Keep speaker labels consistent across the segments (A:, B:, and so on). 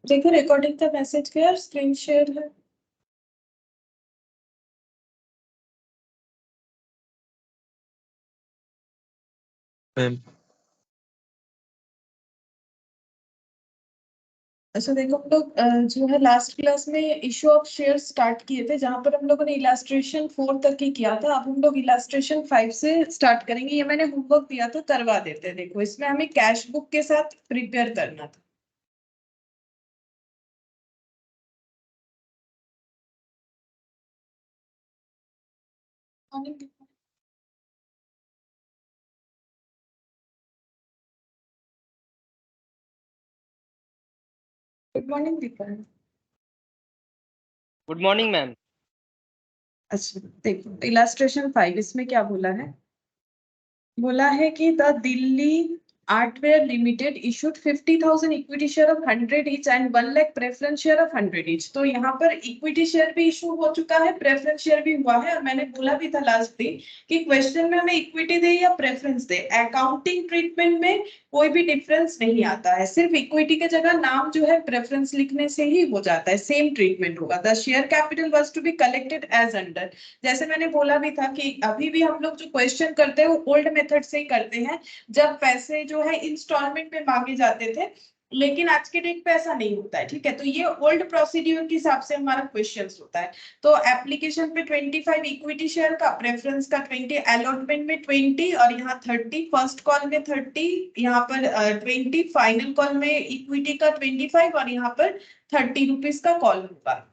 A: देखो रिकॉर्डिंग का मैसेज गया, स्क्रीन शेयर है।
B: मैम
A: अच्छा देखो, हम लोग जो है लास्ट क्लास में इशू ऑफ शेयर स्टार्ट किए थे, जहां पर हम लोगों ने इलास्ट्रेशन 4 तक ही किया था। अब हम लोग इलास्ट्रेशन 5 से स्टार्ट करेंगे। ये मैंने होमवर्क दिया था, करवा देते हैं। देखो इसमें हमें कैश बुक के साथ प्रिपेयर करना था। Good morning Deepa.
C: Good morning ma'am.
A: अच्छा देखो इलास्ट्रेशन 5, इसमें क्या बोला है? बोला है कि the Delhi artware limited issued 50,000 equity share of 100 each and 1 lakh preference share of 100 each. तो यहाँ पर इक्विटी शेयर भी इशू हो चुका है, प्रेफरेंस शेयर भी हुआ है। और मैंने बोला भी था लास्ट दिन कि क्वेश्चन में हमें इक्विटी दे या प्रेफरेंस दे, अकाउंटिंग ट्रीटमेंट में कोई भी डिफरेंस नहीं आता है। सिर्फ इक्विटी के जगह नाम जो है प्रेफरेंस लिखने से ही हो जाता है, सेम ट्रीटमेंट होगा। The share capital was to be collected as under. जैसे मैंने बोला भी था कि अभी भी हम लोग जो क्वेश्चन करते हैं वो ओल्ड मेथड से ही करते हैं, जब पैसे जो है इंस्टॉलमेंट में मांगे जाते थे। लेकिन आज के डेट पे ऐसा नहीं होता है, ठीक है। तो ये ओल्ड प्रोसीड्यूर के हिसाब से हमारा क्वेश्चंस होता है। तो एप्लीकेशन पे 25 इक्विटी शेयर का, प्रेफरेंस का 20, अलॉटमेंट में 20 और यहाँ 30, फर्स्ट कॉल में 30, यहाँ पर 20, फाइनल कॉल में इक्विटी का 25 और यहाँ पर 30 रुपीज का कॉल होगा।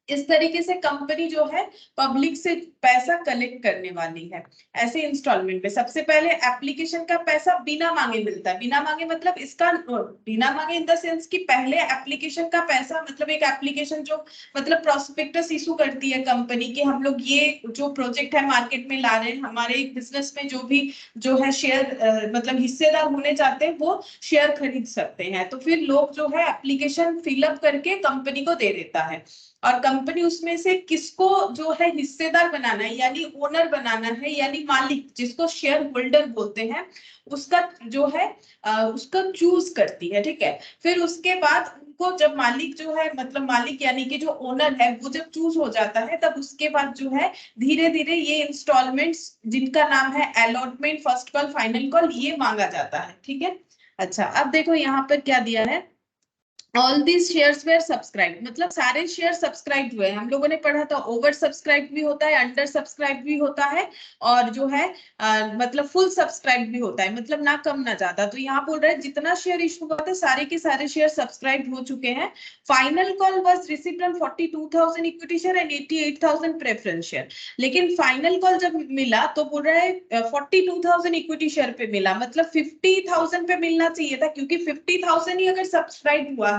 A: इस तरीके से कंपनी जो है पब्लिक से पैसा कलेक्ट करने वाली है। ऐसे इंस्टॉलमेंट में सबसे पहले एप्लीकेशन का पैसा बिना मांगे मिलता है। बिना मांगे मतलब इसका बिना मांगे इन द सेंस कि पहले एप्लीकेशन का पैसा, मतलब एक एप्लीकेशन जो मतलब प्रोस्पेक्टस इशू करती है कंपनी कि हम लोग ये जो प्रोजेक्ट है मार्केट में ला रहे हैं, हमारे बिजनेस में जो भी जो है शेयर मतलब हिस्सेदार होने चाहते हैं वो शेयर खरीद सकते हैं। तो फिर लोग जो है एप्लीकेशन फिलअप करके कंपनी को दे देता है और कंपनी उसमें से किसको जो है हिस्सेदार बनाना है यानी ओनर बनाना है यानी मालिक, जिसको शेयर होल्डर बोलते हैं, उसका जो है उसका चूज करती है, ठीक है। फिर उसके बाद उनको जब मालिक जो है मतलब मालिक यानी कि जो ओनर है वो जब चूज हो जाता है, तब उसके बाद जो है धीरे धीरे ये इंस्टॉलमेंट्स जिनका नाम है allotment, first call, final call, ये मांगा जाता है, ठीक है। अच्छा अब देखो यहाँ पर क्या दिया है, all these shares were subscribe, मतलब सारे शेयर सब्सक्राइब हुए हैं। हम लोगों ने पढ़ा था ओवर सब्सक्राइब भी होता है, अंडर सब्सक्राइब भी होता है और जो है मतलब फुल सब्सक्राइब भी होता है, मतलब ना कम ना ज्यादा। तो यहाँ बोल रहे हैं जितना शेयर इशू हुआ था सारे के सारे शेयर सब्सक्राइब हो चुके हैं। Final call was received on 42,000 equity share and 88,000 preference share. लेकिन फाइनल कॉल जब मिला तो बोल रहा है 42,000 इक्विटी शेयर पे मिला, मतलब 50,000 पे मिलना चाहिए था, क्योंकि 50,000 ही अगर सब्सक्राइब हुआ है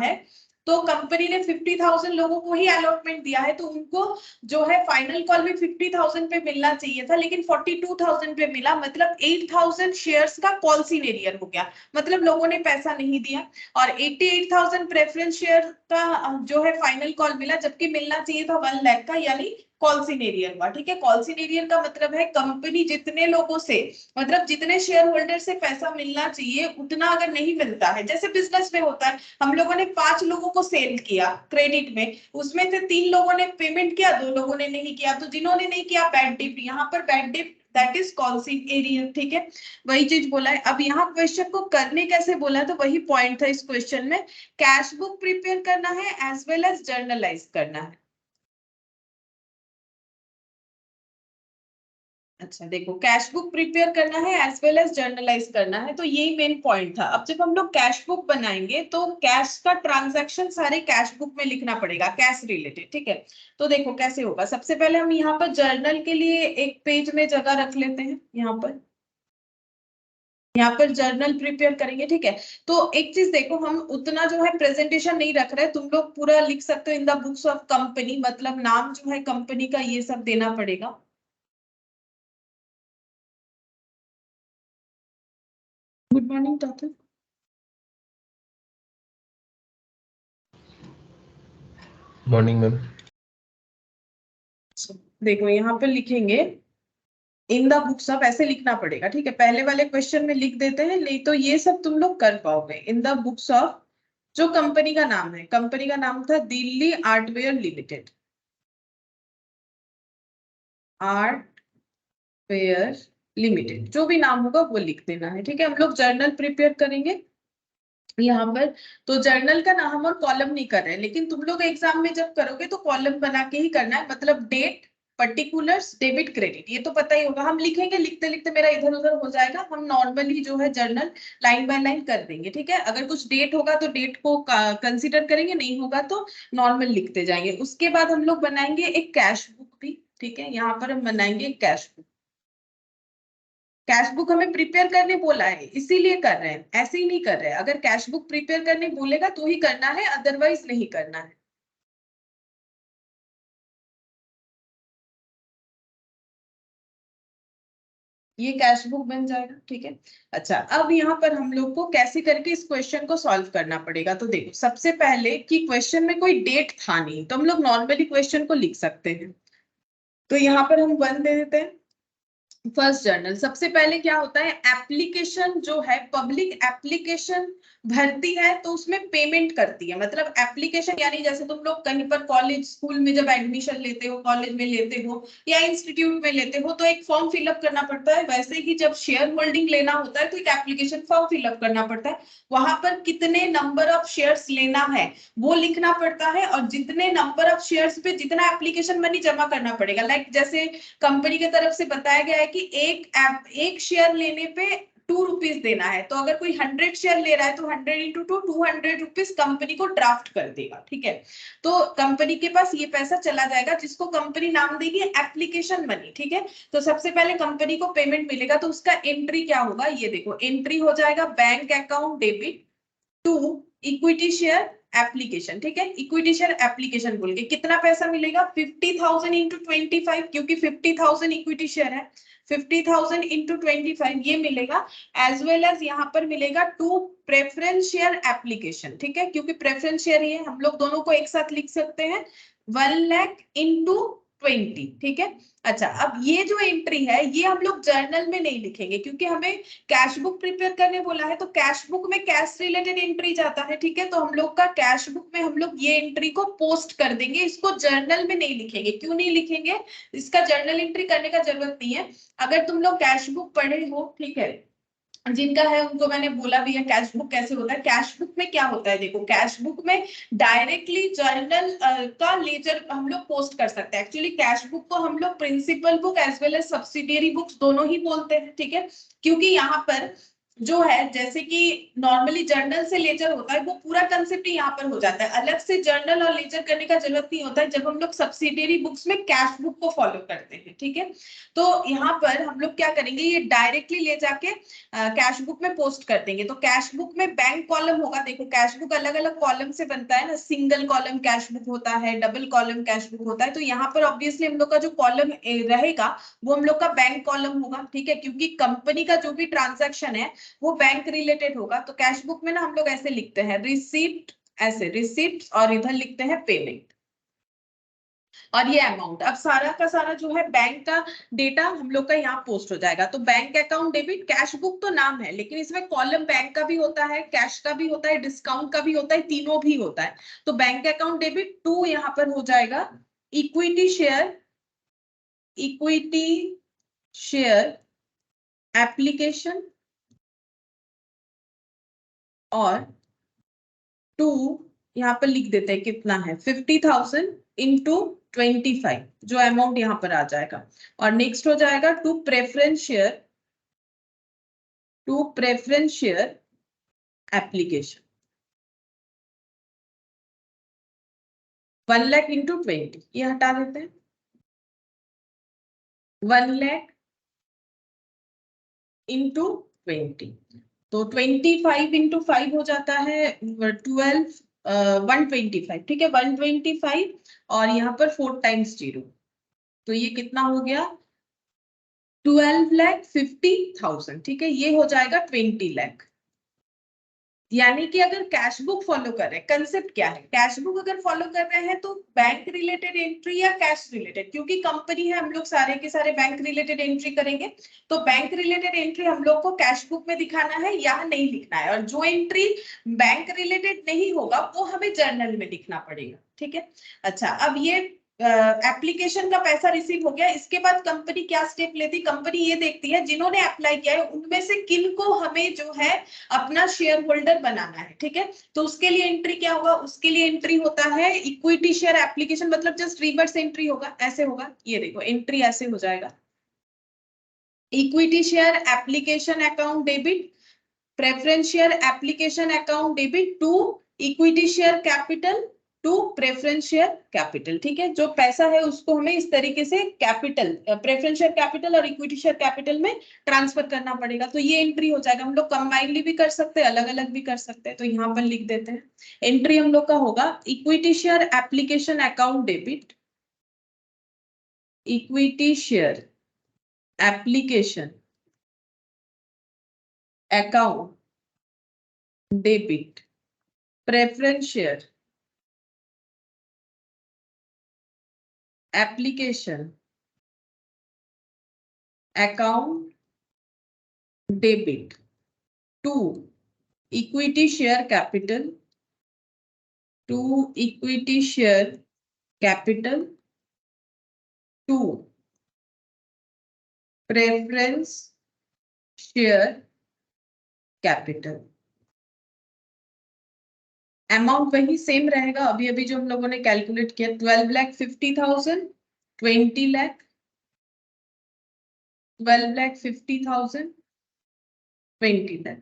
A: तो कंपनी ने 50,000 लोगों को ही अलॉटमेंट दिया है, तो उनको जो है फाइनल कॉल में 50,000 पे मिलना चाहिए था, लेकिन 42,000 पे मिला, मतलब 8,000 शेयर्स का कॉल सीनेरियर हो गया, मतलब लोगों ने पैसा नहीं दिया। और 88,000 प्रेफरेंस शेयर का जो है फाइनल कॉल मिला, जबकि मिलना चाहिए था 1 लाख का, यानी कॉल सीनेरियर हुआ, ठीक है। कॉल सीनेरियर का मतलब है कंपनी जितने लोगों से मतलब जितने शेयर होल्डर से पैसा मिलना चाहिए उतना अगर नहीं मिलता है, जैसे बिजनेस में होता है, हम लोगों ने 5 लोगों को सेल किया क्रेडिट में, उसमें से 3 लोगों ने पेमेंट किया, 2 लोगों ने नहीं किया, तो जिन्होंने नहीं किया बैड डिप, यहाँ पर बैड डिप दैट इज कॉल्सिनेरियर, ठीक है। वही चीज बोला है। अब यहाँ क्वेश्चन को करने कैसे बोला है, तो वही पॉइंट था इस क्वेश्चन में, कैश बुक प्रिपेयर करना है एज वेल एज जर्नलाइज करना है। अच्छा देखो, कैश बुक प्रिपेयर करना है एज वेल एज जर्नलाइज करना है, तो यही मेन पॉइंट था। अब जब हम लोग कैश बुक बनाएंगे तो कैश का ट्रांजैक्शन सारे कैश बुक में लिखना पड़ेगा, कैश रिलेटेड, ठीक है। तो देखो कैसे होगा, सबसे पहले हम यहाँ पर जर्नल के लिए एक पेज में जगह रख लेते हैं। यहाँ पर जर्नल प्रिपेयर करेंगे, ठीक है। तो एक चीज देखो, हम उतना जो है प्रेजेंटेशन नहीं रख रहे, तुम लोग पूरा लिख सकते हो इन द बुक्स ऑफ कंपनी, मतलब नाम जो है कंपनी का ये सब देना पड़ेगा। Good morning doctor.
B: Morning ma'am.
A: देखो यहाँ पे लिखेंगे इन द बुक्स ऑफ, ऐसे लिखना पड़ेगा, ठीक है। पहले वाले क्वेश्चन में लिख देते हैं, नहीं तो ये सब तुम लोग कर पाओगे। इन द बुक्स ऑफ जो कंपनी का नाम है, कंपनी का नाम था दिल्ली आर्टवेयर लिमिटेड, आर्टवेयर लिमिटेड, जो भी नाम होगा वो लिख देना है। ठीक है, हम लोग जर्नल प्रिपेयर करेंगे यहाँ पर। तो जर्नल का नाम और कॉलम नहीं कर रहे हैं, लेकिन तुम लोग एग्जाम में जब करोगे तो कॉलम बना के ही करना है, मतलब डेट, पर्टिकुलर्स, डेबिट, क्रेडिट, ये तो पता ही होगा। हम लिखेंगे, लिखते लिखते मेरा इधर उधर हो जाएगा, हम नॉर्मली जो है जर्नल लाइन बाय लाइन कर देंगे। ठीक है, अगर कुछ डेट होगा तो डेट को कंसिडर करेंगे, नहीं होगा तो नॉर्मल लिखते जाएंगे। उसके बाद हम लोग बनाएंगे एक कैश बुक भी। ठीक है, यहाँ पर हम बनाएंगे एक कैश बुक। कैश बुक हमें प्रिपेयर करने बोला है, इसीलिए कर रहे हैं, ऐसे ही नहीं कर रहे हैं। अगर कैश बुक प्रिपेयर करने बोलेगा तो ही करना है, अदरवाइज नहीं करना है। ये कैश बुक बन जाएगा। ठीक है, अच्छा, अब यहाँ पर हम लोग को कैसे करके इस क्वेश्चन को सॉल्व करना पड़ेगा। तो देखो, सबसे पहले कि क्वेश्चन में कोई डेट था नहीं, तो हम लोग नॉर्मली क्वेश्चन को लिख सकते हैं। तो यहाँ पर हम 1 दे देते हैं। फर्स्ट जर्नल, सबसे पहले क्या होता है, एप्लीकेशन जो है, पब्लिक एप्लीकेशन भरती है तो उसमें पेमेंट करती है। मतलब एप्लीकेशन यानी जैसे तुम लोग कहीं पर कॉलेज स्कूल में जब एडमिशन लेते हो, कॉलेज में लेते हो या इंस्टीट्यूट में लेते हो, तो एक फॉर्म फिलअप करना पड़ता है। वैसे ही जब शेयर होल्डिंग लेना होता है तो एक एप्लीकेशन फॉर्म फिलअप करना पड़ता है। वहां पर कितने नंबर ऑफ शेयर्स लेना है वो लिखना पड़ता है, और जितने नंबर ऑफ शेयर्स पे जितना एप्लीकेशन मनी जमा करना पड़ेगा। लाइक जैसे कंपनी की तरफ से बताया गया है कि एक शेयर लेने पे 2 रुपीज देना है, तो अगर कोई 100 शेयर ले रहा है तो 100 इंटू 2, 200 रुपीज कंपनी को ड्राफ्ट कर देगा। ठीक है, तो कंपनी के पास ये पैसा चला जाएगा, जिसको कंपनी नाम देगी एप्लीकेशन मनी। ठीक है, तो सबसे पहले कंपनी को पेमेंट मिलेगा, तो उसका एंट्री क्या होगा, ये देखो, एंट्री हो जाएगा bank account debit to equity share application. ठीक है, इक्विटी शेयर एप्लीकेशन बोल के कितना पैसा मिलेगा, 50,000 इंटू 25, क्योंकि 50,000 इक्विटी शेयर है, 50,000 इंटू 25 ये मिलेगा। एज वेल एज यहाँ पर मिलेगा टू प्रेफरेंस शेयर एप्लीकेशन। ठीक है, क्योंकि प्रेफरेंस शेयर ही है, हम लोग दोनों को एक साथ लिख सकते हैं, 1 लाख इंटू 20। ठीक है, अच्छा, अब ये जो एंट्री है ये हम लोग जर्नल में नहीं लिखेंगे, क्योंकि हमें कैश बुक प्रिपेयर करने बोला है, तो कैश बुक में कैश रिलेटेड एंट्री जाता है। ठीक है, तो हम लोग का कैश बुक में हम लोग ये एंट्री को पोस्ट कर देंगे, इसको जर्नल में नहीं लिखेंगे। क्यों नहीं लिखेंगे, इसका जर्नल एंट्री करने का जरूरत नहीं है। अगर तुम लोग कैश बुक पढ़े हो, ठीक है, जिनका है उनको मैंने बोला भी है कैश बुक कैसे होता है। कैश बुक में क्या होता है, देखो, कैश बुक में डायरेक्टली जर्नल का लेजर हम लोग पोस्ट कर सकते हैं। एक्चुअली कैश बुक को हम लोग principal book as well as subsidiary books दोनों ही बोलते हैं। ठीक है, क्योंकि यहाँ पर जो है, जैसे कि नॉर्मली जर्नल से लेजर होता है, वो पूरा कंसेप्ट ही यहाँ पर हो जाता है। अलग से जर्नल और लेजर करने का जरूरत नहीं होता है जब हम लोग सब्सिडियरी बुक्स में कैश बुक को फॉलो करते हैं। ठीक है, तो यहाँ पर हम लोग क्या करेंगे, ये डायरेक्टली ले जाके कैश बुक में पोस्ट कर देंगे। तो कैश बुक में बैंक कॉलम होगा। देखो, कैश बुक अलग अलग कॉलम से बनता है ना, सिंगल कॉलम कैश बुक होता है, डबल कॉलम कैश बुक होता है। तो यहाँ पर ऑब्वियसली हम लोग का जो कॉलम रहेगा वो हम लोग का बैंक कॉलम होगा। ठीक है, क्योंकि कंपनी का जो भी ट्रांजैक्शन है वो बैंक रिलेटेड होगा। तो कैश बुक में ना हम लोग ऐसे लिखते हैं, रिसीप्ट, ऐसे रिसीप्ट, और इधर लिखते हैं पेमेंट, और ये अमाउंट। अब सारा का सारा जो है बैंक का डेटा हम लोग का यहाँ पोस्ट हो जाएगा। तो bank account debit, cash book तो नाम है, लेकिन इसमें कॉलम बैंक का भी होता है, कैश का भी होता है, डिस्काउंट का भी होता है, तीनों भी होता है। तो बैंक अकाउंट डेबिट टू यहाँ पर हो जाएगा equity share, equity share application, और टू यहाँ पर लिख देते हैं कितना है, 50,000 इंटू 25, जो अमाउंट यहाँ पर आ जाएगा। और नेक्स्ट हो जाएगा to preference share, to preference share application, 1 lakh into 20, ये हटा देते हैं, 1 लाख इंटू 20, तो 25 इंटू 5 हो जाता है 12, 125। ठीक है, 125, और यहाँ पर 4 टाइम्स 0, तो ये कितना हो गया, 12,50,000। ठीक है, ये हो जाएगा 20 लाख। यानी कि अगर कैश बुक फॉलो कर रहे हैं, कंसेप्ट क्या है, कैश बुक अगर फॉलो कर रहे हैं तो बैंक रिलेटेड एंट्री या कैश रिलेटेड, क्योंकि कंपनी है हम लोग सारे के सारे बैंक रिलेटेड एंट्री करेंगे, तो बैंक रिलेटेड एंट्री हम लोग को कैश बुक में दिखाना है या नहीं लिखना है, और जो एंट्री बैंक रिलेटेड नहीं होगा वो हमें जर्नल में लिखना पड़ेगा। ठीक है, अच्छा अब ये एप्लीकेशन का पैसा रिसीव हो गया, इसके बाद कंपनी क्या स्टेप लेती, कंपनी ये देखती है जिन्होंने अप्लाई किया है उनमें से किन को हमें जो है अपना शेयर होल्डर बनाना है। ठीक है, तो उसके लिए एंट्री क्या होगा, उसके लिए एंट्री होता है इक्विटी शेयर एप्लीकेशन, मतलब जस्ट रिवर्स एंट्री होगा, ऐसे होगा, ये देखो एंट्री ऐसे हो जाएगा, equity share application account debit, preference share application account debit to equity share capital to preference share capital. ठीक है, जो पैसा है उसको हमें इस तरीके से कैपिटल, प्रेफरेंस शेयर कैपिटल और इक्विटी शेयर कैपिटल में ट्रांसफर करना पड़ेगा, तो ये एंट्री हो जाएगा। हम लोग कंबाइनली भी कर सकते हैं, अलग अलग भी कर सकते हैं, तो यहाँ पर लिख देते हैं एंट्री हम लोग का होगा equity share application account debit, equity share application account debit, preference share application account debit to equity share capital, to equity share capital to preference share capital. Amount वही सेम रहेगा, अभी अभी जो हम लोगों ने कैलकुलेट किया, 12,50,000, 20 लाख, 12,50,000, 20 लाख।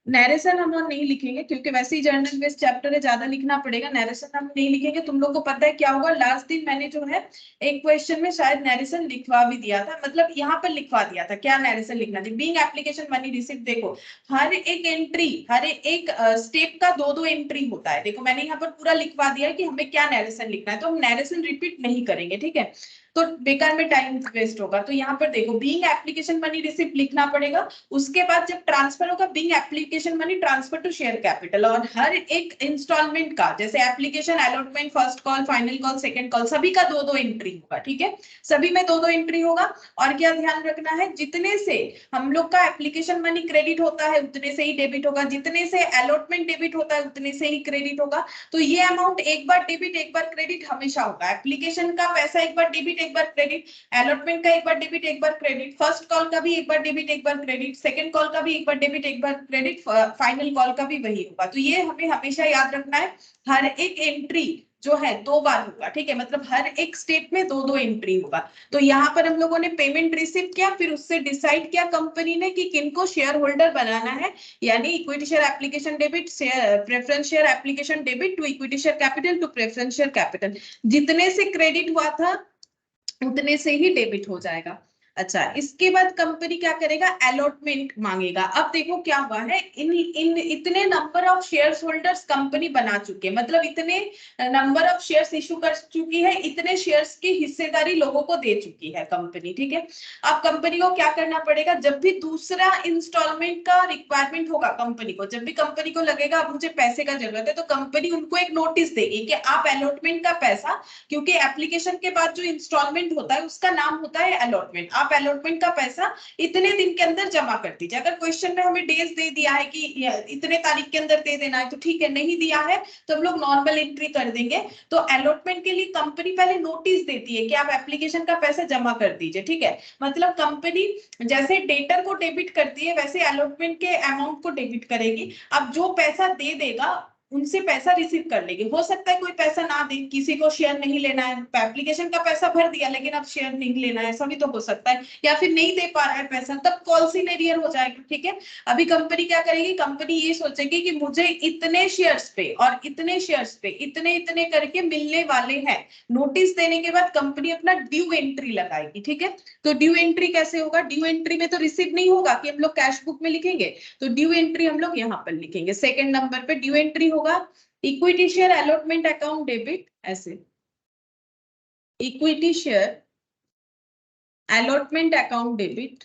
A: नैरेशन हम लोग नहीं लिखेंगे क्योंकि वैसे ही जर्नल बेस्ड चैप्टर है, ज्यादा लिखना पड़ेगा, नैरेशन हम नहीं लिखेंगे। तुम लोग को पता है क्या होगा, लास्ट दिन मैंने जो है एक क्वेश्चन में शायद नैरेशन लिखवा भी दिया था, मतलब यहाँ पर लिखवा दिया था क्या नैरेशन लिखना थी, बीइंग एप्लीकेशन मनी रिसीव। देखो हर एक एंट्री, हर एक स्टेप का दो दो एंट्री होता है, देखो मैंने यहाँ पर पूरा लिखवा दिया है कि हमें क्या नैरेशन लिखना है, तो हम नैरेशन रिपीट नहीं करेंगे, ठीक है, तो बेकार में टाइम वेस्ट होगा। तो यहाँ पर देखो बीइंग एप्लीकेशन मनी रिसीव लिखना पड़ेगा, उसके बाद जब ट्रांसफर होगा being application money transfer to share capital, और हर एक इंस्टॉलमेंट का जैसे application allotment first call final call second call सभी का दो दो एंट्री होगा। ठीक है, सभी में दो दो एंट्री होगा। और क्या ध्यान रखना है, जितने से हम लोग का एप्लीकेशन मनी क्रेडिट होता है उतने से ही डेबिट होगा, जितने से अलॉटमेंट डेबिट होता है उतने से ही क्रेडिट होगा। तो ये अमाउंट एक बार डेबिट एक बार क्रेडिट हमेशा होगा, एप्लीकेशन का पैसा एक बार डेबिट एक बार क्रेडिट, अलॉटमेंट का एक बार डेबिट एक बार क्रेडिट, फर्स्ट कॉल का भी एक बार डेबिट एक बार क्रेडिट, सेकंड कॉल का भी एक बार डेबिट एक बार क्रेडिट, फाइनल कॉल का भी वही होगा। तो ये हमें हमेशा याद रखना है, हर एक एंट्री जो है दो बार होगा। ठीक है, मतलब हर एक स्टेप में दो दो एंट्री होगा। तो यहाँ पर हम लोगों ने पेमेंट रिसीव किया, फिर उससे डिसाइड किया कंपनी ने कि किनको शेयर होल्डर बनाना है, यानी equity share application debit, preference share application debit to equity share capital to preference share capital, जितने से क्रेडिट हुआ था उतने से ही डेबिट हो जाएगा। अच्छा, इसके बाद कंपनी क्या करेगा, अलॉटमेंट मांगेगा। अब देखो क्या हुआ है, इन इतने number of shares holders company बना चुके, मतलब इतने नंबर ऑफ शेयर्स इशू कर चुकी है, इतने शेयर्स की हिस्सेदारी लोगों को दे चुकी है कंपनी। ठीक है, अब कंपनी को क्या करना पड़ेगा, जब भी दूसरा इंस्टॉलमेंट का रिक्वायरमेंट होगा कंपनी को, जब भी कंपनी को लगेगा अब मुझे पैसे का जरूरत है, तो कंपनी उनको एक नोटिस देगी कि आप अलॉटमेंट का पैसा, क्योंकि एप्लीकेशन के बाद जो इंस्टॉलमेंट होता है उसका नाम होता है अलॉटमेंट, आप अलॉटमेंट का पैसा इतने दिन के अंदर जमा कर दीजिए। अगर क्वेश्चन में हमें डेज दे दिया है कि इतने तारीख के अंदर दे देना है तो ठीक है, नहीं दिया है तो हम लोग नॉर्मल एंट्री कर देंगे। तो अलॉटमेंट के लिए कंपनी पहले नोटिस देती है कि आप एप्लीकेशन का पैसा जमा कर दीजिए। ठीक है, मतलब कंपनी जैसे डेटर को डेबिट करती है वैसे अलॉटमेंट के अमाउंट को डेबिट करेगी। अब जो पैसा दे देगा उनसे पैसा रिसीव कर लेगी। हो सकता है कोई पैसा ना दे, किसी को शेयर नहीं लेना है, एप्लीकेशन का पैसा भर दिया लेकिन अब शेयर नहीं लेना है, ऐसा भी तो हो सकता है, या फिर नहीं दे पा रहा है पैसा, तब कॉल सिनेरियर हो जाएगा। ठीक है, अभी कंपनी क्या करेगी, कंपनी ये सोचेगी कि मुझे इतने शेयर्स पे और इतने शेयर्स पे इतने इतने करके मिलने वाले हैं। नोटिस देने के बाद कंपनी अपना ड्यू एंट्री लगाएगी। ठीक है, तो ड्यू एंट्री कैसे होगा, ड्यू एंट्री में तो रिसीव नहीं होगा कि हम लोग कैश बुक में लिखेंगे, तो ड्यू एंट्री हम लोग यहाँ पर लिखेंगे, सेकंड नंबर पे ड्यू एंट्री होगा equity share allotment account debit, ऐसे equity share allotment account debit,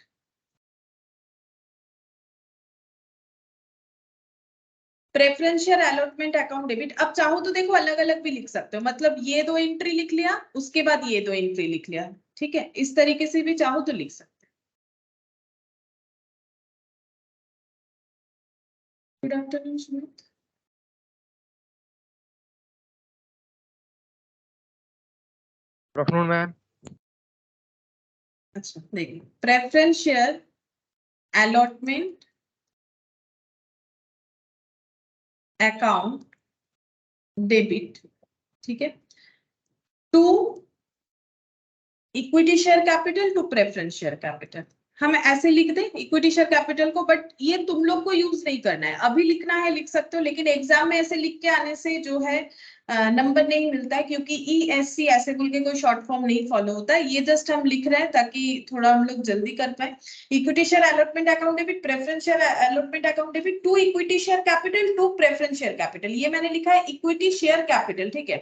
A: preferential allotment account debit. अब चाहो तो देखो अलग अलग भी लिख सकते हो, मतलब ये 2 एंट्री लिख लिया, उसके बाद ये 2 एंट्री लिख लिया, ठीक है, इस तरीके से भी चाहो तो लिख सकते हो। Good afternoon Sumit.
B: Good afternoon, ma'am.
A: अच्छा देखिए, प्रेफरेंशियल अलॉटमेंट अकाउंट डेबिट, ठीक है, to equity share capital to preference share capital. हम ऐसे लिख दें इक्विटी शेयर कैपिटल को, बट ये तुम लोग को यूज नहीं करना है, अभी लिखना है लिख सकते हो, लेकिन एग्जाम में ऐसे लिख के आने से जो है नंबर नहीं मिलता है, क्योंकि ESC ऐसे बोल के कोई शॉर्ट फॉर्म नहीं फॉलो होता है। ये जस्ट हम लिख रहे हैं ताकि थोड़ा हम लोग जल्दी कर पाए। Equity share allotment account debit, preference share allotment account debit to equity share capital to preference share capital. ये मैंने लिखा है इक्विटी शेयर कैपिटल, ठीक है,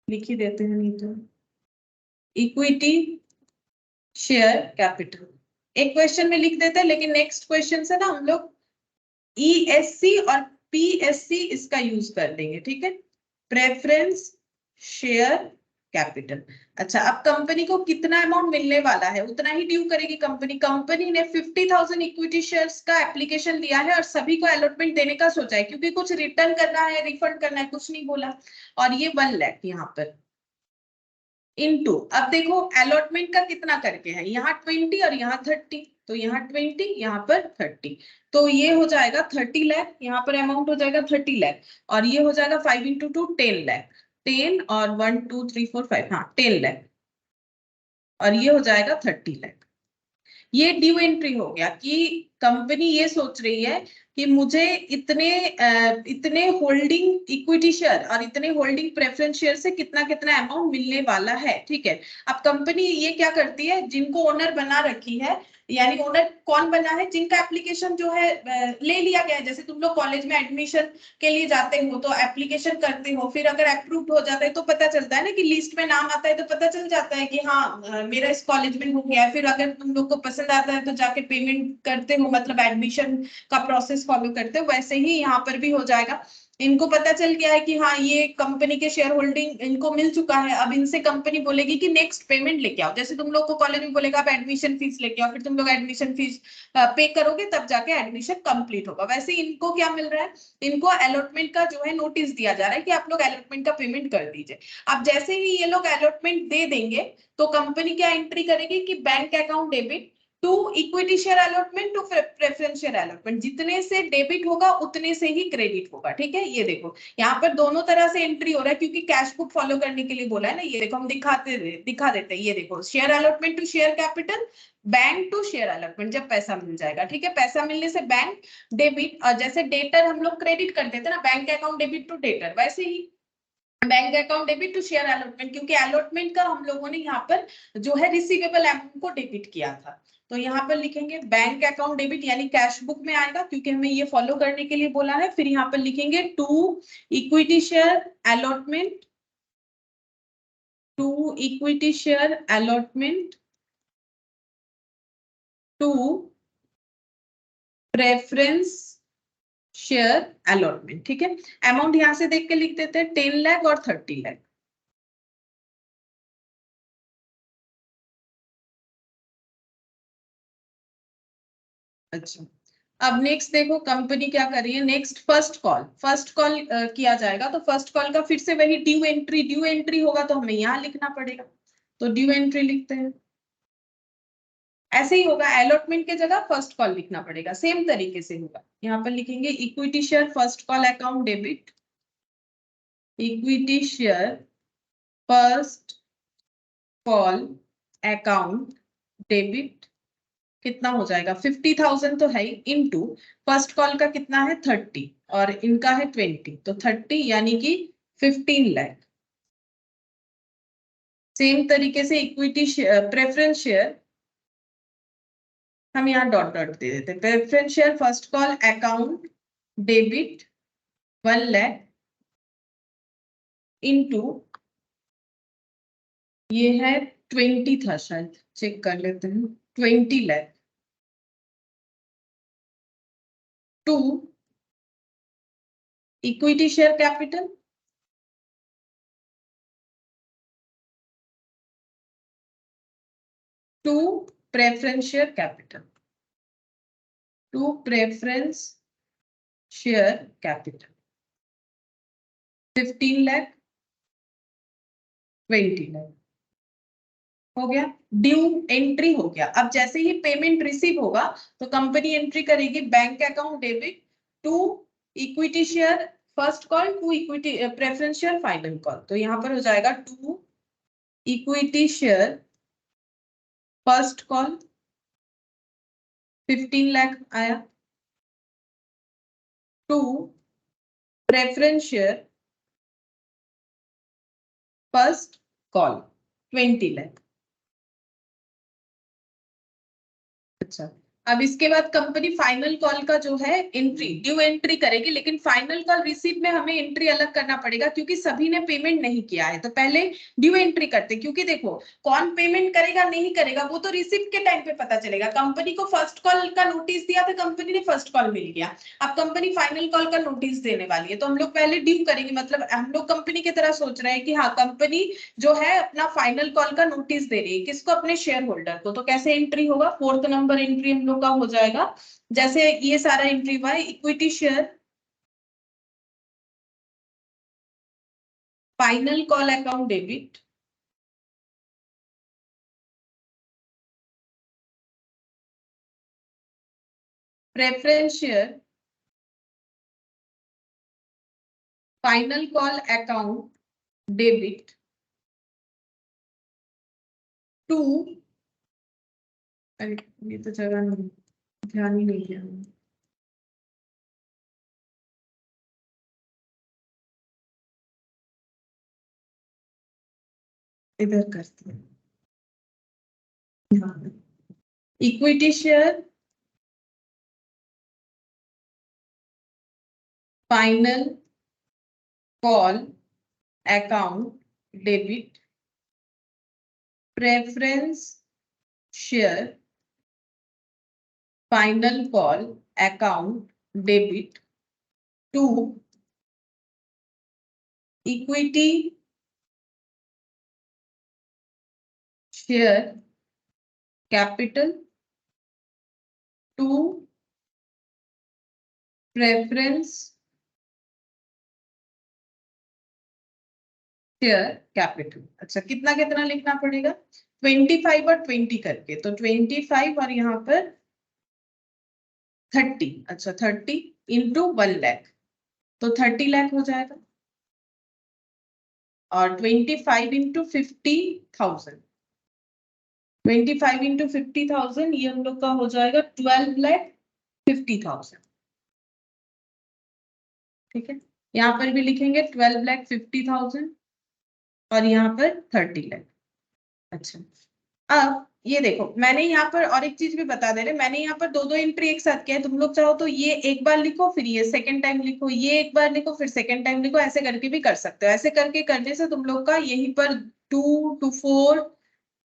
A: लिख ही देते हैं नहीं तो इक्विटी शेयर कैपिटल एक क्वेश्चन में लिख देते हैं, लेकिन नेक्स्ट क्वेश्चन से ना हम लोग ESC और PSC इसका यूज कर देंगे, ठीक है, प्रेफरेंस शेयर कैपिटल। अच्छा, अब कंपनी को कितना अमाउंट मिलने वाला है उतना ही ड्यू करेगी कंपनी। कंपनी ने 50,000 इक्विटी शेयर्स का एप्लीकेशन दिया है और सभी को अलॉटमेंट देने का सोचा है, क्योंकि कुछ रिटर्न करना है, रिफंड करना है, कुछ नहीं बोला। और ये 1 लाख यहाँ पर इनटू, अब देखो अलॉटमेंट का कितना करके है, यहाँ 20 और यहाँ 30, तो यहाँ 20 यहाँ पर 30, तो ये हो जाएगा 30 लाख, यहाँ पर अमाउंट हो जाएगा 30 लाख, और ये हो जाएगा 5 इंटू 2 10 लाख, 10 और 1 2 3 4 5, हाँ 10 लाख, और ये हो जाएगा 30 लाख। ये ड्यू एंट्री हो गया कि कंपनी ये सोच रही है कि मुझे इतने होल्डिंग इक्विटी शेयर और इतने होल्डिंग प्रेफरेंस शेयर से कितना कितना अमाउंट मिलने वाला है, ठीक है। अब कंपनी ये क्या करती है, जिनको ओनर बना रखी है, यानी ओनर कौन बना है, जिनका एप्लीकेशन जो है ले लिया गया है। जैसे तुम लोग कॉलेज में एडमिशन के लिए जाते हो तो एप्लीकेशन करते हो, फिर अगर अप्रूव्ड हो जाता है तो पता चलता है ना कि लिस्ट में नाम आता है, तो पता चल जाता है कि हाँ मेरा इस कॉलेज में हो गया है। फिर अगर तुम लोग को पसंद आता है तो जाके पेमेंट करते हो, मतलब एडमिशन का प्रोसेस फॉलो करते हो। वैसे ही यहाँ पर भी हो जाएगा, इनको पता चल गया है कि हाँ ये कंपनी के शेयर होल्डिंग इनको मिल चुका है, अब इनसे कंपनी बोलेगी कि नेक्स्ट पेमेंट लेके आओ। जैसे तुम लोग को कॉलेज में बोलेगा आप एडमिशन फीस लेके आओ, फिर तुम लोग एडमिशन फीस पे करोगे, तब जाके एडमिशन कंप्लीट होगा। वैसे इनको क्या मिल रहा है, इनको अलॉटमेंट का जो है नोटिस दिया जा रहा है कि आप लोग अलॉटमेंट का पेमेंट कर दीजिए। अब जैसे ही ये लोग अलॉटमेंट दे देंगे तो कंपनी क्या एंट्री करेगी कि bank account debit to equity share allotment to preference share allotment, जितने से डेबिट होगा उतने से ही क्रेडिट होगा, ठीक है। ये देखो यहाँ पर दोनों तरह से एंट्री हो रहा है, क्योंकि कैश बुक फॉलो करने के लिए बोला है ना। ये देखो हम दिखा देते हैं, ये देखो share allotment to share capital, bank to share allotment, जब पैसा मिल जाएगा, ठीक है। पैसा मिलने से बैंक डेबिट, और जैसे डेटर हम लोग क्रेडिट कर देते ना, bank account debit to debtor, वैसे ही bank account debit to share allotment, क्योंकि अलॉटमेंट का हम लोगों ने यहाँ पर जो है रिसीवेबल अमाउंट को डेबिट किया था। तो यहाँ पर लिखेंगे बैंक अकाउंट डेबिट, यानी कैश बुक में आएगा, क्योंकि हमें ये फॉलो करने के लिए बोला है। फिर यहाँ पर लिखेंगे to equity share allotment, to equity share allotment to preference share allotment, ठीक है। अमाउंट यहाँ से देख के लिख देते हैं 10 लाख और 30 लाख। अच्छा, अब नेक्स्ट देखो कंपनी क्या कर रही है। नेक्स्ट फर्स्ट कॉल किया जाएगा, तो फर्स्ट कॉल का फिर से वही ड्यू एंट्री होगा, तो हमें यहाँ लिखना पड़ेगा, तो ड्यू एंट्री लिखते हैं। ऐसे ही होगा, अलॉटमेंट के जगह फर्स्ट कॉल लिखना पड़ेगा, सेम तरीके से होगा। यहाँ पर लिखेंगे equity share first call account debit, equity share first call account debit, कितना हो जाएगा 50,000 तो है ही, इनटू फर्स्ट कॉल का कितना है 30 और इनका है 20, तो 30 यानी कि 15 लाख। सेम तरीके से इक्विटी प्रेफरेंस शेयर, हम यहाँ डॉट डॉट दे देते हैं, preference share first call account debit 1 lakh into, ये है 20 था शायद, चेक कर लेते हैं, 20 lakh to equity share capital, to preference share capital, to preference share capital 15 lakh 20 lakh हो गया। ड्यू एंट्री हो गया। अब जैसे ही पेमेंट रिसीव होगा तो कंपनी एंट्री करेगी bank account debit to equity share first call, to equity preference share final call. तो यहाँ पर हो जाएगा to equity share first call 15 lakh आया, to preference share first call 20 lakh. अच्छा, अब इसके बाद कंपनी फाइनल कॉल का जो है एंट्री ड्यू एंट्री करेगी, लेकिन फाइनल कॉल रिसीव में हमें एंट्री अलग करना पड़ेगा क्योंकि सभी ने पेमेंट नहीं किया है। तो पहले ड्यू एंट्री करते, क्योंकि देखो कौन पेमेंट करेगा नहीं करेगा वो तो रिसीव के टाइम पे पता चलेगा। कंपनी को फर्स्ट कॉल का नोटिस दिया था, कंपनी ने फर्स्ट कॉल मिल गया। अब कंपनी फाइनल कॉल का नोटिस देने वाली है तो हम लोग पहले ड्यू करेंगे। मतलब हम लोग कंपनी की तरह सोच रहे हैं कि हाँ कंपनी जो है अपना फाइनल कॉल का नोटिस दे रही है, किसको? अपने शेयर होल्डर को। तो कैसे एंट्री होगा? फोर्थ नंबर एंट्री हम लोग का हो जाएगा, जैसे ये सारा एंट्री हुआ है, equity share final call account debit preference share final call account debit to, अरे ये तो जगह नहीं, ध्यान ही नहीं दिया मैंने। इधर करते हैं, equity share final call account debit preference share final call account debit to equity share capital to preference share capital. अच्छा, कितना कितना लिखना पड़ेगा? 25 और 20 करके, तो 25 और यहाँ पर 30। अच्छा, 30 इंटू 1 लाख, तो 30 लाख हो जाएगा। और 25 इंटू 50,000, 25 इंटू 50,000 ये हम लोग का हो जाएगा 12,50,000। ठीक है, यहाँ पर भी लिखेंगे 12,50,000 और यहाँ पर 30 लाख। अच्छा, अब ये देखो मैंने यहाँ पर और एक चीज भी बता दे रहे, मैंने यहाँ पर दो दो एंट्री एक साथ किया है। तुम लोग चाहो तो ये एक बार लिखो, फिर ये सेकंड टाइम लिखो, ये एक बार लिखो, फिर सेकंड टाइम लिखो, ऐसे करके भी कर सकते हो। ऐसे करके करने से तुम लोग का यहीं पर 2 2 4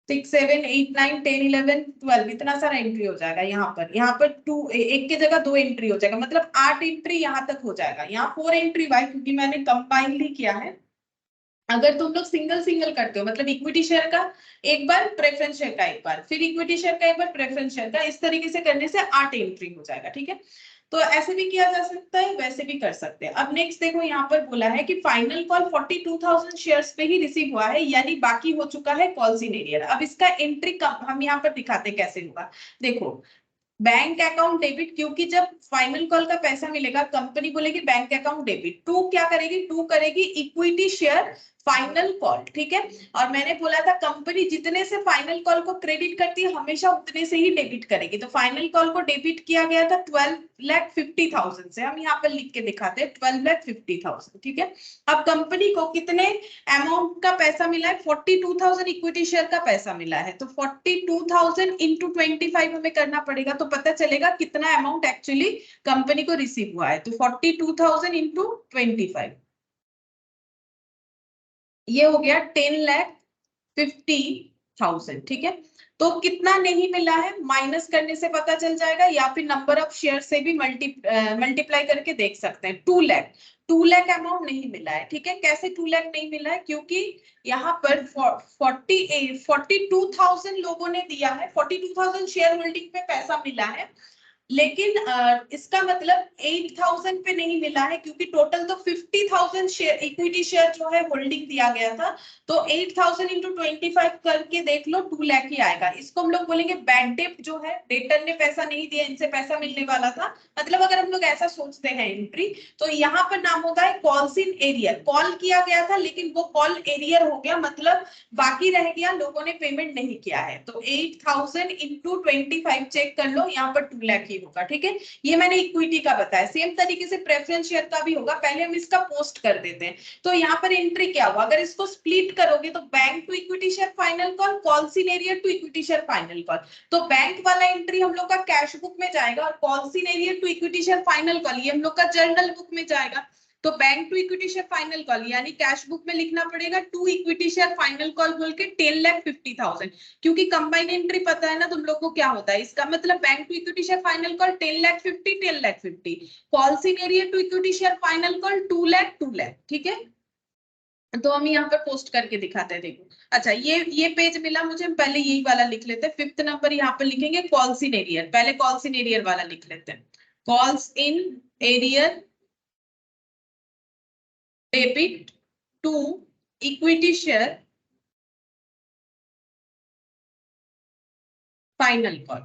A: 6 7 8 9 10 11 12 इतना सारा एंट्री हो जाएगा। यहाँ पर टू एक की जगह दो एंट्री हो जाएगा, मतलब 8 एंट्री यहाँ तक हो जाएगा। यहाँ 4 एंट्री वाई क्योंकि मैंने कंबाइनली किया है। अगर तुम लोग सिंगल सिंगल करते हो, मतलब इक्विटी शेयर का एक बार, प्रेफरेंस शेयर का एक बार, फिर इक्विटी शेयर का एक बार, प्रेफरेंस शेयर का, इस तरीके से करने से 8 एंट्री हो जाएगा। ठीक है, तो ऐसे भी किया जा सकता है, वैसे भी कर सकते हैं। अब नेक्स्ट देखो, यहाँ पर बोला है कि फाइनल कॉल 42,000 शेयर्स पे ही रिसीव हुआ है, यानी बाकी हो चुका है कॉल्स इन एरियर। अब इसका एंट्री हम यहाँ पर दिखाते कैसे होगा। देखो, बैंक अकाउंट डेबिट, क्योंकि जब फाइनल कॉल का पैसा मिलेगा कंपनी बोलेगी बैंक अकाउंट डेबिट, टू क्या करेगी? टू करेगी इक्विटी शेयर फाइनल कॉल। ठीक है, और मैंने बोला था कंपनी जितने से फाइनल कॉल को क्रेडिट करती है हमेशा उतने से ही डेबिट करेगी। तो फाइनल कॉल को डेबिट किया गया था 12,50,000 से, हम यहाँ पर लिख के दिखाते हैं 12,50,000। ठीक है, अब कंपनी को कितने अमाउंट का पैसा मिला है? 42,000 इक्विटी शेयर का पैसा मिला है, तो 42,000 इंटू 25 हमें करना पड़ेगा, तो पता चलेगा कितना अमाउंट एक्चुअली कंपनी को रिसीव हुआ है। तो 42,000 इंटू 25, ये हो गया 10,50,000। ठीक है, तो कितना नहीं मिला है माइनस करने से पता चल जाएगा, या फिर नंबर ऑफ शेयर से भी मल्टीप्लाई करके देख सकते हैं। 2 लाख अमाउंट नहीं मिला है, ठीक है। कैसे 2 लाख नहीं मिला है? क्योंकि यहाँ पर 42,000 लोगों ने दिया है, 42,000 शेयर होल्डिंग पे पैसा मिला है, लेकिन इसका मतलब 8,000 पे नहीं मिला है, क्योंकि टोटल तो 50,000 शेयर इक्विटी शेयर जो है होल्डिंग दिया गया था। तो 8,000 इंटू 25 करके देख लो 2 लाख ही आएगा। इसको हम लोग बोलेंगे बैड डेट, जो है डेटर ने पैसा नहीं दिया, इनसे पैसा मिलने वाला था। मतलब अगर हम लोग ऐसा सोचते हैं एंट्री, तो यहाँ पर नाम होता है कॉल्स इन एरियर। कॉल किया गया था लेकिन वो कॉल एरियर हो गया, मतलब बाकी रह गया, लोगों ने पेमेंट नहीं किया है। तो 8,000 इंटू 25 चेक कर लो, यहाँ पर 2 लाख ही होगा, ठीक है। ये मैंने इक्विटी का बताया। सेम तरीके से प्रेफरेंस शेयर का भी होगा। पहले हम इसका पोस्ट कर देते हैं। तो यहाँ पर एंट्री क्या होगा? अगर इसको स्प्लिट करोगे तो bank to equity share final call, calls in arrear to equity share final call. तो बैंक वाला एंट्री हम लोग का कैश बुक में जाएगा, और calls in arrear to equity share final call ये हम लोग का जर्नल बुक में जाएगा। तो bank to equity share final call यानी कैश बुक में लिखना पड़ेगा to equity share final call बोल के 10,50,000, क्योंकि कंबाइन एंट्री पता है ना तुम लोग को क्या होता है। इसका मतलब bank to equity share final call 10,50,000 calls in arrear to equity share final call 2 lakh, ठीक है। तो हम यहाँ पर पोस्ट करके दिखाते हैं, देखो। अच्छा, ये पेज मिला मुझे, हम पहले यही वाला लिख लेते हैं। 5th नंबर यहाँ पर लिखेंगे कॉल्स इन एरियर। पहले कॉल्स इन एरियर वाला लिख लेते हैं। Calls in arrear debit to equity share final call,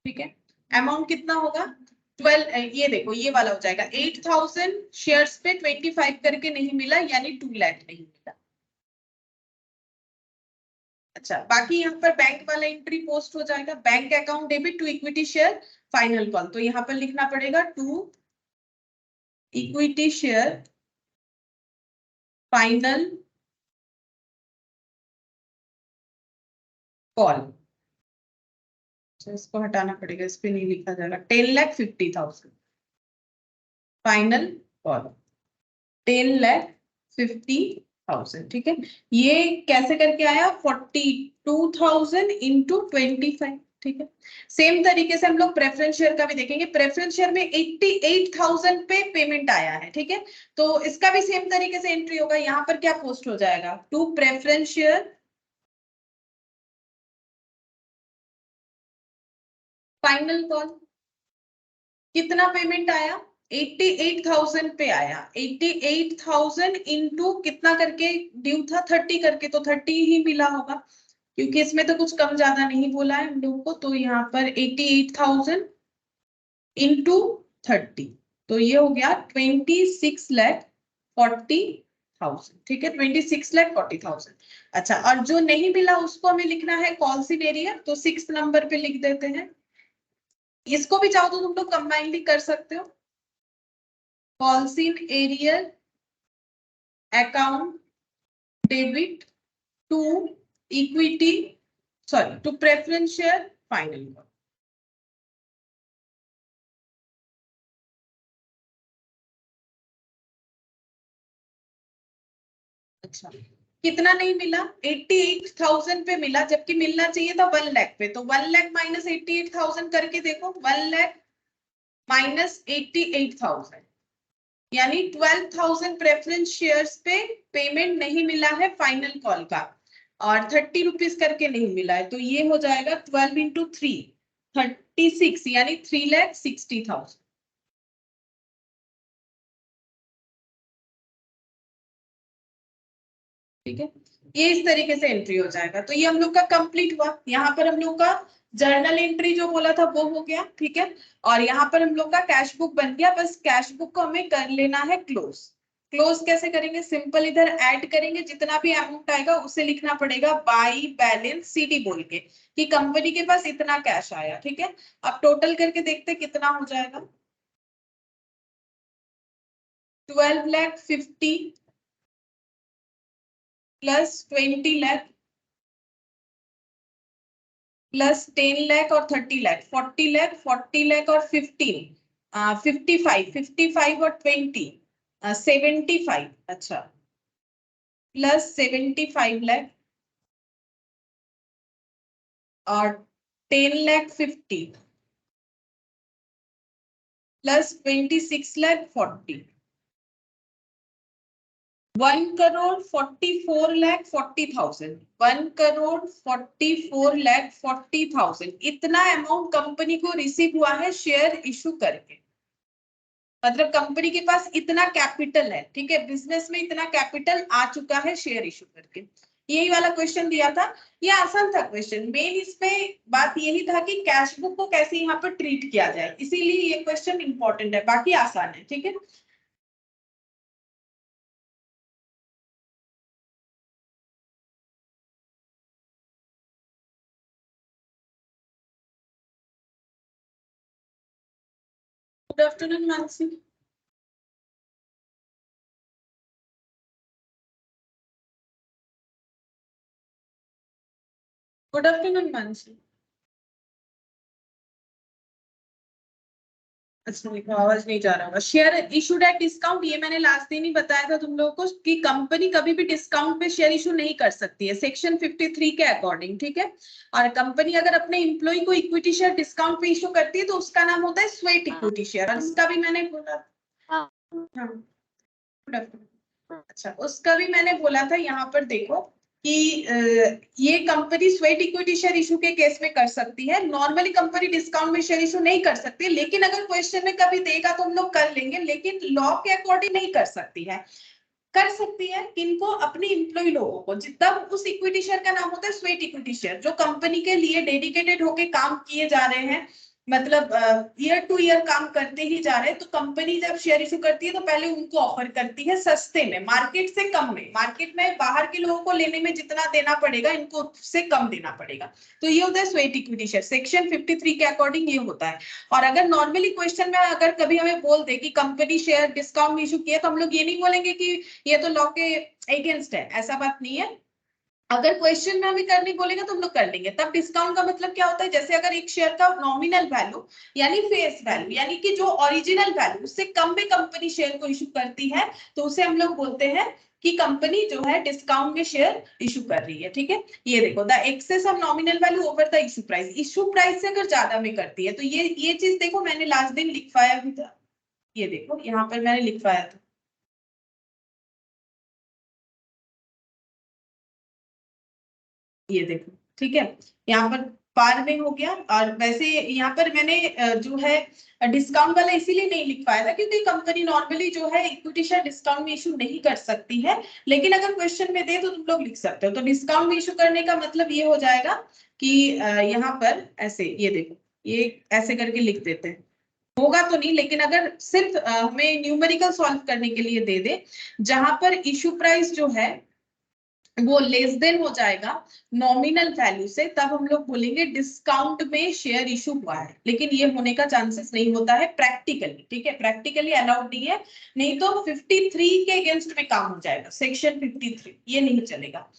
A: ठीक है। अमाउंट कितना होगा? 12। ये देखो ये वाला हो जाएगा 8,000 शेयर्स पे 25 करके नहीं मिला, यानी 2 लाख नहीं मिला। अच्छा, बाकी यहाँ पर बैंक वाला एंट्री पोस्ट हो जाएगा। Bank account debit to equity share final call, तो यहाँ पर लिखना पड़ेगा to equity share final call. इसको हटाना पड़ेगा, इस पे नहीं लिखा जाएगा। 10,50,000 फाइनल कॉल, 10,50,000, ठीक है। ये कैसे करके आया? 42,000 इंटू 25, ठीक है। सेम तरीके से हम लोग प्रेफरेंस शेयर का भी देखेंगे। प्रेफरेंस शेयर में 88,000 पे पेमेंट आया है, ठीक है। तो इसका भी सेम तरीके से एंट्री होगा। यहाँ पर क्या पोस्ट हो जाएगा? To preference share final call. कितना पेमेंट आया? 88,000 पे आया। 88,000 इंटू कितना करके ड्यू था? 30 करके, तो 30 ही मिला होगा, क्योंकि इसमें तो कुछ कम ज्यादा नहीं बोला है हम लोगों को। तो यहाँ पर 88,000 इंटू 30, तो ये हो गया 26,40,000, ठीक है। 26,40,000। अच्छा, और जो नहीं मिला उसको हमें लिखना है कॉल्स इन एरियर, तो 6 नंबर पे लिख देते हैं। इसको भी चाहो तो तुम लोग कंबाइनली कर सकते हो। Calls in arrear account debit to equity, sorry to preference share final call. अच्छा, कितना नहीं मिला? 88,000 पे मिला, जबकि मिलना चाहिए था 1 लाख पे। तो 1 लाख माइनस 88,000 करके देखो। 1 लाख माइनस 88,000 यानी 12,000 प्रेफरेंस शेयर्स पे पेमेंट नहीं मिला है फाइनल कॉल का, और 30 रुपीज करके नहीं मिला है। तो ये हो जाएगा 12 इंटू 3, 36, यानी 3,60,000, ठीक है। ये इस तरीके से एंट्री हो जाएगा। तो ये हम लोग का कंप्लीट हुआ। यहाँ पर हम लोग का जर्नल एंट्री जो बोला था वो हो गया, ठीक है। और यहाँ पर हम लोग का कैश बुक बन गया। बस कैश बुक को हमें कर लेना है क्लोज। क्लोज कैसे करेंगे? सिंपल इधर ऐड करेंगे, जितना भी अमाउंट आएगा उसे लिखना पड़ेगा बाई बैलेंस सीडी बोल के, कि कंपनी के पास इतना कैश आया, ठीक है। अब टोटल करके देखते कितना हो जाएगा। 12,50,000 प्लस 20 लाख प्लस 10 लाख और 30 लाख, 40 लाख, 40 लाख और 15, 55, 55 और 20, 75। अच्छा, प्लस 75 लाख और 10,50,000 प्लस 26,40,000 1,44,40,000 1,44,40,000 इतना अमाउंट कंपनी को रिसीव हुआ है शेयर इशू करके। मतलब कंपनी के पास इतना कैपिटल है, ठीक है, बिजनेस में इतना कैपिटल आ चुका है शेयर इशू करके। यही वाला क्वेश्चन दिया था, ये आसान था क्वेश्चन। मेन इसमें बात यही था कि कैश बुक को कैसे यहाँ पर ट्रीट किया जाए, इसीलिए ये क्वेश्चन इंपॉर्टेंट है, बाकी आसान है, ठीक है। Good afternoon Mansi. Good afternoon Mansi. अच्छा देखो आवाज नहीं जा रहा होगा। शेयर इशूड एट डिस्काउंट, ये मैंने लास्ट दिन ही बताया था तुम लोगों को कि कंपनी कभी भी डिस्काउंट पे शेयर इशू नहीं कर सकती है सेक्शन 53 के अकॉर्डिंग, ठीक है। और कंपनी अगर अपने एम्प्लॉय को इक्विटी शेयर डिस्काउंट पे इशू करती है तो उसका नाम होता है स्वेट इक्विटी शेयर। और उसका भी मैंने बोला, हाँ गुड आफ्टरनून। अच्छा उसका भी मैंने बोला था यहाँ पर देखो कि ये company sweat equity share issue के केस में कर सकती है। नॉर्मली कंपनी डिस्काउंट में शेयर इशू नहीं कर सकती, लेकिन अगर क्वेश्चन में कभी देगा तो हम लोग कर लेंगे, लेकिन लॉ के अकॉर्डिंग नहीं कर सकती है। कर सकती है किनको, अपने इंप्लॉय लोगों को, जितना उस इक्विटी शेयर का नाम होता है स्वेट इक्विटी शेयर, जो कंपनी के लिए डेडिकेटेड होके काम किए जा रहे हैं, मतलब ईयर टू ईयर काम करते ही जा रहे हैं। तो कंपनी जब शेयर इशू करती है तो पहले उनको ऑफर करती है सस्ते में, मार्केट से कम में। मार्केट में बाहर के लोगों को लेने में जितना देना पड़ेगा इनको उससे कम देना पड़ेगा। तो ये होता है स्वेट इक्विटी शेयर, सेक्शन 53 के अकॉर्डिंग ये होता है। और अगर नॉर्मली क्वेश्चन में अगर कभी हमें बोल दे कि कंपनी शेयर डिस्काउंट इशू किया, तो हम लोग ये नहीं बोलेंगे कि ये तो लॉ के अगेंस्ट है, ऐसा बात नहीं है। अगर क्वेश्चन में हमें करने बोलेगा तो हम लोग कर लेंगे। तब डिस्काउंट का मतलब क्या होता है, जैसे अगर एक शेयर का नॉमिनल वैल्यू यानी फेस वैल्यू यानी कि जो ओरिजिनल वैल्यू उससे कम में कंपनी शेयर को इशू करती है, तो उसे हम लोग बोलते हैं कि कंपनी जो है डिस्काउंट में शेयर इशू कर रही है, ठीक है। ये देखो, the excess of nominal value over the issue price, issue price से अगर ज्यादा में करती है तो ये चीज देखो मैंने लास्ट दिन लिखवाया भी था। ये देखो यहाँ पर मैंने लिखवाया था, ये देखो, ठीक है। यहाँ पर पार में हो गया। और वैसे यहाँ पर मैंने जो है डिस्काउंट वाला इसीलिए नहीं लिख पाया था क्योंकि कंपनी नॉर्मली जो है इक्विटी शेयर डिस्काउंट में इशू नहीं कर सकती है। लेकिन अगर क्वेश्चन में दे तो तुम लोग लिख सकते हो। तो डिस्काउंट में इशू करने का मतलब ये हो जाएगा कि यहाँ पर ऐसे, ये देखो, ये ऐसे करके लिख देते हैं, होगा तो नहीं, लेकिन अगर सिर्फ हमें न्यूमेरिकल सॉल्व करने के लिए दे दे, जहां पर इशू प्राइस जो है वो लेस देन हो जाएगा नॉमिनल वैल्यू से, तब हम लोग बोलेंगे डिस्काउंट में शेयर इशू हुआ है। लेकिन ये होने का चांसेस नहीं होता है प्रैक्टिकली, ठीक है, प्रैक्टिकली अलाउड नहीं है। नहीं तो 53 के अगेंस्ट में काम हो जाएगा, सेक्शन 53, ये नहीं चलेगा।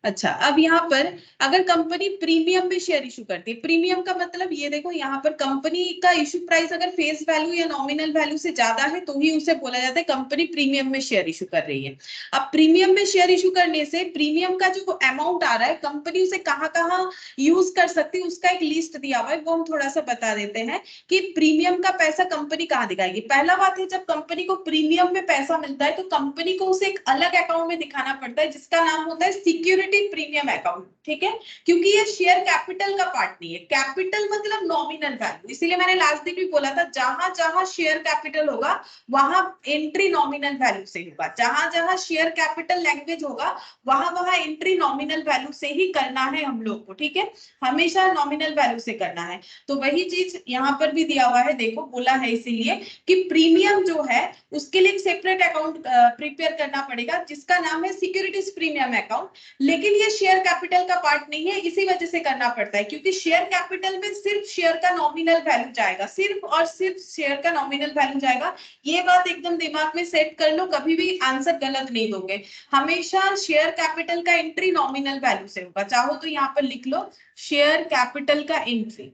A: अच्छा अब यहाँ पर अगर कंपनी प्रीमियम में शेयर इशू करती है, प्रीमियम का मतलब ये देखो, यहाँ पर कंपनी का इशू प्राइस अगर फेस वैल्यू या नॉमिनल वैल्यू से ज्यादा है तो ही उसे बोला जाता है कंपनी प्रीमियम में शेयर इशू कर रही है। अब प्रीमियम में शेयर इशू करने से प्रीमियम का जो अमाउंट आ रहा है कंपनी उसे कहाँ कहाँ यूज कर सकती है उसका एक लिस्ट दिया हुआ है, वो हम थोड़ा सा बता देते हैं कि प्रीमियम का पैसा कंपनी कहाँ दिखाएगी। पहला बात है, जब कंपनी को प्रीमियम में पैसा मिलता है तो कंपनी को उसे एक अलग अकाउंट में दिखाना पड़ता है जिसका नाम होता है सिक्योरिटी प्रीमियम अकाउंट, ठीक है। क्योंकि ये शेयर कैपिटल का पार्ट नहीं है, कैपिटल मतलब नॉमिनल वैल्यू। इसीलिए मैंने लास्ट दिन भी बोला था, जहां जहां शेयर कैपिटल होगा वहां एंट्री नॉमिनल वैल्यू से होगा, जहां जहां शेयर कैपिटल लैंग्वेज होगा वहां वहां एंट्री नॉमिनल वैल्यू से ही करना है हम लोग को, ठीक है, हमेशा नॉमिनल वैल्यू से करना है। तो वही चीज यहाँ पर भी दिया हुआ है, देखो बोला है इसीलिए कि प्रीमियम जो है उसके लिए एक सेपरेट अकाउंट प्रिपेयर करना पड़ेगा जिसका नाम है सिक्योरिटीज प्रीमियम अकाउंट। लेकिन ये शेयर कैपिटल का पार्ट नहीं है, इसी वजह से करना पड़ता है क्योंकि शेयर कैपिटल में सिर्फ शेयर का नॉमिनल वैल्यू जाएगा, सिर्फ और सिर्फ शेयर का नॉमिनल वैल्यू जाएगा। ये बात एकदम दिमाग में सेट कर लो, कभी भी आंसर गलत नहीं दोगे। हमेशा शेयर कैपिटल का एंट्री नॉमिनल वैल्यू से होगा। चाहो तो यहाँ पर लिख लो शेयर कैपिटल का एंट्री,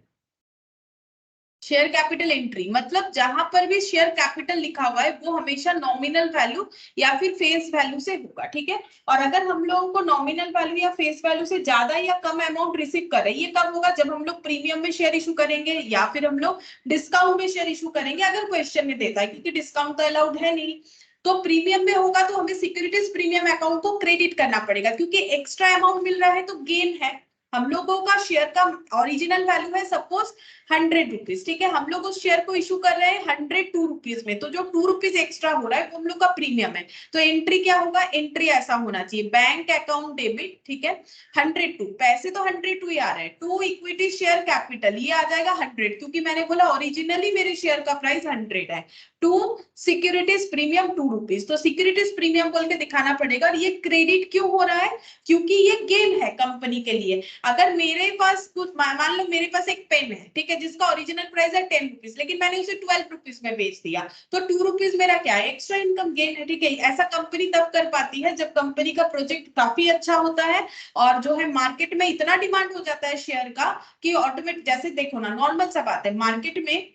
A: शेयर कैपिटल एंट्री मतलब जहां पर भी शेयर कैपिटल लिखा हुआ है वो हमेशा नॉमिनल वैल्यू या फिर फेस वैल्यू से होगा, ठीक है। और अगर हम लोगों को नॉमिनल वैल्यू या फेस वैल्यू से ज्यादा या कम अमाउंट रिसीव करे, ये कब होगा, जब हम लोग प्रीमियम में शेयर इशू करेंगे या फिर हम लोग डिस्काउंट में शेयर इशू करेंगे, अगर क्वेश्चन में देता है, क्योंकि डिस्काउंट तो अलाउड है नहीं। तो प्रीमियम में होगा तो हमें सिक्योरिटीज प्रीमियम अकाउंट को क्रेडिट करना पड़ेगा, क्योंकि एक्स्ट्रा अमाउंट मिल रहा है तो गेन है। हम लोगों का शेयर का ओरिजिनल वैल्यू है सपोज 100 रुपीज, ठीक है। हम लोग उस शेयर को इशू कर रहे हैं 102 रुपीज में, तो जो 2 रुपीज एक्स्ट्रा हो रहा है वो हम लोग का प्रीमियम है। तो एंट्री क्या होगा, एंट्री ऐसा होना चाहिए, बैंक अकाउंट डेबिट, ठीक है, 102 पैसे तो 102 ही आ रहे हैं, 2 इक्विटी शेयर कैपिटल ये आ जाएगा 100, क्योंकि मैंने बोला ओरिजिनली मेरे शेयर का प्राइस 100 है। 2 सिक्योरिटीज प्रीमियम 2 रुपीज, तो सिक्योरिटीज प्रीमियम बोल के दिखाना पड़ेगा। और ये क्रेडिट क्यों हो रहा है, क्योंकि ये गेन है कंपनी के लिए। अगर मेरे पास कुछ मान लो मेरे पास एक पेन है, ठीक है, जिसका ओरिजिनल प्राइस है 10 रुपीज, लेकिन मैंने उसे 12 रुपीज में बेच दिया, तो 2 रुपीज मेरा क्या है, एक्स्ट्रा इनकम गेन है, ठीक है। ऐसा कंपनी तब कर पाती है जब कंपनी का प्रोजेक्ट काफी अच्छा होता है और जो है मार्केट में इतना डिमांड हो जाता है शेयर का कि ऑटोमेटिक, जैसे देखो ना, नॉर्मल सा बात है, मार्केट में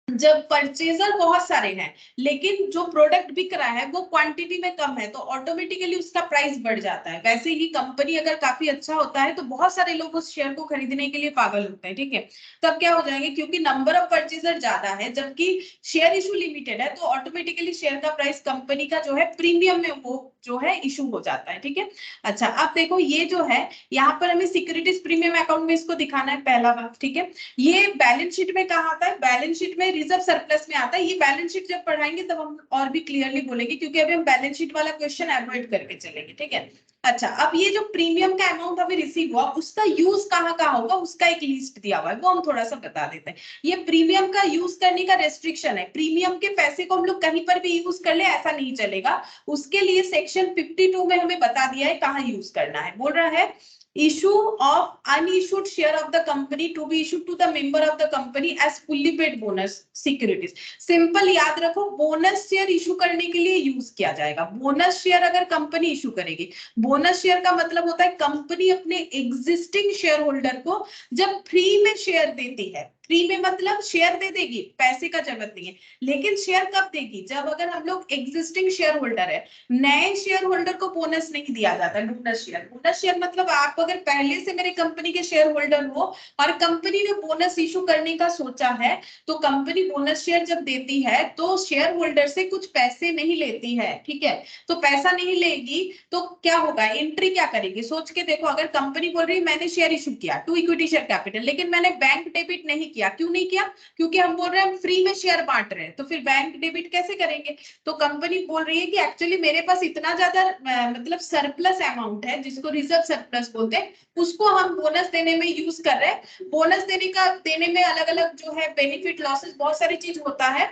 A: जब परचेजर बहुत सारे हैं लेकिन जो प्रोडक्ट बिक रहा है वो क्वांटिटी में कम है, तो ऑटोमेटिकली उसका प्राइस बढ़ जाता है। वैसे ही कंपनी अगर काफी अच्छा होता है तो बहुत सारे लोग उस शेयर को खरीदने के लिए पागल होते हैं, ठीक है। तब क्या हो जाएंगे, क्योंकि नंबर ऑफ परचेजर ज्यादा है जबकि शेयर इशू लिमिटेड है, तो ऑटोमेटिकली शेयर का प्राइस कंपनी का जो है प्रीमियम में वो जो है इशू हो जाता है, ठीक है। अच्छा, अब देखो ये जो है यहाँ पर हमें सिक्योरिटीज प्रीमियम अकाउंट में इसको दिखाना है, पहला बात, ठीक है। ये बैलेंस शीट में कहाँ आता है, बैलेंस शीट में रिजर्व सरप्लस में आता है। ये बैलेंस शीट जब पढ़ाएंगे तब हम और भी क्लियरली बोलेंगे, क्योंकि अभी हम बैलेंस शीट वाला क्वेश्चन अवॉइड करके चलेंगे, ठीक है। अच्छा, अब ये जो प्रीमियम का अमाउंट हमें रिसीव हुआ उसका यूज कहाँ कहाँ होगा, उसका एक लिस्ट दिया हुआ है, वो हम थोड़ा सा बता देते हैं। ये प्रीमियम का यूज करने का रेस्ट्रिक्शन है, प्रीमियम के पैसे को हम लोग कहीं पर भी यूज कर ले ऐसा नहीं चलेगा। उसके लिए सेक्शन 52 में हमें बता दिया है कहाँ यूज करना है। बोल रहा है issue of unissued share of the company to be issued to the member of the company as fully paid bonus securities। Simple याद रखो, बोनस शेयर इशू करने के लिए यूज किया जाएगा। बोनस शेयर अगर कंपनी इशू करेगी, बोनस शेयर का मतलब होता है कंपनी अपने एग्जिस्टिंग शेयर होल्डर को जब फ्री में शेयर देती है, फ्री में मतलब शेयर दे देगी, पैसे का जरूरत नहीं है, लेकिन शेयर कब देगी, जब अगर हम लोग एग्जिस्टिंग शेयर होल्डर है, नए शेयर होल्डर को बोनस नहीं दिया जाता। बोनस शेयर, बोनस शेयर मतलब आप अगर पहले से मेरे कंपनी के शेयर होल्डर हो और कंपनी ने बोनस इशू करने का सोचा है, तो कंपनी बोनस शेयर जब देती है तो शेयर होल्डर से कुछ पैसे नहीं लेती है, ठीक है। तो पैसा नहीं लेगी तो क्या होगा, एंट्री क्या करेगी, सोच के देखो। अगर कंपनी बोल रही है मैंने शेयर इशू किया 2 इक्विटी शेयर कैपिटल, लेकिन मैंने बैंक डेबिट नहीं किया, क्यों नहीं किया, क्योंकि हम बोल रहे हैं हम फ्री में शेयर बांट रहे हैं, तो फिर बैंक डेबिट कैसे करेंगे। तो कंपनी बोल रही है कि एक्चुअली मेरे पास इतना ज्यादा मतलब सरप्लस अमाउंट है जिसको रिजर्व सरप्लस बोलते हैं, उसको हम बोनस देने में यूज कर रहे हैं। बोनस देने में अलग अलग जो है बेनिफिट लॉसेस बहुत सारी चीज होता है,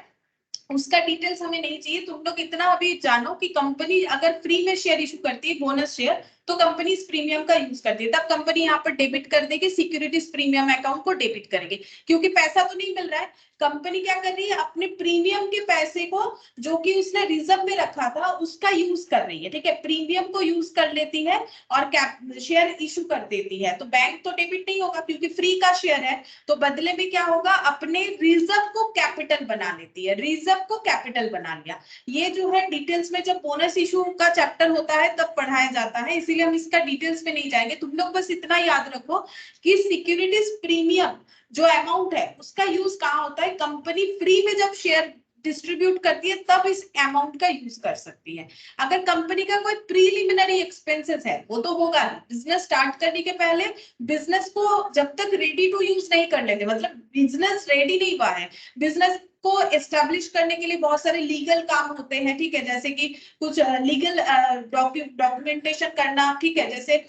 A: उसका डिटेल्स हमें नहीं चाहिए। तुम लोग इतना अभी जानो कि कंपनी अगर फ्री में शेयर इशू करती है बोनस शेयर, तो कंपनी इस प्रीमियम का यूज करती है, तब कंपनी यहाँ पर डेबिट कर देगी, सिक्योरिटीज प्रीमियम अकाउंट को डेबिट करेंगे, क्योंकि पैसा तो नहीं मिल रहा है। कंपनी क्या कर रही है, अपने प्रीमियम के पैसे को जो कि उसने रिजर्व में रखा था उसका यूज कर रही है, ठीक है, प्रीमियम को यूज कर लेती है और शेयर इशू कर देती है। तो बैंक तो डेबिट नहीं होगा क्योंकि फ्री का शेयर है, तो बदले में क्या होगा, अपने रिजर्व को कैपिटल बना लेती है, रिजर्व को कैपिटल बना लिया। ये जो है डिटेल्स में जब बोनस इशू का चैप्टर होता है तब पढ़ाया जाता है, इसीलिए हम इसका डिटेल्स में नहीं जाएंगे। तुम लोग बस इतना याद रखो कि सिक्योरिटीज प्रीमियम जो अमाउंट है उसका यूज कहाँ होता है, कंपनी फ्री में जब शेयर डिस्ट्रीब्यूट करती है तब इस अमाउंट का यूज कर सकती है। अगर कंपनी का कोई प्रीलिमिनरी एक्सपेंसेस है वो तो होगा, बिजनेस स्टार्ट करने के पहले बिजनेस को जब तक रेडी टू यूज नहीं कर लेते, मतलब बिजनेस रेडी नहीं हुआ है, बिजनेस को एस्टेब्लिश करने के लिए बहुत सारे लीगल काम होते हैं, ठीक है, जैसे कि कुछ लीगल डॉक्यूमेंटेशन करना, ठीक है, जैसे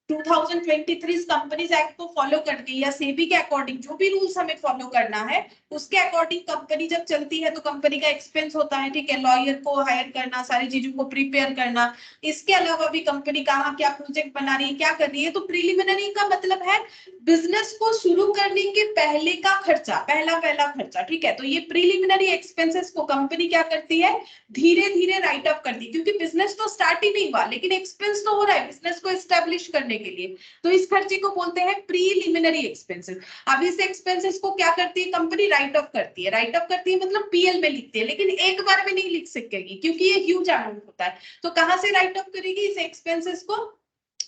A: 2023 कंपनीज एक्ट को फॉलो करके या सेबी के अकॉर्डिंग जो भी रूल्स हमें फॉलो करना है उसके अकॉर्डिंग कंपनी जब चलती है तो कंपनी का एक्सपेंस होता है, ठीक है, लॉयर को हायर करना, सारी चीजों को प्रिपेयर करना। इसके अलावा भी कंपनी कहाँ क्या प्रोजेक्ट बना रही है, क्या कर रही है, तो प्रीलिमिनरी का मतलब है बिजनेस को शुरू करने के पहले का खर्चा, पहला खर्चा, ठीक है। तो ये प्रीलिमिनरी एक्सपेंसेस को कंपनी क्या करती है, धीरे धीरे राइट अप करती है, क्योंकि बिजनेस तो स्टार्ट ही नहीं हुआ लेकिन एक्सपेंस तो हो रहा है बिजनेस को एस्टेब्लिश करने के लिए, तो इस खर्चे को बोलते हैं प्रीलिमिनरी एक्सपेंसेस। अब इस एक्सपेंसेस को क्या करती है कंपनी, राइट ऑफ करती है। राइट ऑफ करती है मतलब पीएल में लिखती है, लेकिन एक बार में नहीं लिख सकेगी क्योंकि ये ह्यूज अमाउंट होता है। तो कहां से राइट ऑफ करेगी इस एक्सपेंसेस को,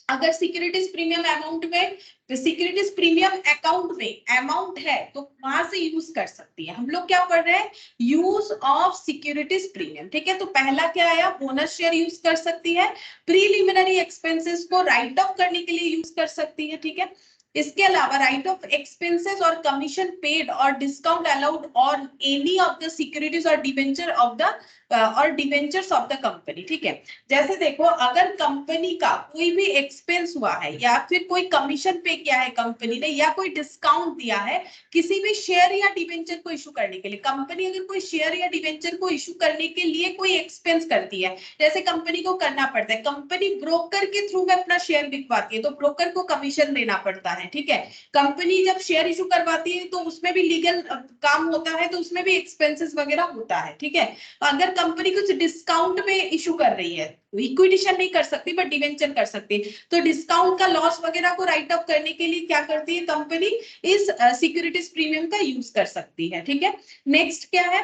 A: अगर सिक्योरिटीज प्रीमियम अमाउंट में, सिक्योरिटीज प्रीमियम अकाउंट में अमाउंट है तो वहां से यूज कर सकती है। हम लोग क्या पढ़ रहे हैं, यूज ऑफ सिक्योरिटीज प्रीमियम, ठीक है। तो पहला क्या आया, बोनस शेयर यूज कर सकती है, प्रीलिमिनरी एक्सपेंसेस को राइट ऑफ करने के लिए यूज कर सकती है, ठीक है। इसके अलावा राइट ऑफ एक्सपेंसेस और कमीशन पेड और डिस्काउंट अलाउड और एनी ऑफ द सिक्योरिटीज और डिवेंचर ऑफ द और डिवेंचर्स ऑफ द कंपनी, ठीक है। जैसे देखो अगर कंपनी का कोई भी एक्सपेंस हुआ है या फिर कोई कमीशन पे किया है कंपनी ने या कोई डिस्काउंट दिया है किसी भी शेयर या डिवेंचर को इशू करने के लिए, कंपनी अगर कोई शेयर या डिवेंचर को इशू करने के लिए कोई एक्सपेंस करती है, जैसे कंपनी को करना पड़ता है, कंपनी ब्रोकर के थ्रू में अपना शेयर बिकवाती है तो ब्रोकर को कमीशन देना पड़ता है, ठीक है। कंपनी जब शेयर इशू करवाती है तो उसमें भी लीगल काम होता है, तो उसमें भी एक्सपेंसेस वगैरह होता है, ठीक है। अगर कंपनी कुछ डिस्काउंट में इशू कर रही है, इक्विटेशन नहीं कर सकती बट डिवेंचर कर सकती है, तो डिस्काउंट का लॉस वगैरह को राइट ऑफ करने के लिए क्या करती है कंपनी, इस सिक्योरिटीज प्रीमियम का यूज कर सकती है, ठीक है। नेक्स्ट क्या है,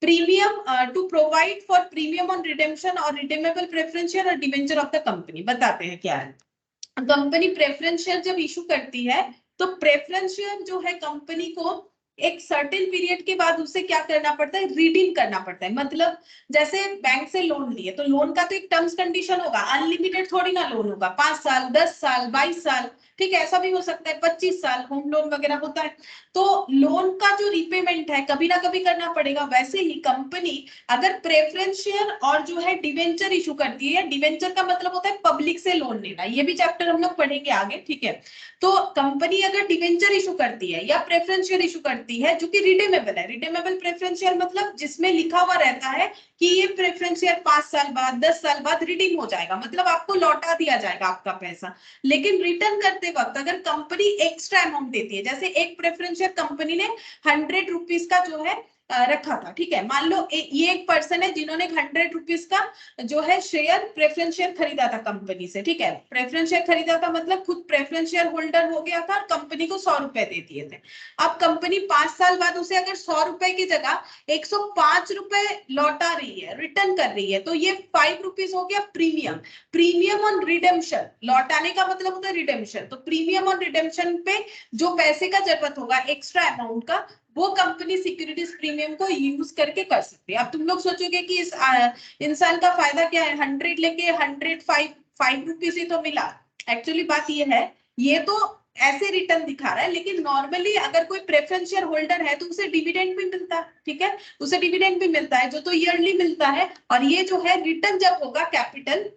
A: premium to provide for premium on redemption और रिडीमेबल प्रेफरेंस शेयर और डिवेंचर ऑफ द कंपनी। बताते हैं क्या है। कंपनी प्रेफरेंस शेयर जब इशू करती है तो प्रेफरेंस शेयर जो है कंपनी को एक सर्टेन पीरियड के बाद उससे क्या करना पड़ता है, रिडीम करना पड़ता है। मतलब जैसे बैंक से लोन लिए तो लोन का तो एक टर्म्स कंडीशन होगा, अनलिमिटेड थोड़ी ना लोन होगा, 5 साल 10 साल 22 साल, ठीक है, ऐसा भी हो सकता है 25 साल होम लोन वगैरह होता है। तो लोन का जो रीपेमेंट है कभी ना कभी करना पड़ेगा। वैसे ही कंपनी अगर प्रेफरेंस शेयर और जो है डिवेंचर इशू करती है, डिवेंचर का मतलब होता है पब्लिक से लोन लेना, ये भी चैप्टर हम लोग पढ़ेंगे आगे, ठीक है। तो कंपनी अगर डिवेंचर इशू करती है या प्रेफरेंस शेयर इशू करती है जो कि रिडीमेबल है, रिडीमेबल प्रेफरेंस शेयर मतलब जिसमें लिखा हुआ रहता है कि ये प्रेफरेंस शेयर 5 साल बाद 10 साल बाद रिडीम हो जाएगा, मतलब आपको लौटा दिया जाएगा आपका पैसा। लेकिन रिटर्न करते वक्त अगर कंपनी एक्स्ट्रा अमाउंट देती है, जैसे एक प्रेफरेंस शेयर कंपनी ने 100 रुपीज का जो है रखा था, ठीक है। मान लो ये एक पर्सन है जिन्होंने 100 रुपीज का जो है शेयर प्रेफरेंस शेयर खरीदा था कंपनी से, ठीक है। प्रेफरेंस शेयर खरीदा था मतलब खुद प्रेफरेंस शेयर होल्डर हो गया था और कंपनी को 100 रुपए दे दिए थे। अब कंपनी 5 साल बाद उसे अगर 100 रुपए की जगह 105 रुपए लौटा रही है, रिटर्न कर रही है, तो ये 5 रुपीज हो गया प्रीमियम। प्रीमियम ऑन रिडेम्पशन, लौटाने का मतलब होता है रिडेम्पशन, तो प्रीमियम ऑन रिडेम्पशन पे जो पैसे का जरूरत होगा एक्स्ट्रा अमाउंट का, वो कंपनी सिक्योरिटीज प्रीमियम को यूज करके कर सकती है। अब तुम लोग सोचोगे कि इस इंसान का फायदा क्या है, 100 लेके 105 रुपीज ही तो मिला। एक्चुअली बात ये है, ये तो ऐसे रिटर्न दिखा रहा है, लेकिन नॉर्मली अगर कोई प्रेफरेंस शेयर होल्डर है तो उसे डिविडेंड भी मिलता है, ठीक है, उसे डिविडेंड भी मिलता है जो तो ईयरली मिलता है। और ये जो है रिटर्न जब होगा कैपिटल,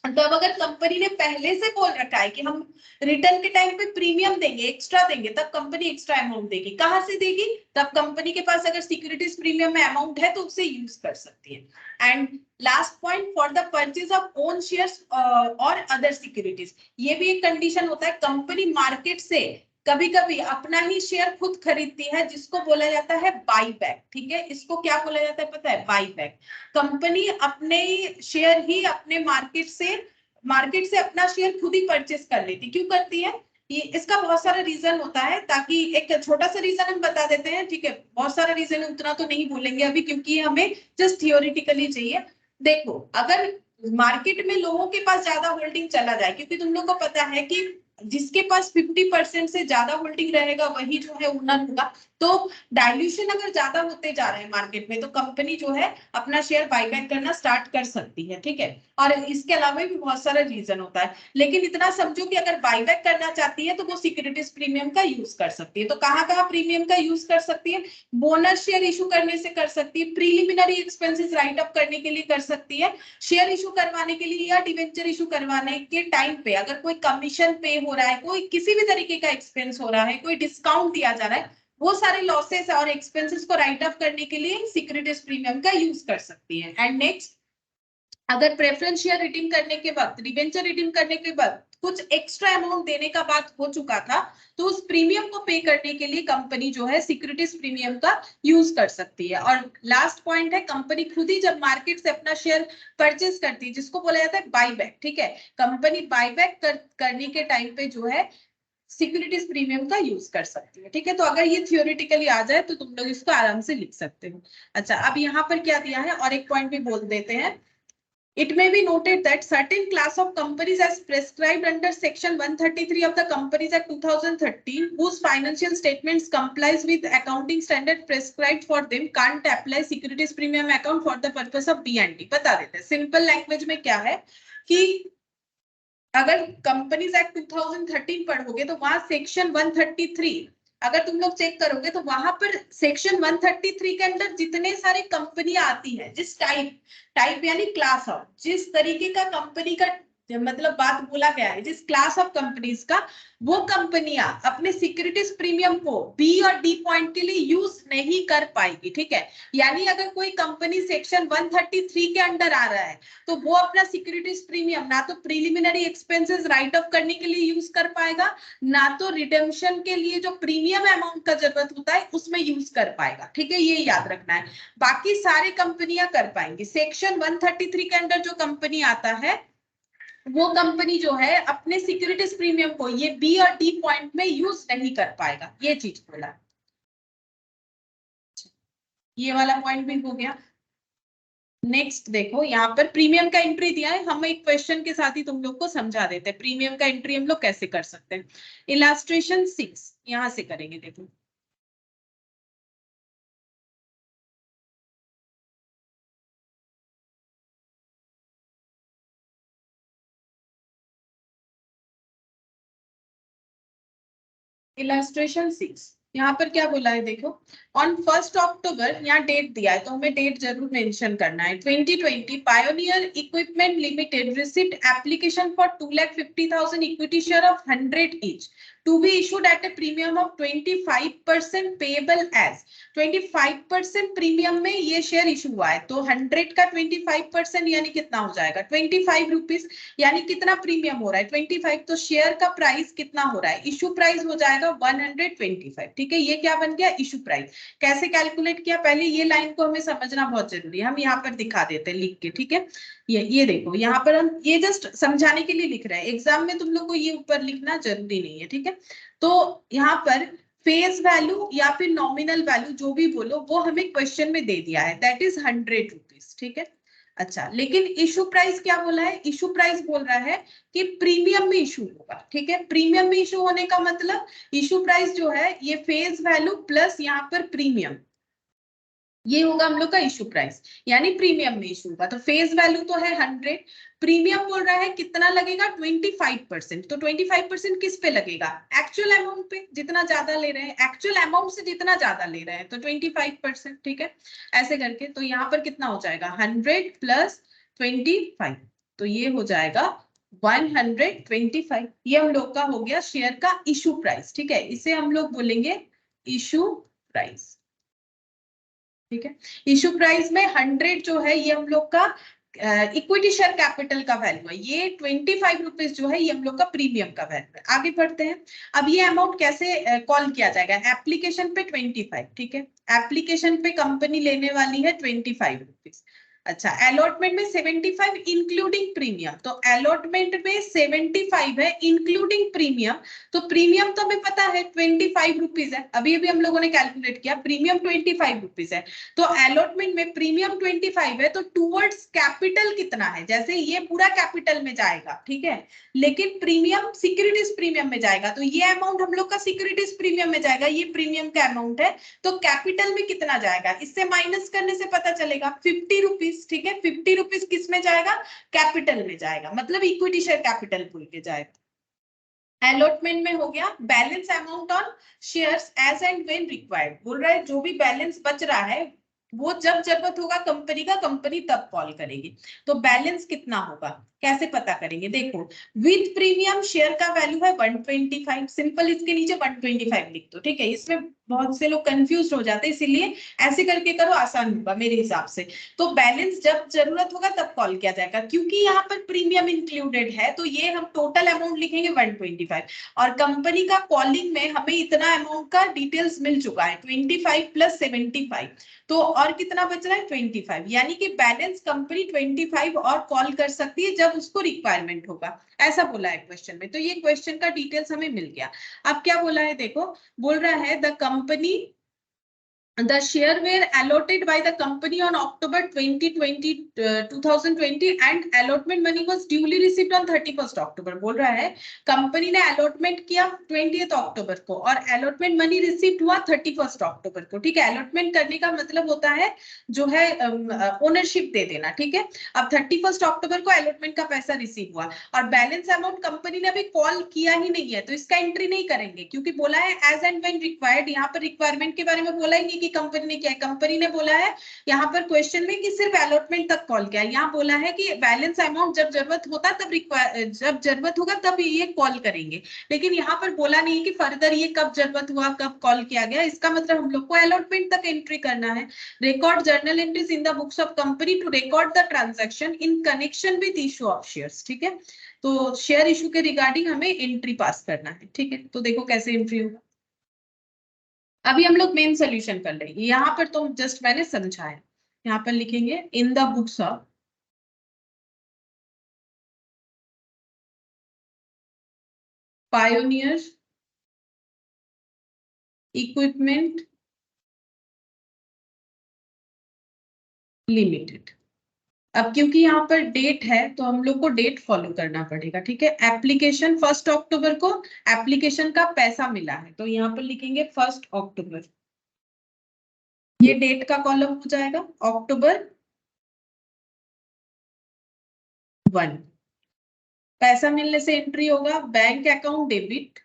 A: तब अगर कंपनी ने पहले से बोल रखा है कि हम रिटर्न के टाइम पे प्रीमियम देंगे, एक्स्ट्रा देंगे, तब कंपनी एक्स्ट्रा अमाउंट देगी। कहां से देगी, तब कंपनी के पास अगर सिक्योरिटीज प्रीमियम में अमाउंट है तो उसे यूज कर सकती है। And last point, for the purchase of own shares और अदर सिक्योरिटीज, ये भी एक कंडीशन होता है। कंपनी मार्केट से कभी कभी अपना ही शेयर खुद खरीदती है जिसको बोला जाता है बाई बैक, ठीक है। इसको क्या बोला जाता है पता है, बाई बैक। कंपनी अपने शेयर ही अपने मार्केट से अपना शेयर खुद ही परचेस कर लेती। क्यों करती है, ये इसका बहुत सारा रीजन होता है, ताकि एक छोटा सा रीजन हम बता देते हैं, ठीक है। बहुत सारा रीजन है, उतना तो नहीं बोलेंगे अभी क्योंकि हमें जस्ट थियोरिटिकली चाहिए। देखो अगर मार्केट में लोगों के पास ज्यादा होल्डिंग चला जाए, क्योंकि तुम लोग को पता है कि जिसके पास 50% से ज्यादा होल्डिंग रहेगा वही जो है ओनर होगा, तो डाइल्यूशन अगर ज्यादा होते जा रहे हैं मार्केट में तो कंपनी जो है अपना शेयर बायबैक करना स्टार्ट कर सकती है, ठीक है। और इसके अलावा भी बहुत सारा रीजन होता है, लेकिन इतना समझो कि अगर बायबैक करना चाहती है तो वो सिक्योरिटीज प्रीमियम का यूज कर सकती है। तो कहाँ प्रीमियम का यूज कर सकती है, बोनस शेयर इशू करने से कर सकती है, प्रीलिमिनरी एक्सपेंसेस राइट अप करने के लिए कर सकती है, शेयर इशू करवाने के लिए या डिवेंचर इशू करवाने के टाइम पे अगर कोई कमीशन पे हो रहा है, कोई किसी भी तरीके का एक्सपेंस हो रहा है, कोई डिस्काउंट दिया जा रहा है, वो सारे लॉसेस और एक्सपेंसेस को राइट ऑफ करने के लिए सिक्योरिटीज प्रीमियम का यूज कर सकती है। एंड नेक्स्ट, अगर प्रेफरेंस शेयर रिडीम करने के वक्त, डिवेंचर रिडीम करने के वक्त कुछ एक्स्ट्रा अमाउंट देने का बात हो चुका था, तो उस प्रीमियम को पे करने के लिए कंपनी जो है सिक्योरिटीज प्रीमियम का यूज कर सकती है। और लास्ट पॉइंट है, कंपनी खुद ही जब मार्केट से अपना शेयर परचेज करती है, जिसको बोला जाता है बाईबैक, ठीक है, कंपनी बाईबैक करने के टाइम पे जो है सिक्योरिटीज प्रीमियम का यूज कर सकती है। ठीक है, तो अगर ये थियोरेटिकली आ जाए तो तुम लोग इसको आराम से लिख सकते हो। अच्छा, अब यहाँ पर क्या दिया है और एक पॉइंट भी बोल देते हैं। It may be noted that certain class of companies as prescribed under Section 133 of the Companies Act 2013, whose financial statements complies with accounting standard prescribed for them, can't apply securities premium account for the purpose of B&D। बता देते हैं simple language में क्या है कि अगर companies act 2013 पढ़ोगे तो वहां सेक्शन 133 अगर तुम लोग चेक करोगे तो वहां पर सेक्शन 133 के अंदर जितने सारे कंपनियां आती है, जिस टाइप यानी क्लास ऑफ, जिस तरीके का कंपनी का मतलब बात बोला गया है, जिस क्लास ऑफ कंपनीज का, वो कंपनियां अपने सिक्योरिटीज प्रीमियम को बी और डी पॉइंट के लिए यूज नहीं कर पाएगी। ठीक है, यानी अगर कोई कंपनी सेक्शन 133 के अंडर आ रहा है तो वो अपना सिक्योरिटीज प्रीमियम ना तो प्रीलिमिनरी एक्सपेंसेस राइट ऑफ करने के लिए यूज कर पाएगा, ना तो रिडेम्पशन के लिए जो प्रीमियम अमाउंट का जरूरत होता है उसमें यूज कर पाएगा। ठीक है, ये याद रखना है। बाकी सारे कंपनियां कर पाएंगी। सेक्शन 133 के अंदर जो कंपनी आता है वो कंपनी जो है अपने सिक्योरिटीज प्रीमियम को ये बी और डी पॉइंट में यूज नहीं कर पाएगा, ये चीज बोला। ये वाला पॉइंट भी हो गया। नेक्स्ट देखो, यहाँ पर प्रीमियम का एंट्री दिया है, हम एक क्वेश्चन के साथ ही तुम लोग को समझा देते हैं प्रीमियम का एंट्री हम लोग कैसे कर सकते हैं। इलास्ट्रेशन 6 यहां से करेंगे। देखो इलास्ट्रेशन 6 यहाँ पर क्या बोला है, देखो ऑन 1 अक्टूबर, यहाँ डेट दिया है तो हमें डेट जरूर मेंशन करना है। 2020 pioneer equipment limited received application for 2,50,000 equity share of 100 each to be issued at a premium of 25% payable as. 25% premium में ये शेयर इशू हुआ है, तो 100 का 25% यानी कितना हो जाएगा 25 रुपीज, यानी कितना प्रीमियम हो रहा है 25, तो शेयर का प्राइस कितना हो रहा है, इशू प्राइस हो जाएगा 125। ठीक है, ये क्या बन गया इशू प्राइस। कैसे कैलकुलेट किया, पहले ये लाइन को हमें समझना बहुत जरूरी है, हम यहाँ पर दिखा देते हैं लिख के। ठीक है, ये देखो यहाँ पर हम ये जस्ट समझाने के लिए लिख रहे हैं, एग्जाम में तुम लोग को ये ऊपर लिखना जरूरी नहीं है। ठीक है, तो यहाँ पर फेस वैल्यू या फिर नॉमिनल वैल्यू जो भी बोलो वो हमें क्वेश्चन में दे दिया है, दैट इज 100 रुपीज। ठीक है, अच्छा लेकिन इशू प्राइस क्या बोला है, इशू प्राइस बोल रहा है कि प्रीमियम में इशू होगा। ठीक है, प्रीमियम में इशू होने का मतलब इशू प्राइस जो है ये फेस वैल्यू प्लस यहाँ पर प्रीमियम, ये होगा हम लोग का इशू प्राइस, यानी प्रीमियम में इशू होगा। तो फेस वैल्यू तो है 100, प्रीमियम बोल रहा है कितना लगेगा 25%, तो 25% किस पे लगेगा, एक्चुअल अमाउंट पे, जितना ज्यादा ले रहे हैं एक्चुअल अमाउंट से जितना ज्यादा ले रहे हैं तो 25%। ठीक है, ऐसे करके तो यहाँ पर कितना हो जाएगा 100 प्लस 25, तो ये हो जाएगा 125। ये हम लोग का हो गया शेयर का इशू प्राइस। ठीक है, इसे हम लोग बोलेंगे इशू प्राइस। ठीक है, इशू प्राइस में 100 जो है ये हम लोग का इक्विटी शेयर कैपिटल का वैल्यू है, ये 25 रुपीज जो है ये हम लोग का प्रीमियम का वैल्यू है। आगे बढ़ते हैं, अब ये अमाउंट कैसे कॉल किया जाएगा, एप्लीकेशन पे 25। ठीक है, एप्लीकेशन पे कंपनी लेने वाली है 25 रुपीज। अच्छा, अलॉटमेंट में 75 इंक्लूडिंग प्रीमियम, तो अलॉटमेंट में 75 है इंक्लूडिंग प्रीमियम, तो प्रीमियम तो हमें पता है 25 रुपीज है, अभी अभी हम लोगों ने कैलकुलेट किया प्रीमियम 25 रुपीज है, तो अलॉटमेंट में प्रीमियम 25 है, तो टूवर्ड्स कैपिटल कितना है, जैसे ये पूरा कैपिटल में जाएगा। ठीक है, लेकिन प्रीमियम सिक्योरिटीज प्रीमियम में जाएगा, तो ये अमाउंट हम लोग का सिक्योरिटीज प्रीमियम में जाएगा, ये प्रीमियम का अमाउंट है, तो कैपिटल में कितना जाएगा, इससे माइनस करने से पता चलेगा 50 रुपीज। ठीक है, 50 रुपीज किस में जाएगा, कैपिटल में जाएगा, मतलब इक्विटी शेयर कैपिटल पूल के जाएगा। अलॉटमेंट में हो गया balance amount on shares as and when required, बोल रहा है जो भी बैलेंस बच रहा है वो जब जरूरत होगा कंपनी का, कंपनी तब कॉल करेगी। तो बैलेंस कितना होगा कैसे पता करेंगे, देखो विद प्रीमियम शेयर का वैल्यू है 125, सिंपल इसके नीचे 125 लिख दो। ठीक है, इसमें बहुत से लोग कंफ्यूज हो जाते हैं, इसीलिए ऐसे करके करो, आसान होगा मेरे हिसाब से। तो बैलेंस जब जरूरत होगा तब कॉल किया जाएगा, क्योंकि यहाँ पर प्रीमियम इंक्लूडेड है तो ये हम टोटल अमाउंट लिखेंगे 125, और कंपनी का कॉलिंग में हमें इतना अमाउंट का डिटेल्स मिल चुका है 25 प्लस 75, तो और कितना बच रहा है 25, यानी कि बैलेंस कंपनी 25 और कॉल कर सकती है जब उसको रिक्वायरमेंट होगा, ऐसा बोला है क्वेश्चन में। तो ये क्वेश्चन का डिटेल्स हमें मिल गया। अब क्या बोला है देखो, बोल रहा है the company the share were allotted by the company on October 2020 and allotment money was duly received on 31st October। बोल रहा है कंपनी ने allotment किया 20th अक्टूबर को और allotment money received हुआ 31st अक्टूबर को। ठीक है, allotment करने का मतलब होता है जो है ओनरशिप दे देना। ठीक है, अब 31st अक्टूबर को allotment का पैसा रिसीव हुआ और बैलेंस अमाउंट कंपनी ने अभी कॉल किया ही नहीं है, तो इसका एंट्री नहीं करेंगे, क्योंकि बोला है एज एंड व्हेन रिक्वायर्ड। यहाँ पर रिक्वायरमेंट के बारे में बोला ही नहीं कि कंपनी ने क्या है, कंपनी ने बोला है यहाँ पर क्वेश्चन में कि सिर्फ अलॉटमेंट तक कॉल किया। यहाँ बोला है कि बैलेंस अमाउंट जब जरूरत होता तब जब जरूरत होगा तब ये कॉल करेंगे, लेकिन यहाँ पर बोला नहीं कि फर्दर ये कब जरूरत हुआ कब कॉल किया गया। इसका मतलब हम लोग को अलॉटमेंट तक एंट्री करना है। Record journal entries in the books of company to record the transaction in connection with issue of shares. ठीक है, तो शेयर इशू के रिगार्डिंग हमें एंट्री पास करना है। ठीक है, तो देखो कैसे एंट्री होगा। अभी हम लोग मेन सोल्यूशन कर लेंगे, यहाँ पर तो जस्ट मैंने समझाया। यहाँ पर लिखेंगे इन the books of pioneer equipment limited. अब क्योंकि यहाँ पर डेट है तो हम लोग को डेट फॉलो करना पड़ेगा। ठीक है, एप्लीकेशन 1 अक्टूबर को एप्लीकेशन का पैसा मिला है, तो यहाँ पर लिखेंगे 1 अक्टूबर। ये डेट का कॉलम हो जाएगा, अक्टूबर 1। पैसा मिलने से एंट्री होगा bank account debit,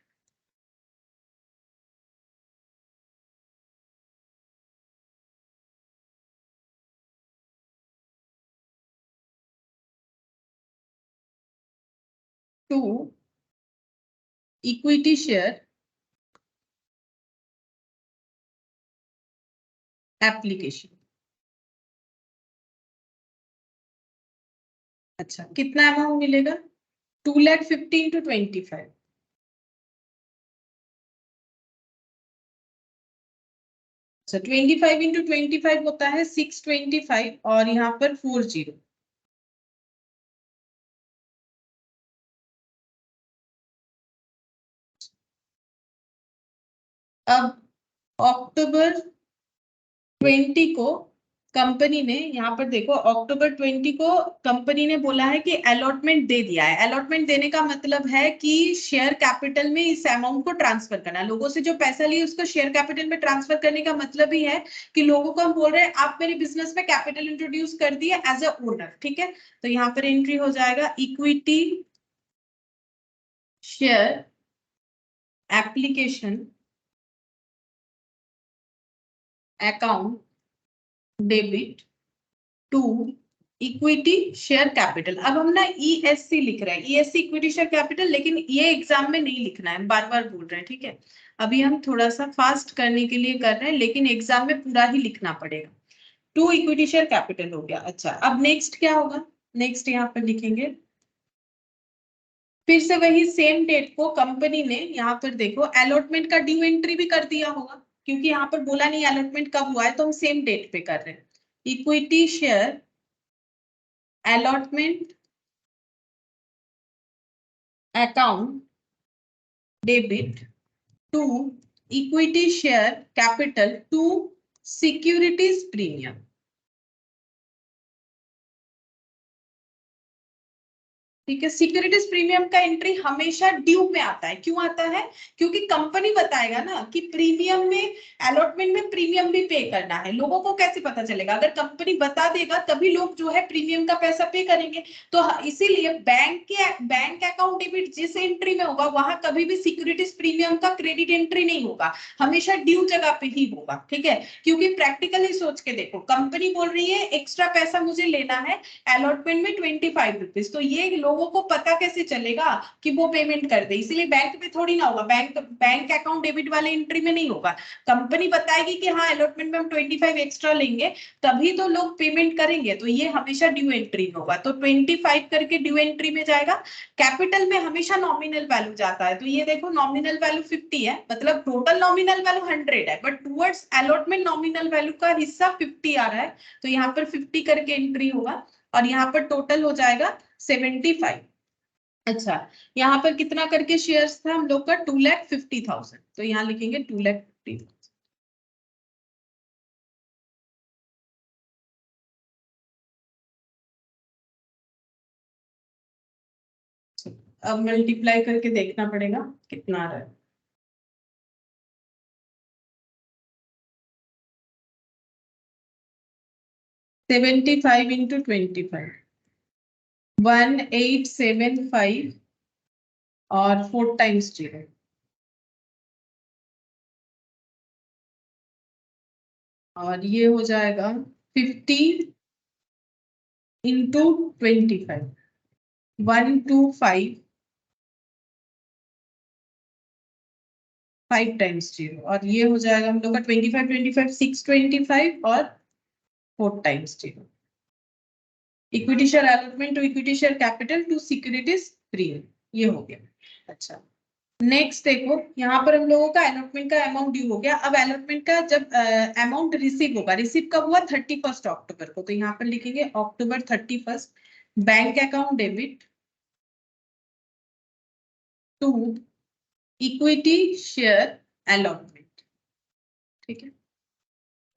A: to equity share application. अच्छा, कितना अमाउंट मिलेगा 2,15,000 to 25। अच्छा, 25 इंटू 25 होता है 625 और यहाँ पर 40। अब अक्टूबर 20 को कंपनी ने, यहाँ पर देखो अक्टूबर 20 को कंपनी ने बोला है कि अलॉटमेंट दे दिया है। अलॉटमेंट देने का मतलब है कि शेयर कैपिटल में इस अमाउंट को ट्रांसफर करना। लोगों से जो पैसा लिए उसको शेयर कैपिटल में ट्रांसफर करने का मतलब ही है कि लोगों को हम बोल रहे हैं आप मेरे बिजनेस में कैपिटल इंट्रोड्यूस कर दिए एज अ ओनर। ठीक है, तो यहाँ पर एंट्री हो जाएगा equity share application account debit to equity share capital. अब हम ना ईएससी लिख रहे हैं, ईएससी इक्विटी शेयर कैपिटल, लेकिन ये एग्जाम में नहीं लिखना है, बार बार बोल रहे हैं। ठीक है, अभी हम थोड़ा सा फास्ट करने के लिए कर रहे हैं, लेकिन एग्जाम में पूरा ही लिखना पड़ेगा। टू इक्विटी शेयर कैपिटल हो गया। अच्छा, अब नेक्स्ट क्या होगा, नेक्स्ट यहाँ पर लिखेंगे फिर से वही सेम डेट को कंपनी ने, यहाँ पर देखो अलॉटमेंट का ड्यू एंट्री भी कर दिया होगा, क्योंकि यहाँ पर बोला नहीं अलॉटमेंट कब हुआ है, तो हम सेम डेट पे कर रहे हैं। Equity share allotment account debit to equity share capital to securities premium. ठीक है, सिक्योरिटीज प्रीमियम का एंट्री हमेशा ड्यू में आता है। क्यों आता है, क्योंकि कंपनी बताएगा ना कि प्रीमियम में, अलॉटमेंट में प्रीमियम भी पे करना है। लोगों को कैसे पता चलेगा, अगर कंपनी बता देगा तभी लोग जो है प्रीमियम का पैसा पे करेंगे। तो इसीलिए बैंक अकाउंट डेबिट जिस एंट्री में होगा वहां कभी भी सिक्योरिटीज प्रीमियम का क्रेडिट एंट्री नहीं होगा, हमेशा ड्यू जगह पे ही होगा। ठीक है, क्योंकि प्रैक्टिकली सोच के देखो, कंपनी बोल रही है एक्स्ट्रा पैसा मुझे लेना है अलॉटमेंट में 25 रुपीज, तो ये लोगों को पता कैसे चलेगा कि वो पेमेंट कर दे, इसीलिए बैंक में थोड़ी ना होगा, बैंक अकाउंट डेबिट वाले एंट्री में नहीं होगा। कंपनी बताएगी कि हाँ अलॉटमेंट में हम 25 एक्स्ट्रा लेंगे, तभी तो लोग पेमेंट करेंगे, तो ये हमेशा ड्यू एंट्री होगा, तो 25 करके ड्यू एंट्री में जाएगा। कैपिटल में हमेशा नॉमिनल वैल्यू जाता है, तो ये देखो नॉमिनल वैल्यू 50 है, मतलब टोटल नॉमिनल वैल्यू 100 है, but towards allotment nominal value का हिस्सा 50 आ रहा है, तो यहाँ पर 50 करके एंट्री होगा और यहाँ पर टोटल हो जाएगा 75। अच्छा, यहाँ पर कितना करके शेयर्स था हम लोग का 2,50,000, तो यहाँ लिखेंगे 2,50,000। अब मल्टीप्लाई करके देखना पड़ेगा कितना आ रहा है। $75 into 25, 1875 और 4 times 0, और ये हो जाएगा 50 into 25, 125, 5 times 0, और ये हो जाएगा हम लोग का 25 25 625 और 4 times 0। Equity share allotment to equity share capital to securities free, ये हो गया। अच्छा, नेक्स्ट देखो, यहाँ पर हम लोगों का अलॉटमेंट का अमाउंट ड्यू हो गया। अब अलॉटमेंट का जब अमाउंट रिसीव होगा, रिसीव कब हुआ 31 अक्टूबर को, तो यहाँ पर लिखेंगे October 31, bank account debit to equity share allotment. ठीक है,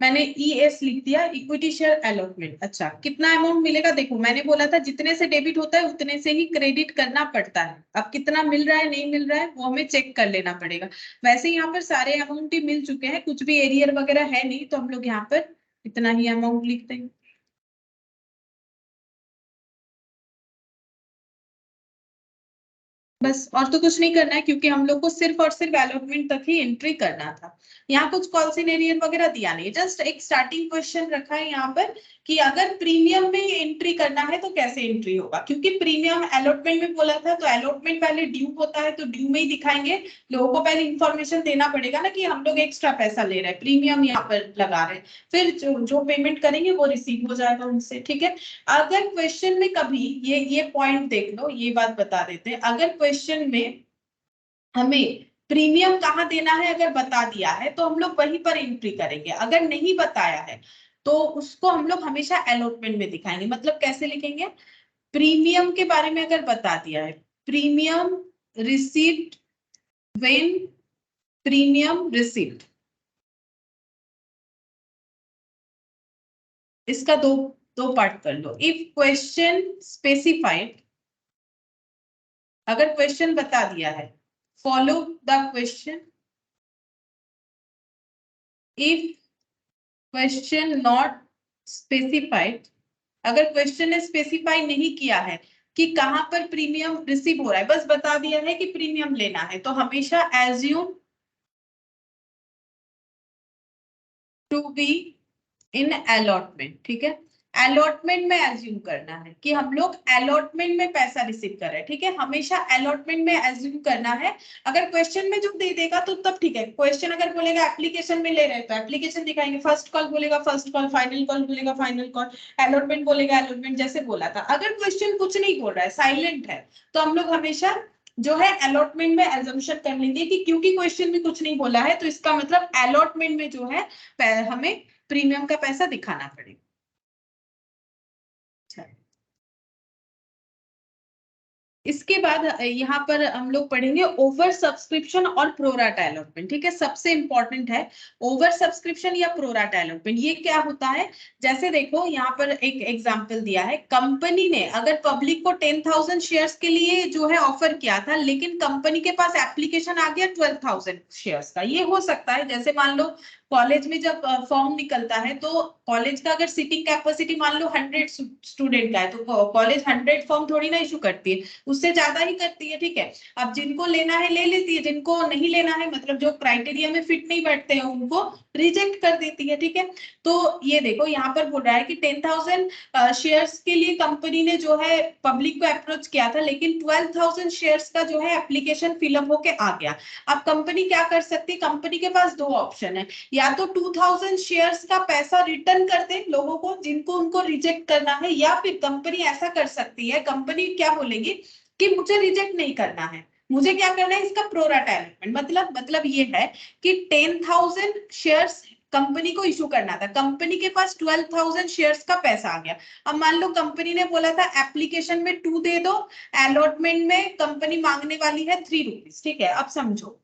A: मैंने ES लिख दिया, इक्विटी शेयर अलॉटमेंट। अच्छा, कितना अमाउंट मिलेगा, देखो मैंने बोला था जितने से डेबिट होता है उतने से ही क्रेडिट करना पड़ता है। अब कितना मिल रहा है नहीं मिल रहा है वो हमें चेक कर लेना पड़ेगा। वैसे यहाँ पर सारे अमाउंट ही मिल चुके हैं, कुछ भी एरियर वगैरह है नहीं, तो हम लोग यहाँ पर इतना ही अमाउंट लिख देंगे बस, और तो कुछ नहीं करना है, क्योंकि हम लोग को सिर्फ और सिर्फ अलॉटमेंट तक ही एंट्री करना था। यहाँ कुछ कॉल सिनेरियन वगैरह दिया नहीं, जस्ट एक स्टार्टिंग क्वेश्चन रखा है यहाँ पर कि अगर प्रीमियम में एंट्री करना है तो कैसे एंट्री होगा, क्योंकि प्रीमियम अलॉटमेंट में बोला था, तो अलॉटमेंट पहले ड्यू होता है तो ड्यू में ही दिखाएंगे। लोगों को पहले इंफॉर्मेशन देना पड़ेगा ना कि हम लोग एक्स्ट्रा पैसा ले रहे हैं, प्रीमियम यहाँ पर लगा रहे हैं, फिर जो पेमेंट करेंगे वो रिसीव हो जाएगा उनसे। ठीक है, अगर क्वेश्चन में कभी ये पॉइंट देख लो, ये बात बता देते हैं, अगर क्वेश्चन में हमें प्रीमियम कहाँ देना है अगर बता दिया है तो हम लोग वहीं पर एंट्री करेंगे, अगर नहीं बताया है तो उसको हम लोग हमेशा अलॉटमेंट में दिखाएंगे। मतलब कैसे लिखेंगे, प्रीमियम के बारे में अगर बता दिया है, premium received when premium received, इसका दो पार्ट कर लो। इफ क्वेश्चन स्पेसिफाइड, अगर क्वेश्चन बता दिया है, follow the question. If question not specified, अगर क्वेश्चन ने स्पेसिफाई नहीं किया है कि कहां पर प्रीमियम रिसीव हो रहा है, बस बता दिया है कि प्रीमियम लेना है, तो हमेशा assume to be in allotment. ठीक है, अलॉटमेंट में एज्यूम करना है कि हम लोग अलॉटमेंट में पैसा रिसीव कर रहे हैं। ठीक है, हमेशा अलॉटमेंट में एज्यूम करना है। अगर क्वेश्चन में जो दे देगा तो तब ठीक है, क्वेश्चन अगर बोलेगा एप्लीकेशन में ले रहे हैं तो एप्लीकेशन दिखाएंगे, फर्स्ट कॉल बोलेगा फर्स्ट कॉल, फाइनल कॉल बोलेगा फाइनल कॉल, अलॉटमेंट बोलेगा अलॉटमेंट, जैसे बोला था। अगर क्वेश्चन कुछ नहीं बोल रहा है, साइलेंट है, तो हम लोग हमेशा जो है अलॉटमेंट में एजम्पशन कर लेंगे कि क्योंकि क्वेश्चन में कुछ नहीं बोला है तो इसका मतलब अलॉटमेंट में जो है हमें प्रीमियम का पैसा दिखाना पड़ेगा। इसके बाद यहाँ पर हम लोग पढ़ेंगे ओवर सब्सक्रिप्शन और प्रोराटा अलॉटमेंट। ठीक है, सबसे इंपॉर्टेंट है ओवर सब्सक्रिप्शन या प्रोराटा अलॉटमेंट। ये क्या होता है, जैसे देखो यहाँ पर एक एग्जांपल दिया है, कंपनी ने अगर पब्लिक को 10,000 शेयर्स के लिए जो है ऑफर किया था, लेकिन कंपनी के पास एप्लीकेशन आ गया 12,000 शेयर्स का। ये हो सकता है, जैसे मान लो कॉलेज में जब फॉर्म निकलता है तो कॉलेज का अगर सीटिंग कैपेसिटी मान लो 100 स्टूडेंट का है, तो कॉलेज 100 फॉर्म थोड़ी ना इशू करती है, उससे ज्यादा ही करती है। ठीक है, अब जिनको लेना है ले लेती है, जिनको नहीं लेना है, मतलब जो क्राइटेरिया में फिट नहीं बैठते हैं, उनको रिजेक्ट कर देती है। ठीक है, तो ये देखो यहाँ पर बोल रहा है कि 10,000 शेयर्स के लिए कंपनी ने जो है पब्लिक को अप्रोच किया था, लेकिन 12,000 शेयर्स का जो है एप्लीकेशन फिलअप होके आ गया। अब कंपनी क्या कर सकती है, कंपनी के पास दो ऑप्शन है, या या तो 2000 शेयर्स का पैसा रिटर्न कर दे लोगों को जिनको उनको रिजेक्ट करना है, या फिर कंपनी ऐसा कर सकती है, कंपनी क्या बोलेगी कि मुझे रिजेक्ट नहीं करना है, मुझे क्या करना है इसका प्रोराटा एलोटमेंट। मतलब ये है कि 10,000 शेयर्स कंपनी को इशू करना था, कंपनी के पास 12,000 शेयर्स का पैसा आ गया। अब मान लो कंपनी ने बोला था एप्लीकेशन में 2 दे दो, अलॉटमेंट में कंपनी मांगने वाली है 3 रुपीज। ठीक है, अब समझो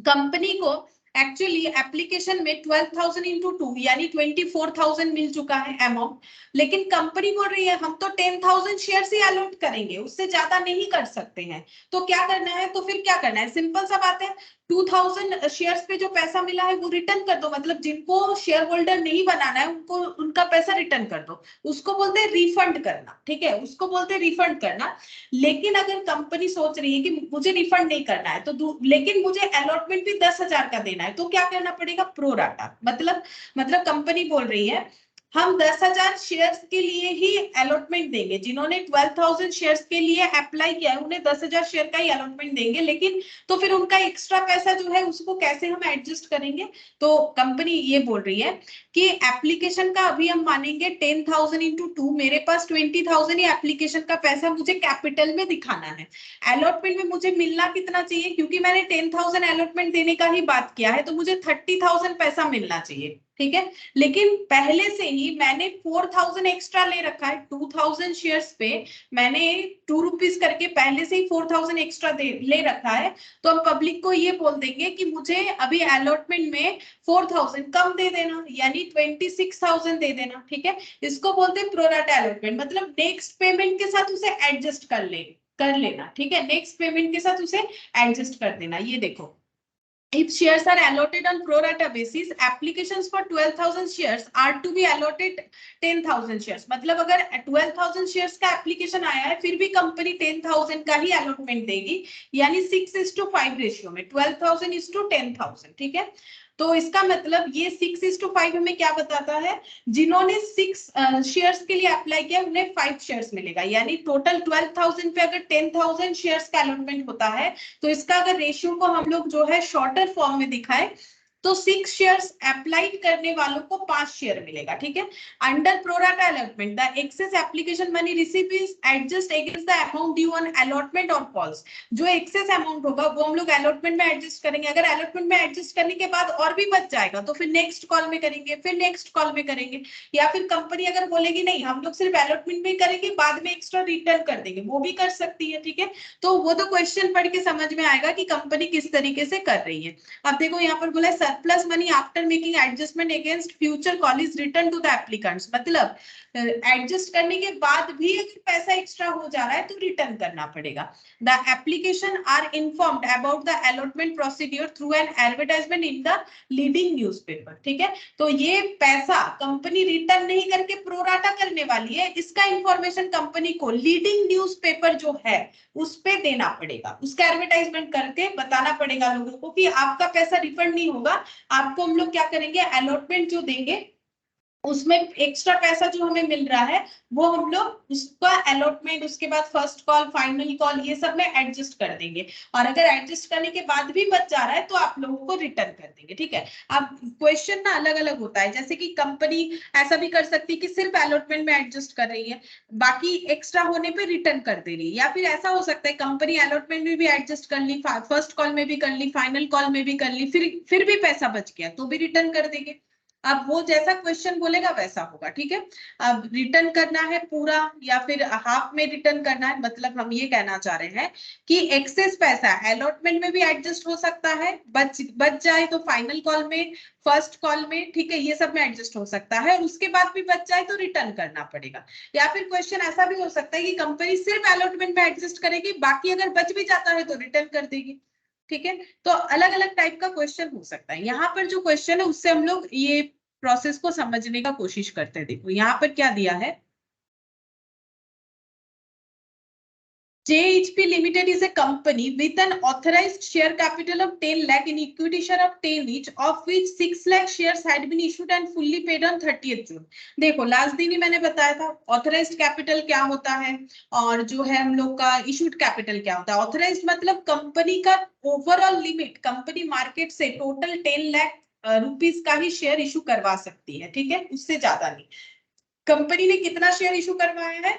A: कंपनी को एक्चुअली एप्लीकेशन में 12,000 इंटू 2 यानी 24,000 मिल चुका है अमाउंट, लेकिन कंपनी बोल रही है हम तो 10,000 शेयर्स ही अलॉट करेंगे, उससे ज्यादा नहीं कर सकते हैं। तो क्या करना है, तो फिर क्या करना है, सिंपल सा बात है, 2000 शेयर्स पे जो पैसा मिला है वो रिटर्न कर दो, मतलब जिनको शेयर होल्डर नहीं बनाना है उनको उनका पैसा रिटर्न कर दो, उसको बोलते हैं रिफंड करना। ठीक है, उसको बोलते हैं रिफंड करना। लेकिन अगर कंपनी सोच रही है कि मुझे रिफंड नहीं करना है तो लेकिन मुझे अलॉटमेंट भी 10,000 का देना है, तो क्या करना पड़ेगा, प्रोराटा। मतलब कंपनी बोल रही है हम 10,000 शेयर्स के लिए ही अलॉटमेंट देंगे, जिन्होंने 12,000 शेयर्स के लिए अप्लाई किया है उन्हें 10,000 शेयर का ही अलॉटमेंट देंगे, लेकिन तो फिर उनका एक्स्ट्रा पैसा जो है उसको कैसे हम एडजस्ट करेंगे। तो कंपनी ये बोल रही है कि एप्लीकेशन का अभी हम मानेंगे 10,000 इंटू 2, मेरे पास 20,000 ही एप्लीकेशन का पैसा मुझे कैपिटल में दिखाना है। अलॉटमेंट में मुझे मिलना कितना चाहिए, क्योंकि मैंने 10,000 अलॉटमेंट देने का ही बात किया है तो मुझे 30,000 पैसा मिलना चाहिए। ठीक है, लेकिन पहले से ही मैंने 4,000 एक्स्ट्रा ले रखा है, 2,000 शेयर्स पे मैंने 2 रुपीज करके पहले से ही 4,000 एक्स्ट्रा ले रखा है। तो हम पब्लिक को ये बोल देंगे कि मुझे अभी अलॉटमेंट में 4,000 कम दे देना, यानी 26,000 दे देना। ठीक है, इसको बोलते हैं प्रोराटा अलॉटमेंट, मतलब नेक्स्ट पेमेंट के साथ उसे एडजस्ट कर लेना। ठीक है, नेक्स्ट पेमेंट के साथ उसे एडजस्ट कर देना। ये देखो, if shares are allotted on pro rata basis, applications for 12,000 shares are to be allotted 10,000 shares। मतलब अगर 12,000 shares का एप्लीकेशन आया है फिर भी कंपनी 10,000 का ही अलॉटमेंट देगी, यानी 6:5 रेशियो में 12,000 is to 10,000। ठीक है, तो इसका मतलब ये 6:5 हमें क्या बताता है, जिन्होंने 6 शेयर्स के लिए अप्लाई किया उन्हें 5 शेयर्स मिलेगा, यानी टोटल 12,000 पे अगर 10,000 शेयर्स का अलॉटमेंट होता है तो इसका अगर रेशियो को हम लोग जो है शॉर्टर फॉर्म में दिखाए तो 6 शेयर्स अप्लाई करने वालों को 5 शेयर मिलेगा। ठीक है, under pro rata allotment the excess application money receive is adjust against the amount due on allotment और कॉल्स। जो एक्सेस अमाउंट होगा वो हम लोग अलॉटमेंट में एडजस्ट करेंगे, अगर अलॉटमेंट में एडजस्ट करने के बाद और भी बच जाएगा तो फिर नेक्स्ट कॉल में करेंगे, फिर नेक्स्ट कॉल में करेंगे, या फिर कंपनी अगर बोलेगी नहीं हम लोग सिर्फ अलॉटमेंट में करेंगे बाद में एक्स्ट्रा रिटर्न कर देंगे, वो भी कर सकती है। ठीक है, तो वो तो क्वेश्चन पढ़ के समझ में आएगा कि कंपनी किस तरीके से कर रही है। अब देखो यहाँ पर बोला है surplus money after making adjustment against future call is return to the applicants, मतलब एडजस्ट करने के बाद भी अगर पैसा एक्स्ट्रा हो जा रहा है तो रिटर्न करना पड़ेगा। The application are informed about the allotment procedure through an advertisement in the leading newspaper. ठीक है, तो ये पैसा कंपनी रिटर्न नहीं करके प्रोराटा करने वाली है, इसका इंफॉर्मेशन कंपनी को लीडिंग न्यूज़पेपर जो है उस पे देना पड़ेगा, उसका एडवर्टाइजमेंट करके बताना पड़ेगा लोगों को कि आपका पैसा रिफंड नहीं होगा, आपको हम लोग क्या करेंगे अलॉटमेंट जो देंगे उसमें एक्स्ट्रा पैसा जो हमें मिल रहा है वो हम लोग उसका अलॉटमेंट उसके बाद फर्स्ट कॉल फाइनल कॉल ये सब में एडजस्ट कर देंगे, और अगर एडजस्ट करने के बाद भी बच जा रहा है तो आप लोगों को रिटर्न कर देंगे। ठीक है, अब क्वेश्चन ना अलग अलग होता है, जैसे कि कंपनी ऐसा भी कर सकती है कि सिर्फ अलॉटमेंट में एडजस्ट कर रही है बाकी एक्स्ट्रा होने पे रिटर्न कर दे रही है, या फिर ऐसा हो सकता है कंपनी अलॉटमेंट में भी एडजस्ट कर ली, फर्स्ट कॉल में भी कर ली, फाइनल कॉल में भी कर ली, फिर भी पैसा बच गया तो भी रिटर्न कर देंगे। अब वो जैसा क्वेश्चन बोलेगा वैसा होगा। ठीक है, अब रिटर्न करना है पूरा या फिर हाफ में रिटर्न करना है, मतलब हम ये कहना चाह रहे हैं कि एक्सेस पैसा अलॉटमेंट में भी एडजस्ट हो सकता है, बच जाए तो फाइनल कॉल में फर्स्ट कॉल में, ठीक है, ये सब में एडजस्ट हो सकता है, और उसके बाद भी बच जाए तो रिटर्न करना पड़ेगा। या फिर क्वेश्चन ऐसा भी हो सकता है कि कंपनी सिर्फ अलॉटमेंट में एडजस्ट करेगी, बाकी अगर बच भी जाता है तो रिटर्न कर देगी। ठीक है, तो अलग अलग टाइप का क्वेश्चन हो सकता है। यहाँ पर जो क्वेश्चन है उससे हम लोग ये प्रोसेस को समझने का कोशिश करते हैं। देखो यहाँ पर क्या दिया है, JHP Limited is a company with an authorized share capital of 10 lakh in equity share of 10 each, of which 6 lakh shares had been issued and fully paid on 30th June। देखो लास्ट दिन ही मैंने बताया था authorised capital क्या होता है और जो है हम लोग का इशूड कैपिटल क्या होता है। ऑथराइज्ड मतलब कंपनी का ओवरऑल लिमिट, कंपनी मार्केट से टोटल 10 लाख रुपीस का ही शेयर इशू करवा सकती है, ठीक है, उससे ज्यादा नहीं। कंपनी ने कितना शेयर इशू करवाया है,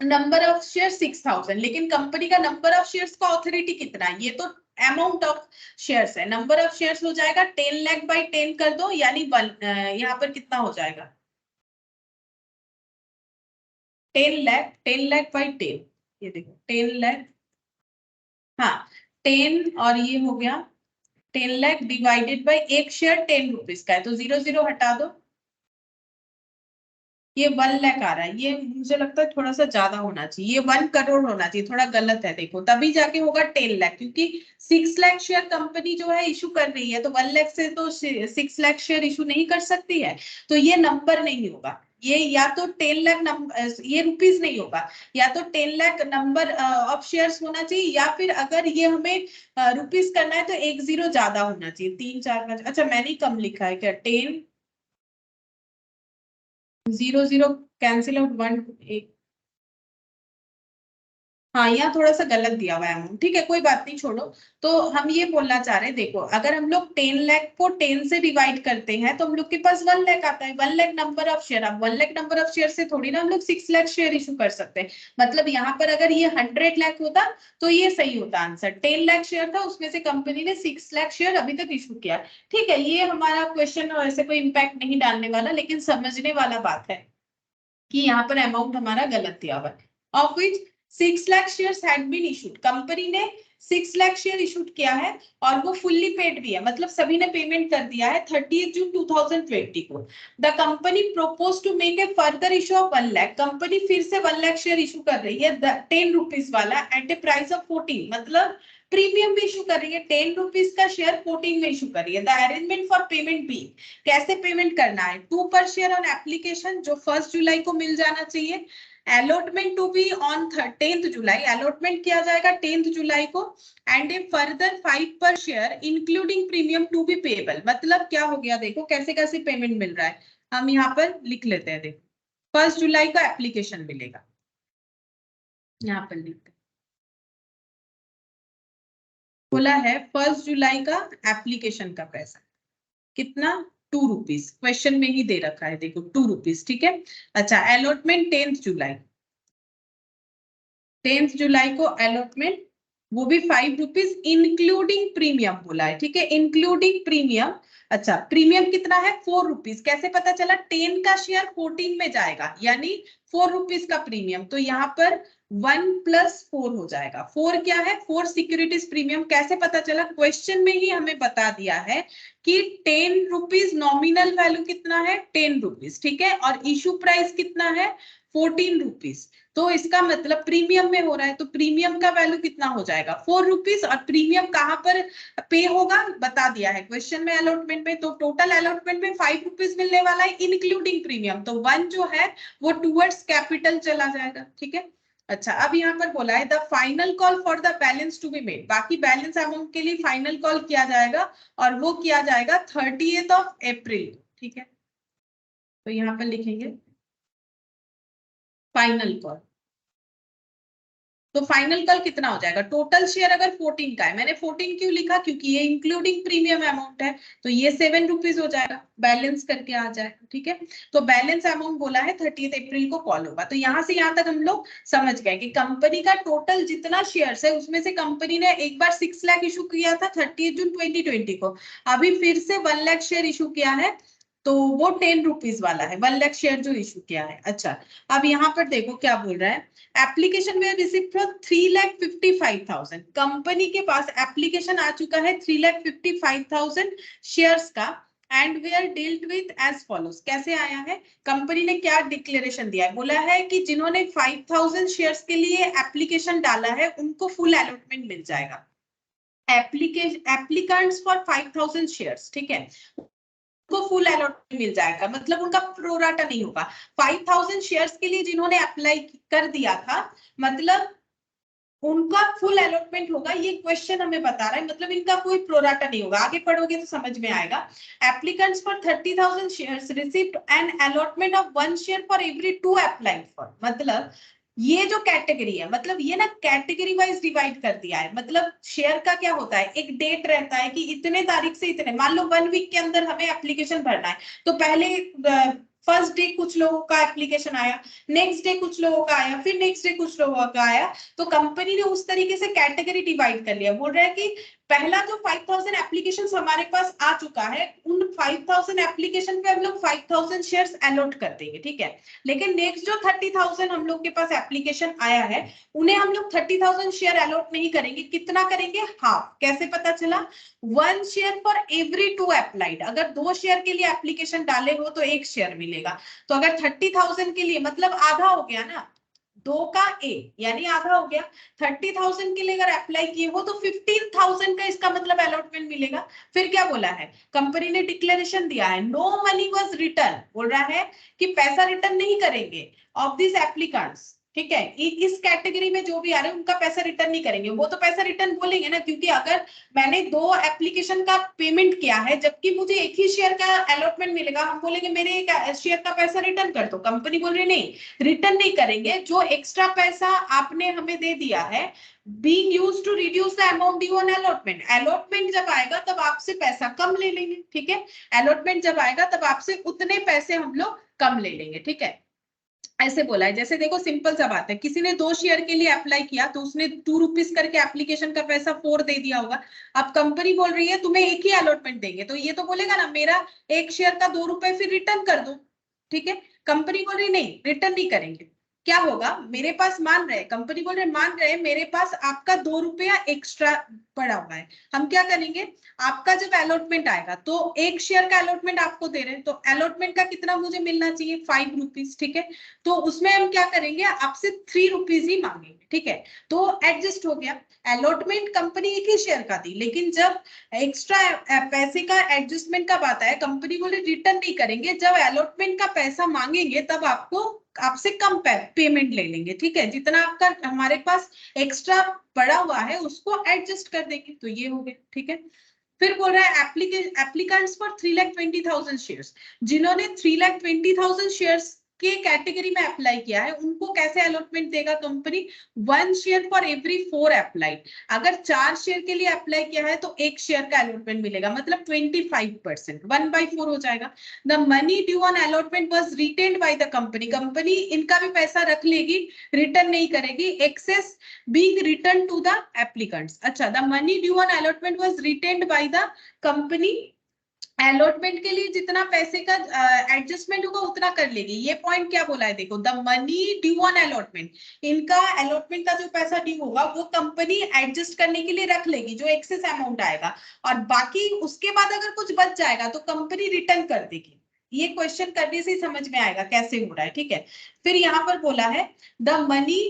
A: नंबर ऑफ शेयर 6000, लेकिन कंपनी का नंबर ऑफ शेयर्स का ऑथोरिटी कितना है, ये तो अमाउंट ऑफ शेयर्स है। नंबर ऑफ शेयर्स हो जाएगा 10 लाख बाई 10 कर दो, यानी यहाँ पर कितना हो जाएगा 10 लाख बाई 10, ये देखो 10 लाख, हाँ 10, और ये हो गया 10 लाख डिवाइडेड बाई एक शेयर 10 रुपीज का है, तो 0 0 हटा दो, ये 1 लाख आ रहा है। ये मुझे लगता है थोड़ा सा ज्यादा होना चाहिए, ये 1 करोड़ होना चाहिए, थोड़ा गलत है देखो, तभी जाके होगा 10 लाख, क्योंकि 6 लाख शेयर कंपनी जो है इशू कर रही है, तो 1 लाख से तो 6 लाख शेयर इशू नहीं कर सकती है, तो ये नंबर नहीं होगा, ये या तो 10 लाख नंबर, ये रुपीज नहीं होगा, या तो 10 लाख नंबर ऑफ शेयर्स होना चाहिए, या फिर अगर ये हमें रुपीज करना है तो 1 0 ज्यादा होना चाहिए, 3 4 5, अच्छा मैंने कम लिखा है क्या, 10 0 0 कैंसिल आउट 1 1, हाँ यहाँ थोड़ा सा गलत दिया हुआ है अमाउंट, ठीक है कोई बात नहीं छोड़ो। तो हम ये बोलना चाह रहे हैं, देखो अगर हम लोग 10 लाख को 10 से डिवाइड करते हैं तो हम लोग के पास 1 लाख आता है, 1 लाख नंबर ऑफ शेयर। अब 1 लाख नंबर ऑफ शेयर से थोड़ी ना हम लोग 6 लाख शेयर इशू कर सकते हैं, मतलब यहाँ पर अगर ये 100 लाख होता तो ये सही होता आंसर, 10 लाख शेयर था उसमें से कंपनी ने 6 लाख शेयर अभी तक इशू किया, ठीक है। ये हमारा क्वेश्चन ऐसे कोई इम्पैक्ट नहीं डालने वाला, लेकिन समझने वाला बात है कि यहाँ पर अमाउंट हमारा गलत दिया हुआ है। Of which 6 lakh shares had been issued, company ने 6 लाख शेयर इशूड किया है और वो फुल्ली पेड भी है, मतलब सभी ने पेमेंट कर दिया है 30 जून 2020 को। The company propose to make a further issue of 1 lakh, company फिर से 1 लाख शेयर इशू कर रही है 10 रुपीज वाला एट ए प्राइस ऑफ 14, मतलब प्रीमियम भी इशू कर रही है, 10 रुपीज का शेयर 14 में इशू कर रही है। द अरेंजमेंट फॉर पेमेंट भी, कैसे पेमेंट करना है, 2 पर शेयर ऑन एप्लीकेशन, जो 1 जुलाई को मिल जाना चाहिए, allotment to be on 10th July, allotment किया जाएगा 10th जुलाई को, and A further 5 per share including premium to be payable. मतलब क्या हो गया, देखो कैसे कैसे पेमेंट मिल रहा है, हम यहाँ पर लिख लेते हैं, देखो 1 जुलाई का एप्लीकेशन मिलेगा, यहाँ पर लिखते हैं, बोला है 1 जुलाई का एप्लीकेशन का पैसा कितना, 2 रुपीज, क्वेश्चन में ही दे रखा है देखो 2 रुपीज, ठीक है। अच्छा अलॉटमेंट 10th जुलाई, 10th जुलाई को अलॉटमेंट, वो भी 5 रुपीज इंक्लूडिंग प्रीमियम बोला है, ठीक है, इंक्लूडिंग प्रीमियम। अच्छा प्रीमियम कितना है, 4 रुपीज, कैसे पता चला, 10 का शेयर 14 में जाएगा, यानी 4 रुपीज का प्रीमियम, तो यहाँ पर 1 + 4 हो जाएगा। 4 क्या है, 4 सिक्योरिटीज प्रीमियम, कैसे पता चला, क्वेश्चन में ही हमें बता दिया है कि 10 रुपीज नॉमिनल वैल्यू कितना है 10 रुपीज, ठीक है, और इशू प्राइस कितना है 14 रुपीज, तो इसका मतलब प्रीमियम में हो रहा है, तो प्रीमियम का वैल्यू कितना हो जाएगा 4 रुपीज, और प्रीमियम कहाँ पर पे होगा बता दिया है क्वेश्चन में, अलॉटमेंट में, तो टोटल अलॉटमेंट में 5 रुपीज मिलने वाला है इंक्लूडिंग प्रीमियम, तो 1 जो है वो टूवर्ड्स कैपिटल चला जाएगा, ठीक है। अच्छा अब यहाँ पर बोला है the final call for the balance to be made, बाकी बैलेंस अमाउंट के लिए फाइनल कॉल किया जाएगा, और वो किया जाएगा 30th अप्रैल, ठीक है, तो यहाँ पर लिखेंगे फाइनल कॉल, तो फाइनल कॉल कितना हो जाएगा, टोटल शेयर अगर 14 का है, मैंने 14 क्यों लिखा, क्योंकि ये इंक्लूडिंग प्रीमियम अमाउंट है, तो ये 7 रुपीज हो जाएगा, बैलेंस करके आ जाएगा, ठीक है। तो बैलेंस अमाउंट बोला है 30th अप्रैल को कॉल होगा, तो यहाँ से यहाँ तक हम लोग समझ गए कि कंपनी का टोटल जितना शेयर्स है उसमें से कंपनी ने एक बार 6 लाख इशू किया था 30 जून 2020 को, अभी फिर से 1 लाख शेयर इशू किया है, तो वो 10 रुपीज वाला है, 1 लाख शेयर जो इशू किया है। अच्छा अब यहाँ पर देखो क्या बोल रहा है, एप्लीकेशन वे रिसीव्ड फॉर 3,55,000, कंपनी के पास एप्लीकेशन आ चुका है 3,55,000 शेयर्स का, and we are dealt with as follows, कैसे आया है, कंपनी ने क्या डिक्लेरेशन दिया है, बोला है कि जिन्होंने 5,000 शेयर्स के लिए एप्लीकेशन डाला है उनको फुल अलॉटमेंट मिल जाएगा, एप्लीकेंट्स फॉर 5,000 शेयर्स, ठीक है, को फुल अलॉटमेंट मिल जाएगा, मतलब उनका प्रोराटा नहीं होगा। 5,000 शेयर्स के लिए जिन्होंने अप्लाई कर दिया था, मतलब उनका फुल अलॉटमेंट होगा, ये क्वेश्चन हमें बता रहा है, मतलब इनका कोई प्रोराटा नहीं होगा, आगे पढ़ोगे तो समझ में आएगा। Applicants for 30,000 shares received an allotment of 1 share for every 2 applied for, मतलब ये जो कैटेगरी है, मतलब ये ना कैटेगरी वाइज डिवाइड कर दिया है। मतलब शेयर का क्या होता है, एक डेट रहता है कि इतने तारीख से इतने, मान लो 1 वीक के अंदर हमें एप्लीकेशन भरना है, तो पहले फर्स्ट डे कुछ लोगों का एप्लीकेशन आया, नेक्स्ट डे कुछ लोगों का आया, फिर नेक्स्ट डे कुछ लोगों का आया। तो कंपनी ने उस तरीके से कैटेगरी डिवाइड कर लिया। बोल रहा है कि पहला जो 5000 एप्लीकेशन हमारे पास आ चुका है, उन 5000 एप्लीकेशन पे हम लोग 5000 शेयर्स अलॉट कर देंगे, ठीक है। लेकिन नेक्स्ट जो 30,000 हम लोग के पास एप्लीकेशन आया है, उन्हें हम लोग 30,000 शेयर अलॉट नहीं करेंगे। कितना करेंगे, हाफ। कैसे पता चला, 1 शेयर फॉर एवरी 2 अप्लाइड। अगर 2 शेयर के लिए एप्लीकेशन डाले हो तो 1 शेयर मिलेगा। तो अगर 30,000 के लिए, मतलब आधा हो गया ना, 2 का A यानी आधा हो गया। 30,000 के लिए अगर अप्लाई किए हो तो 15,000 का इसका मतलब अलॉटमेंट मिलेगा। फिर क्या बोला है, कंपनी ने डिक्लेरेशन दिया है, नो मनी वाज रिटर्न। बोल रहा है कि पैसा रिटर्न नहीं करेंगे ऑफ दिस एप्लीकेंट्स, ठीक है। इस कैटेगरी में जो भी आ रहे हैं उनका पैसा रिटर्न नहीं करेंगे। वो तो पैसा रिटर्न बोलेंगे ना, क्योंकि अगर मैंने 2 एप्लीकेशन का पेमेंट किया है जबकि मुझे एक ही शेयर का अलॉटमेंट मिलेगा, हम बोलेंगे मेरे एक शेयर का पैसा रिटर्न कर दो। कंपनी बोल रही नहीं, रिटर्न नहीं करेंगे। जो एक्स्ट्रा पैसा आपने हमें दे दिया है, being used to reduce the amount due on allotment। allotment जब आएगा तब आपसे पैसा कम ले लेंगे, ठीक है। allotment जब आएगा तब आपसे उतने पैसे हम लोग कम ले लेंगे, ठीक है। ऐसे बोला है। जैसे देखो सिंपल सा बात है, किसी ने 2 शेयर के लिए अप्लाई किया तो उसने 2 रुपीज करके एप्लीकेशन का पैसा 4 दे दिया होगा। अब कंपनी बोल रही है तुम्हें एक ही अलॉटमेंट देंगे, तो ये तो बोलेगा ना मेरा एक शेयर का 2 रुपए फिर रिटर्न कर दो, ठीक है। कंपनी बोल रही नहीं, रिटर्न नहीं करेंगे। क्या होगा, मेरे पास मान रहे, कंपनी बोल रहे मान रहे मेरे पास आपका 2 रुपया एक्स्ट्रा पड़ा हुआ है, हम क्या करेंगे, आपका जब अलॉटमेंट आएगा तो 1 शेयर का अलॉटमेंट आपको दे रहे हैं, तो अलॉटमेंट का कितना मुझे मिलना चाहिए, 5 रुपीज, ठीक है। तो उसमें हम क्या करेंगे, आपसे 3 रुपीज ही मांगेंगे, ठीक है। तो एडजस्ट हो गया। अलॉटमेंट कंपनी एक ही शेयर का दी, लेकिन जब एक्स्ट्रा पैसे का एडजस्टमेंट का बात है, कंपनी बोले रिटर्न नहीं करेंगे। जब अलॉटमेंट का पैसा मांगेंगे तब आपको आपसे कम पेमेंट ले लेंगे, ठीक है। जितना आपका हमारे पास एक्स्ट्रा पड़ा हुआ है उसको एडजस्ट कर देंगे। तो ये हो गया, ठीक है। फिर बोल रहा है एप्लीकेंट्स फॉर 3,20,000 शेयर्स, जिन्होंने 3,20,000 शेयर्स के कैटेगरी में अप्लाई किया है उनको कैसे अलॉटमेंट देगा company, 1 share for every 4 applied. अगर 4 शेयर के लिए अप्लाई किया है तो 1 शेयर का अलॉटमेंट मिलेगा, मतलब 25%, 1/4 हो जाएगा। The money due on allotment was retained by the company, company इनका भी पैसा रख लेगी, रिटर्न नहीं करेगी। Excess being returned to the applicants। अच्छा, the money due on allotment was retained by the company। Allotment के लिए जितना पैसे का एडजस्टमेंट होगा उतना कर लेगी। ये पॉइंट क्या बोला है, देखो, the money due on allotment, इनका अलॉटमेंट का जो पैसा ड्यू होगा वो कंपनी एडजस्ट करने के लिए रख लेगी, जो एक्सेस अमाउंट आएगा, और बाकी उसके बाद अगर कुछ बच जाएगा तो कंपनी रिटर्न कर देगी। ये क्वेश्चन करने से समझ में आएगा कैसे हो रहा है, ठीक है। फिर यहाँ पर बोला है the money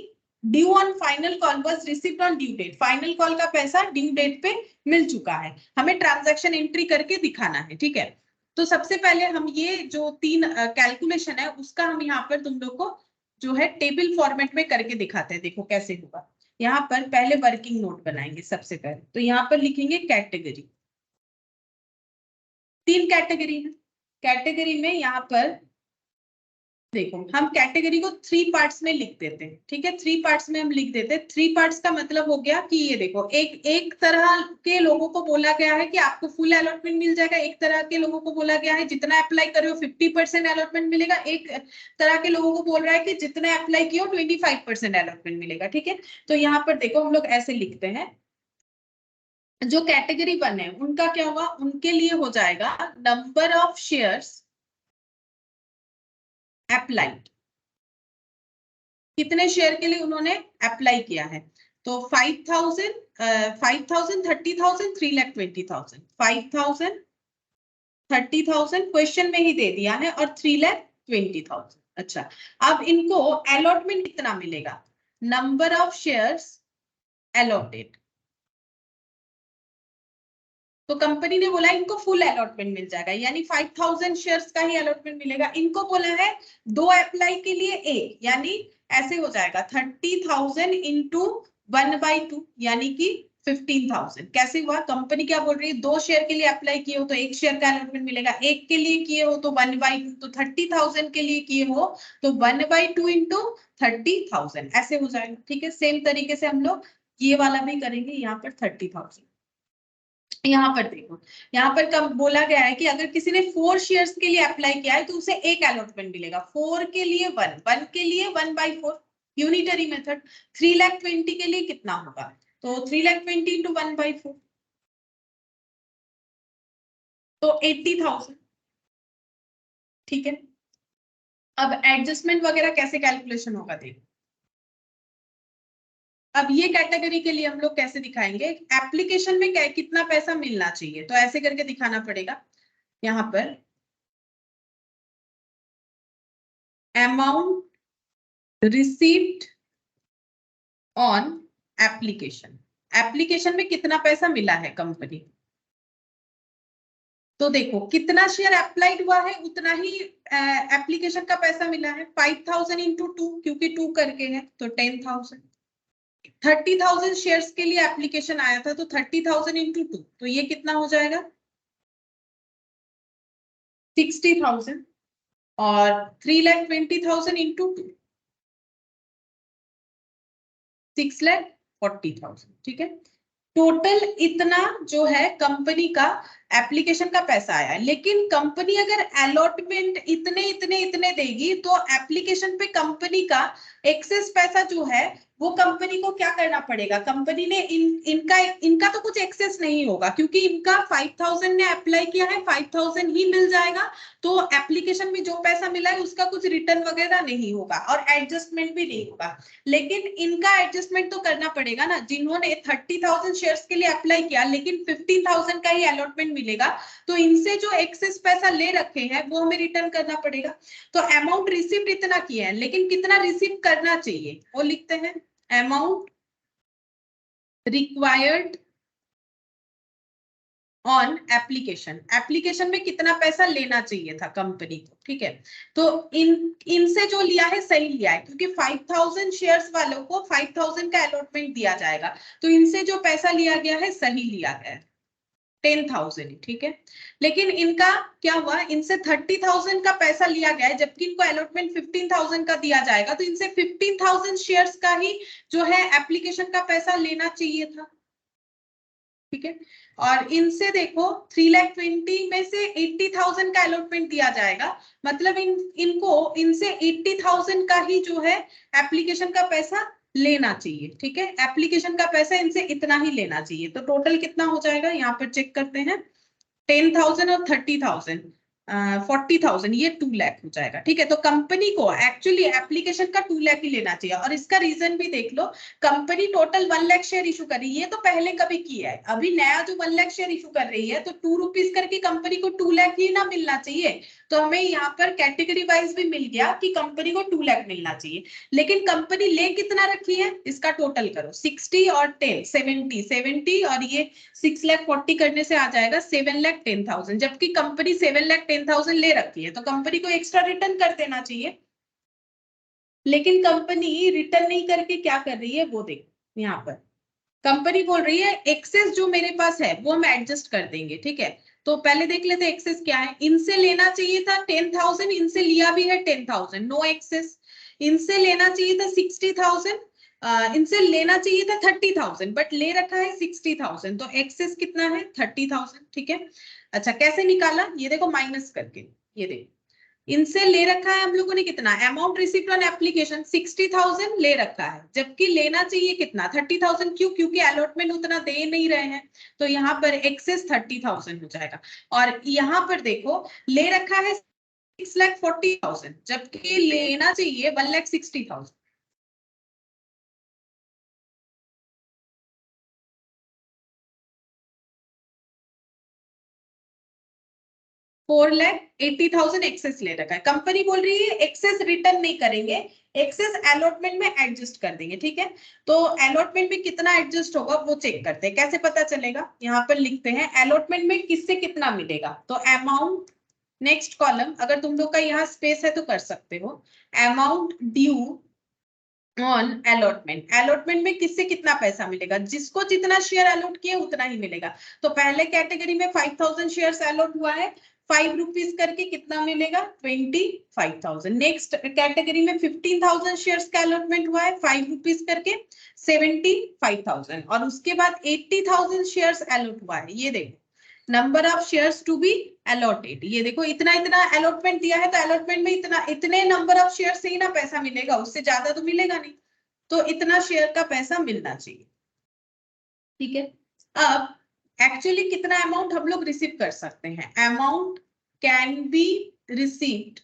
A: due on final call was received on due date, final call का पैसा ड्यू डेट पे मिल चुका है। हमें ट्रांजैक्शन एंट्री करके दिखाना है, ठीक है। तो सबसे पहले हम ये जो 3 कैलकुलेशन है उसका हम यहाँ पर तुम लोग को जो है टेबल फॉर्मेट में करके दिखाते हैं। देखो कैसे होगा। यहाँ पर पहले वर्किंग नोट बनाएंगे सबसे पहले, तो यहाँ पर लिखेंगे कैटेगरी। 3 कैटेगरी है। कैटेगरी में यहाँ पर देखो हम कैटेगरी को 3 पार्ट्स में लिख देते हैं, ठीक है। 3 पार्ट्स में हम लिख देते हैं। 3 पार्ट्स का मतलब हो गया कि ये देखो, एक तरह के लोगों को बोला गया है कि आपको फुल अलॉटमेंट मिल जाएगा, एक तरह के लोगों को बोला गया है जितना अप्लाई करे हो 50% अलॉटमेंट मिलेगा, एक तरह के लोगों को बोल रहा है कि जितना अप्लाई किया हो 25% अलॉटमेंट मिलेगा, ठीक है। तो यहाँ पर देखो हम लोग ऐसे लिखते हैं। जो कैटेगरी 1 है उनका क्या होगा, उनके लिए हो जाएगा नंबर ऑफ शेयर्स अप्लाइड, कितने शेयर के लिए उन्होंने अप्लाई किया है। तो 5,000, 5,000, 30,000, 3,20,000, 5,000, 30,000 क्वेश्चन में ही दे दिया है, और 3,20,000। अच्छा, अब इनको अलॉटमेंट कितना मिलेगा, नंबर ऑफ शेयर्स अलॉटेड। तो कंपनी ने बोला इनको फुल अलॉटमेंट मिल जाएगा, यानी 5,000 शेयर्स का ही अलॉटमेंट मिलेगा। इनको बोला है 2 अप्लाई के लिए A, यानी ऐसे हो जाएगा 30,000 इंटू 1/2, यानी कि 15,000। कैसे हुआ? कंपनी क्या बोल रही है, 2 शेयर के लिए अप्लाई किए हो तो 1 शेयर का अलॉटमेंट मिलेगा, 1 के लिए किए हो तो 1/2, तो 30,000 के लिए किए हो तो 1/2 इंटू 30,000 ऐसे हो जाएगा। ठीक है, सेम तरीके से हम लोग ये वाला भी करेंगे। यहाँ पर 30,000। यहाँ पर देखो, यहाँ पर कब बोला गया है कि अगर किसी ने 4 शेयर्स के लिए अप्लाई किया है तो उसे 1 अलॉटमेंट मिलेगा, 4 के लिए 1 के लिए 1/4 यूनिटरी मेथड। 3,20,000 के लिए कितना होगा, तो 3,20,000 इंटू 1/4 तो 80,000। ठीक है, अब एडजस्टमेंट वगैरह कैसे कैलकुलेशन होगा देखो। अब ये कैटेगरी के लिए हम लोग कैसे दिखाएंगे, एप्लीकेशन में कितना पैसा मिलना चाहिए, तो ऐसे करके दिखाना पड़ेगा। यहाँ पर amount received on application, application में कितना पैसा मिला है कंपनी, तो देखो कितना शेयर अप्लाइड हुआ है उतना ही एप्लीकेशन का पैसा मिला है। 5,000 इंटू 2, क्योंकि 2 करके है तो 10,000। 30,000 शेयर्स के लिए एप्लीकेशन आया था तो 30,000 इंटू 2, तो ये कितना हो जाएगा 60,000। और 3,20,000 इंटू 2 6,40,000। ठीक है, टोटल इतना जो है कंपनी का एप्लीकेशन का पैसा आया है। लेकिन कंपनी अगर अलॉटमेंट इतने इतने इतने देगी तो एप्लीकेशन पे कंपनी का एक्सेस पैसा जो है वो कंपनी को क्या करना पड़ेगा, कंपनी ने इनका तो कुछ एक्सेस नहीं होगा क्योंकि इनका 5,000 ने अप्लाई किया है, 5,000 ही मिल जाएगा। तो एप्लीकेशन में जो पैसा मिला है उसका कुछ रिटर्न वगैरह नहीं होगा और एडजस्टमेंट भी नहीं होगा। लेकिन इनका एडजस्टमेंट तो करना पड़ेगा ना, जिन्होंने 30,000 शेयर्स के लिए अप्लाई किया लेकिन 15,000 का ही अलॉटमेंट मिलेगा, तो इनसे जो एक्सेस पैसा ले रखे हैं वो हमें रिटर्न करना पड़ेगा। तो अमाउंट रिसीव्ड इतना किया है, लेकिन कितना रिसीव करना चाहिए वो लिखते हैं, amount required on application, application में कितना पैसा लेना चाहिए था कंपनी को। ठीक है, तो इनसे जो लिया है सही लिया है क्योंकि 5,000 शेयर्स वालों को 5,000 का अलॉटमेंट दिया जाएगा, तो इनसे जो पैसा लिया गया है सही लिया गया है 10,000। ठीक है, लेकिन इनका क्या हुआ, इनसे 30,000 का पैसा लिया गया है जबकि इनको अलॉटमेंट 15,000 का दिया जाएगा, तो इनसे 15,000 शेयर्स का ही जो है एप्लीकेशन का पैसा लेना चाहिए था। ठीक है, और इनसे देखो 3,20,000 में से 80,000 का अलॉटमेंट दिया जाएगा, मतलब इनको इनसे 80,000 का ही जो है एप्लीकेशन का पैसा लेना चाहिए। ठीक है, एप्लीकेशन का पैसा इनसे इतना ही लेना चाहिए, तो टोटल कितना हो जाएगा यहाँ पर चेक करते हैं, 10,000 और 30,000 40,000, ये 2 लाख हो जाएगा। ठीक है, तो कंपनी को एक्चुअली एप्लीकेशन का 2 लाख ही लेना चाहिए। और इसका रीजन भी देख लो, company total 1 lakh share issue कर रही है, ये तो पहले कभी किया है, अभी नया जो 1 लाख शेयर इशू कर रही है तो 2 रुपीज करके कंपनी को 2 लाख ही ना मिलना चाहिए। तो हमें यहाँ पर कैटेगरी वाइज भी मिल गया कि कंपनी को 2 लाख मिलना चाहिए। लेकिन कंपनी ले कितना रखी है, इसका टोटल करो, 60 और 10 70 और ये 6,40,000 करने से आ जाएगा 7,10,000, जबकि कंपनी 7,10,000 ले रखी है, तो कंपनी को एक्स्ट्रा रिटर्न कर देना चाहिए। लेकिन कंपनी रिटर्न नहीं करके क्या कर रही है वो देखो, यहाँ पर कंपनी बोल रही है एक्सेस जो मेरे पास है वो हम एडजस्ट कर देंगे। ठीक है, तो पहले देख लेते हैं एक्सेस क्या है। इनसे लेना चाहिए था 10,000, इनसे लिया भी है 10,000, नो एक्सेस। इनसे लेना चाहिए था 60,000, इनसे लेना चाहिए था 30,000 बट ले रखा है 60,000, तो एक्सेस कितना है 30,000। ठीक है, अच्छा कैसे निकाला, ये देखो माइनस करके, ये देखो इनसे ले रखा है हम लोगों ने कितना, अमाउंट रिसीव्ड ऑन एप्लीकेशन 60,000 ले रखा है, जबकि लेना चाहिए कितना 30,000, क्यों, क्योंकि अलॉटमेंट उतना दे नहीं रहे हैं, तो यहाँ पर एक्सेस 30,000 हो जाएगा। और यहाँ पर देखो ले रखा है 6,40,000 जबकि लेना चाहिए 1,60,000। 4,80,000 एक्सेस ले रखा है, कंपनी बोल रही है एक्सेस रिटर्न नहीं करेंगे, एक्सेस अलॉटमेंट में एडजस्ट कर देंगे। ठीक है, तो अलॉटमेंट में कितना एडजस्ट होगा वो चेक करते हैं, कैसे पता चलेगा, यहाँ पर लिखते हैं अलॉटमेंट में किससे कितना मिलेगा, तो अमाउंट, नेक्स्ट कॉलम, अगर तुम लोग का यहाँ स्पेस है तो कर सकते हो, amount due on allotment. Allotment में किससे कितना पैसा मिलेगा, जिसको जितना शेयर अलॉट किए उतना ही मिलेगा। तो पहले कैटेगरी में 5000 शेयर्स अलॉट हुआ है, 5 रुपीज करके कितना मिलेगा, 25,000। नेक्स्ट कैटेगरी में 15,000 शेयर्स का अलॉटमेंट हुआ है, 5 रुपीज करके 75,000। और उसके बाद 80,000 शेयर्स अलॉट हुआ है, ये देखो number of shares to be allotted, ये देखो इतना इतना अलॉटमेंट दिया है, तो अलॉटमेंट में इतना इतने नंबर ऑफ शेयर से ही ना पैसा मिलेगा, उससे ज्यादा तो मिलेगा नहीं, तो इतना शेयर का पैसा मिलना चाहिए। ठीक है, अब एक्चुअली कितना अमाउंट हम लोग रिसीव कर सकते हैं, amount can be received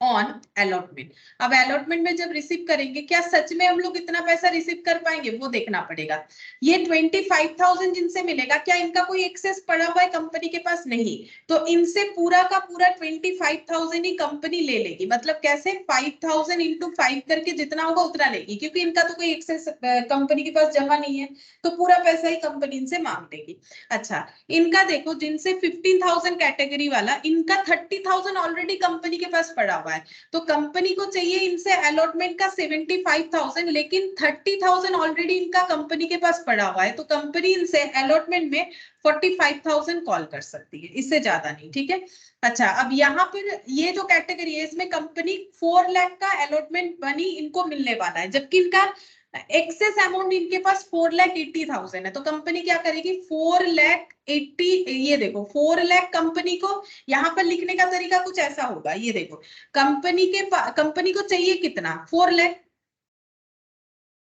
A: on allotment. अब अलॉटमेंट में जब रिसीव करेंगे, क्या सच में हम लोग इतना पैसा रिसीव कर पाएंगे, वो देखना पड़ेगा। ये 25,000 जिनसे मिलेगा, क्या इनका कोई एक्सेस पड़ा हुआ है कंपनी के पास, नहीं, तो इनसे पूरा का पूरा 25,000 ही कंपनी ले लेगी। मतलब कैसे, 5,000 इंटू 5 करके जितना होगा उतना लेगी, क्योंकि इनका तो कोई एक्सेस कंपनी के पास जमा नहीं है, तो पूरा पैसा ही कंपनी इनसे मांग लेगी। अच्छा, इनका देखो, जिनसे 15,000 कैटेगरी वाला, इनका 30,000 ऑलरेडी कंपनी के पास पड़ा हुआ है, तो कंपनी को चाहिए इनसे अलॉटमेंट का 75,000, लेकिन 30,000 ऑलरेडी इनका कंपनी के पास पड़ा हुआ है, तो कंपनी इनसे अलॉटमेंट में 45,000 कॉल कर सकती है, इससे ज्यादा नहीं। ठीक है, अच्छा, अब यहाँ पर ये जो कैटेगरी है, इसमें कंपनी 4 लाख का अलॉटमेंट मनी इनको मिलने वाला है, जबकि इनका एक्सेस अमाउंट इनके पास 4,80,000 है, तो कंपनी क्या करेगी, 4,80,, ये देखो 4 लाख कंपनी को, यहाँ पर लिखने का तरीका कुछ ऐसा होगा, ये देखो कंपनी को चाहिए कितना, 4 लाख।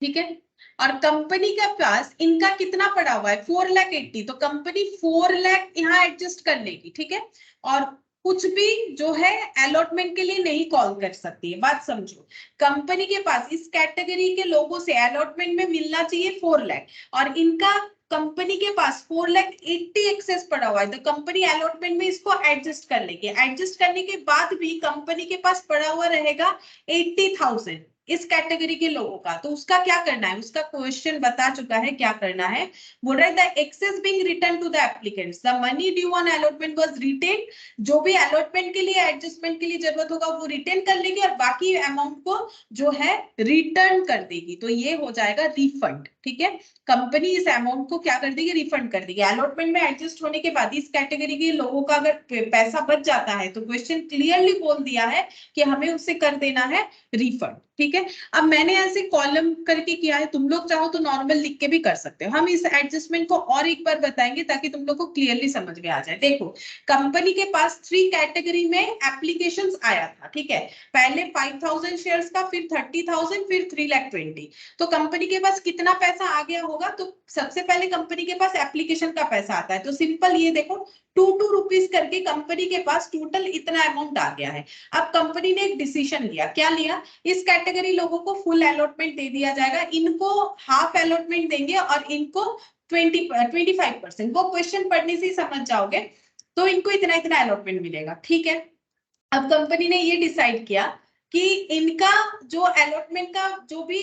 A: ठीक है, और कंपनी के पास इनका कितना पड़ा हुआ है, 4,80,000, तो कंपनी 4 लाख यहाँ एडजस्ट कर लेगी। ठीक है, और कुछ भी जो है अलॉटमेंट के लिए नहीं कॉल कर सकती है, बात समझो। कंपनी के पास इस कैटेगरी के लोगों से अलॉटमेंट में मिलना चाहिए 4 लाख, और इनका कंपनी के पास 4,80,000 एक्सेस पड़ा हुआ है, तो कंपनी अलॉटमेंट में इसको एडजस्ट कर लेगी। एडजस्ट करने के बाद भी कंपनी के पास पड़ा हुआ रहेगा 80,000 इस कैटेगरी के लोगों का, तो उसका क्या करना है, उसका क्वेश्चन बता चुका है क्या करना है। बोल रहा है the excess being return to the applicants, the money due on allotment was retain, जो भी अलॉटमेंट के लिए एडजस्टमेंट के लिए जरूरत होगा वो रिटेन कर लेगी, और बाकी अमाउंट को जो है रिटर्न कर देगी, तो ये हो जाएगा रिफंड। ठीक है, कंपनी इस अमाउंट को क्या कर देगी, रिफंड कर देगी। अलॉटमेंट में एडजस्ट होने के बाद इस कैटेगरी के लोगों का अगर पैसा बच जाता है, तो क्वेश्चन क्लियरली बोल दिया है कि हमें उससे कर देना है रिफंड। ठीक है, अब मैंने ऐसे कॉलम करके किया है, तुम लोग चाहो तो नॉर्मल लिख के भी कर सकते हो। हम इस एडजस्टमेंट को और एक बार बताएंगे ताकि तुम लोग को क्लियरली समझ में आ जाए। देखो, कंपनी के पास 3 कैटेगरी में एप्लीकेशंस आया था। ठीक है, पहले 5,000 शेयर्स का, फिर 30,000, फिर 3,20,000। तो कंपनी के पास कितना पैसा आ गया होगा, तो सबसे पहले कंपनी के पास एप्लीकेशन का पैसा आता है, तो सिंपल ये देखो 2 रुपीज करके कंपनी के पास टोटल इतना अमाउंट आ गया है। अब कंपनी ने एक डिसीजन लिया, क्या लिया, इस कैटेगरी लोगों को फुल अलॉटमेंट दे दिया जाएगा, इनको हाफ अलॉटमेंट देंगे, और इनको 25%, वो क्वेश्चन पढ़ने से ही समझ जाओगे, तो इनको इतना इतना अलॉटमेंट मिलेगा। ठीक है, अब कंपनी ने ये डिसाइड किया कि इनका जो अलॉटमेंट का जो भी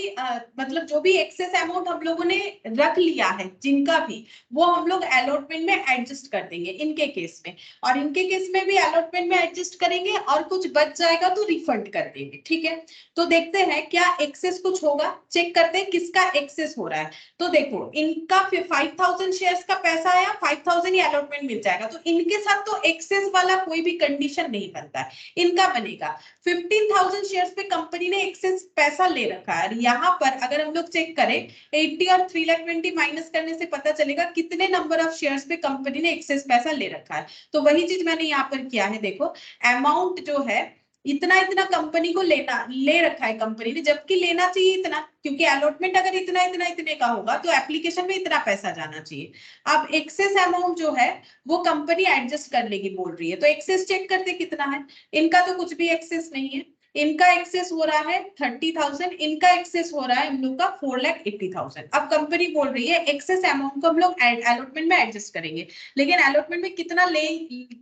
A: मतलब जो भी एक्सेस अमाउंट हम लोगों ने रख लिया है, जिनका भी, वो हम लोग अलॉटमेंट में एडजस्ट कर देंगे इनके केस में, और इनके केस में भी अलॉटमेंट में एडजस्ट करेंगे, और कुछ बच जाएगा तो रिफंड कर देंगे। ठीक है, तो देखते हैं क्या एक्सेस कुछ होगा, चेक करते हैं किसका एक्सेस हो रहा है। तो देखो, इनका 5,000 शेयर्स का पैसा आया, 5,000 ही अलॉटमेंट मिल जाएगा, तो इनके साथ तो एक्सेस वाला कोई भी कंडीशन नहीं बनता है, इनका बनेगा 15,000 शेयर्स पे कंपनी ने एक्सेस पैसा ले रखा है। यहाँ पर अगर हम लोग चेक करें 80 और 3,20,000 माइनस करने से पता चलेगा कितने नंबर ऑफ शेयर्स पे कंपनी ने एक्सेस पैसा ले रखा है। तो वही चीज मैंने यहाँ पर किया है, देखो अमाउंट जो है इतना इतना कंपनी को लेना ले रखा है कंपनी ने, जबकि लेना चाहिए इतना, क्योंकि अलॉटमेंट अगर इतना इतना इतने का होगा तो एप्लीकेशन में इतना पैसा जाना चाहिए। अब एक्सेस अमाउंट जो है वो कंपनी एडजस्ट कर लेगी बोल रही है, तो एक्सेस चेक करते कितना है, इनका तो कुछ भी एक्सेस नहीं है, इनका एक्सेस हो रहा है 30,000, इनका एक्सेस हो रहा है हम लोग का 4,80,000। अब कंपनी बोल रही है एक्सेस अमाउंट को हम लोग अलॉटमेंट में एडजस्ट करेंगे, लेकिन अलॉटमेंट में कितना ले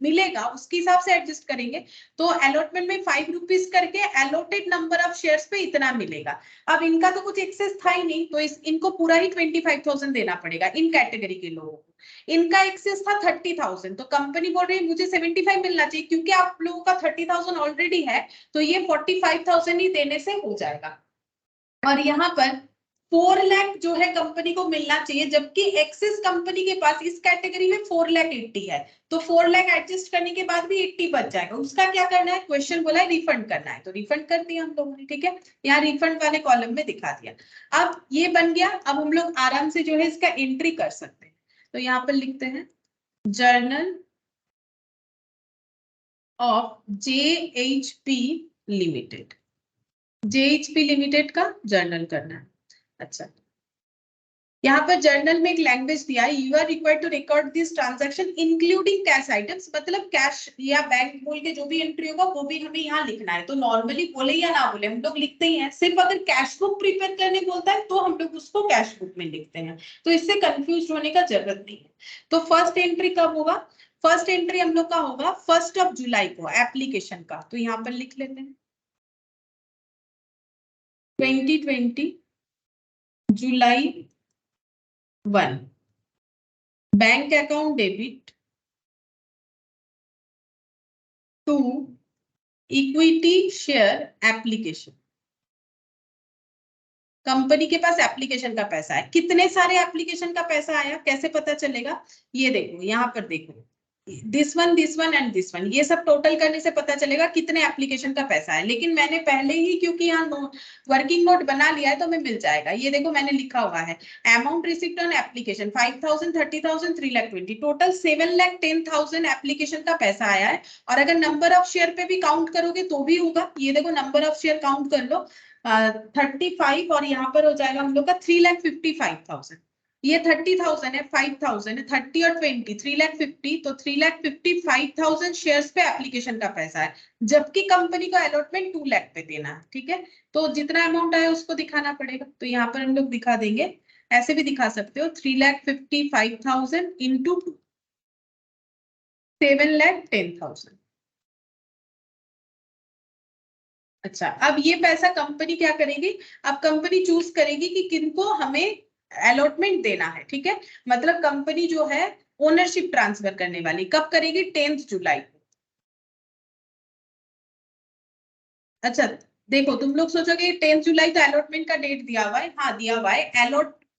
A: मिलेगा उसके हिसाब से एडजस्ट करेंगे, तो अलॉटमेंट में 5 रुपीज करके अलॉटेड नंबर ऑफ शेयर्स पे इतना मिलेगा। अब इनका तो कुछ एक्सेस था ही नहीं, तो इनको पूरा ही 25,000 देना पड़ेगा इन कैटेगरी के लोगों को। इनका एक्सेस था 30,000, तो कंपनी बोल रही है मुझे 75 मिलना चाहिए, क्योंकि आप लोगों का 30,000 ऑलरेडी है, तो ये 45,000 ही देने से हो जाएगा। और यहाँ पर 4 लाख जो है कंपनी को मिलना चाहिए, जबकि एक्सिस कंपनी के पास इस कैटेगरी में 4,80,000 है, तो 4 लाख एडजस्ट करने के बाद भी 80 बच जाएगा। उसका क्या करना है, क्वेश्चन बोला है रिफंड करना है, तो रिफंड कर दिया हम लोगों ने। ठीक है, यहाँ रिफंड वाले कॉलम में दिखा दिया। अब ये बन गया, अब हम लोग आराम से जो है इसका एंट्री कर सकते हैं। तो यहाँ पर लिखते हैं journal of JHP limited, JHP limited का जर्नल करना है। अच्छा, यहाँ पर जर्नल में एक लैंग्वेज दिया है, you are required to record this transaction including cash items, मतलब कैश या बैंक बोल के जो भी एंट्री होगा वो भी हमें यहाँ लिखना है। तो नॉर्मली बोले या ना बोले हम लोग लिखते ही हैं, सिर्फ अगर कैश बुक प्रिपेयर करने बोलता है तो हम लोग उसको कैश बुक में लिखते हैं, तो इससे कंफ्यूज होने का जरूरत नहीं है। तो फर्स्ट एंट्री कब होगा, फर्स्ट एंट्री हम लोग का होगा 1 जुलाई को एप्लीकेशन का, तो यहाँ पर लिख लेते हैं 2020 जुलाई 1, bank account debit to equity share application. Company के पास एप्लीकेशन का पैसा है, कितने सारे एप्लीकेशन का पैसा आया कैसे पता चलेगा, ये देखो यहाँ पर देखो this one and this one, ये सब टोटल करने से पता चलेगा कितने एप्लीकेशन का पैसा है। लेकिन मैंने पहले ही क्योंकि यहाँ वर्किंग नोट बना लिया है तो हमें मिल जाएगा। ये देखो मैंने लिखा हुआ है amount received on application 5,000, 30,000, 3,20,000, total 7,10,000 application का पैसा आया है। और अगर नंबर ऑफ शेयर पे भी काउंट करोगे तो भी होगा, ये देखो नंबर ऑफ शेयर काउंट कर लो 35 और यहाँ पर हो जाएगा हम लोग का 3,55,000। ये 30,000 है, 5,000 है, 30 और 20 3,50,000, तो 3,55,000 शेयर्स पे एप्लीकेशन का पैसा है, जबकि कंपनी को अलॉटमेंट 2 लाख पे देना है। ठीक है, तो जितना अमाउंट आया उसको दिखाना पड़ेगा, तो यहाँ पर हम लोग दिखा देंगे, ऐसे भी दिखा सकते हो 3,55,000 इंटू 7,10,000। अच्छा, अब ये पैसा कंपनी क्या करेगी, अब कंपनी चूज करेगी कि किनको हमें अलॉटमेंट देना है। ठीक है, मतलब कंपनी जो है ओनरशिप ट्रांसफर करने वाली कब करेगी, 10 जुलाई को। अच्छा देखो, तुम लोग सोचोगे 10 जुलाई तो अलॉटमेंट का डेट दिया हुआ है, हाँ दिया हुआ है।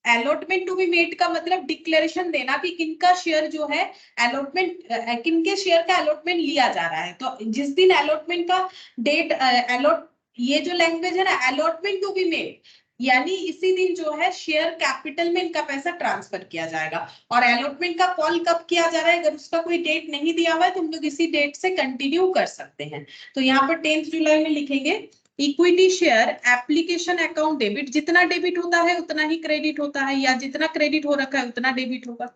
A: अलॉटमेंट टू बी मेड का मतलब डिक्लेरेशन देना कि किनका शेयर जो है अलॉटमेंट, किनके शेयर का अलॉटमेंट लिया जा रहा है। तो जिस दिन अलॉटमेंट का डेट अलॉट, ये जो लैंग्वेज है ना अलॉटमेंट टू बी मेड, यानी इसी दिन जो है शेयर कैपिटल में इनका पैसा ट्रांसफर किया जाएगा। और अलॉटमेंट का कॉल कब किया जा रहा है, अगर उसका कोई डेट नहीं दिया हुआ है तो हम लोग इसी डेट से कंटिन्यू कर सकते हैं। तो यहाँ पर 10 जुलाई में लिखेंगे equity share application account debit, जितना डेबिट होता है उतना ही क्रेडिट होता है, या जितना क्रेडिट हो रखा है उतना डेबिट होगा।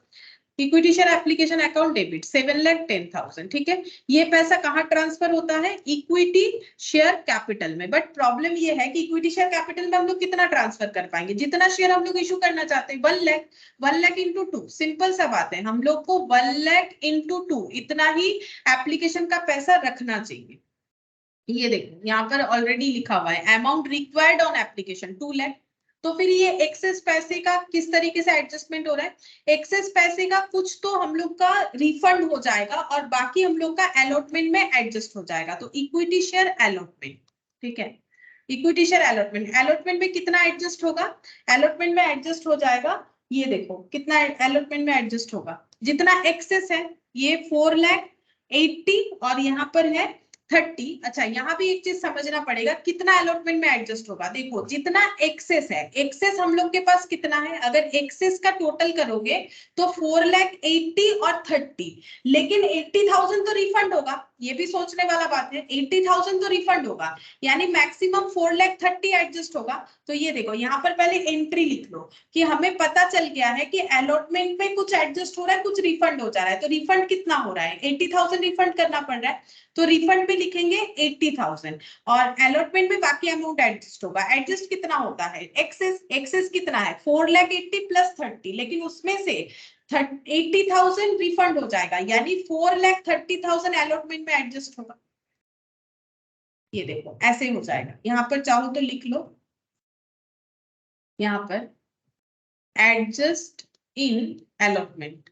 A: Equity share application account debit 7,10,000। ठीक है, ये पैसा कहाँ ट्रांसफर होता है, इक्विटी शेयर कैपिटल में। बट प्रॉब्लम ये है कि इक्विटी शेयर कैपिटल में हम लोग कितना ट्रांसफर कर पाएंगे, जितना शेयर हम लोग इशू करना चाहते हैं 1 लाख, 1 लाख इंटू 2, सिंपल सा बात है, हम लोग को 1 लाख इंटू 2 इतना ही एप्लीकेशन का पैसा रखना चाहिए। ये देखो यहाँ पर ऑलरेडी लिखा हुआ है amount required on application 2 lakh. तो फिर ये एक्सेस पैसे का किस तरीके से एडजस्टमेंट हो रहा है, एक्सेस पैसे का कुछ तो हम लोग का रिफंड हो जाएगा और बाकी हम लोग का अलॉटमेंट में एडजस्ट हो जाएगा। तो इक्विटी शेयर अलॉटमेंट, ठीक है, इक्विटी शेयर अलॉटमेंट, अलॉटमेंट में कितना एडजस्ट होगा, अलॉटमेंट में एडजस्ट हो जाएगा, ये देखो कितना अलॉटमेंट में एडजस्ट होगा, जितना एक्सेस है ये 4,80,000 और यहाँ पर है 30। अच्छा, यहाँ भी एक चीज समझना पड़ेगा, कितना अलॉटमेंट में एडजस्ट होगा। देखो जितना एक्सेस है, एक्सेस हम लोग के पास कितना है, अगर एक्सेस का टोटल करोगे तो 4,80,000 और 30, लेकिन 80,000 तो रिफंड होगा, ये भी सोचने वाला बात है, 80,000 तो रिफंड होगा, यानी मैक्सिमम 4,30,000 एडजस्ट होगा। तो ये देखो यहाँ पर पहले एंट्री लिख लो कि हमें पता चल गया है कि अलॉटमेंट में कुछ एडजस्ट हो रहा है, कुछ रिफंड हो जा रहा है। तो रिफंड कितना हो रहा है, 80,000 रिफंड करना पड़ रहा है, तो रिफंड में लिखेंगे 80,000 और अलॉटमेंट में बाकी अमाउंट एडजस्ट होगा। एडजस्ट कितना होता है, एक्सेस, एक्सेस कितना है 4,80,000 प्लस 30, लेकिन उसमें से 80,000 रिफंड हो जाएगा, यानी 4,30,000 अलॉटमेंट में एडजस्ट होगा। ये देखो ऐसे हो जाएगा, यहाँ पर चाहो तो लिख लो, यहाँ पर एडजस्ट इन अलॉटमेंट,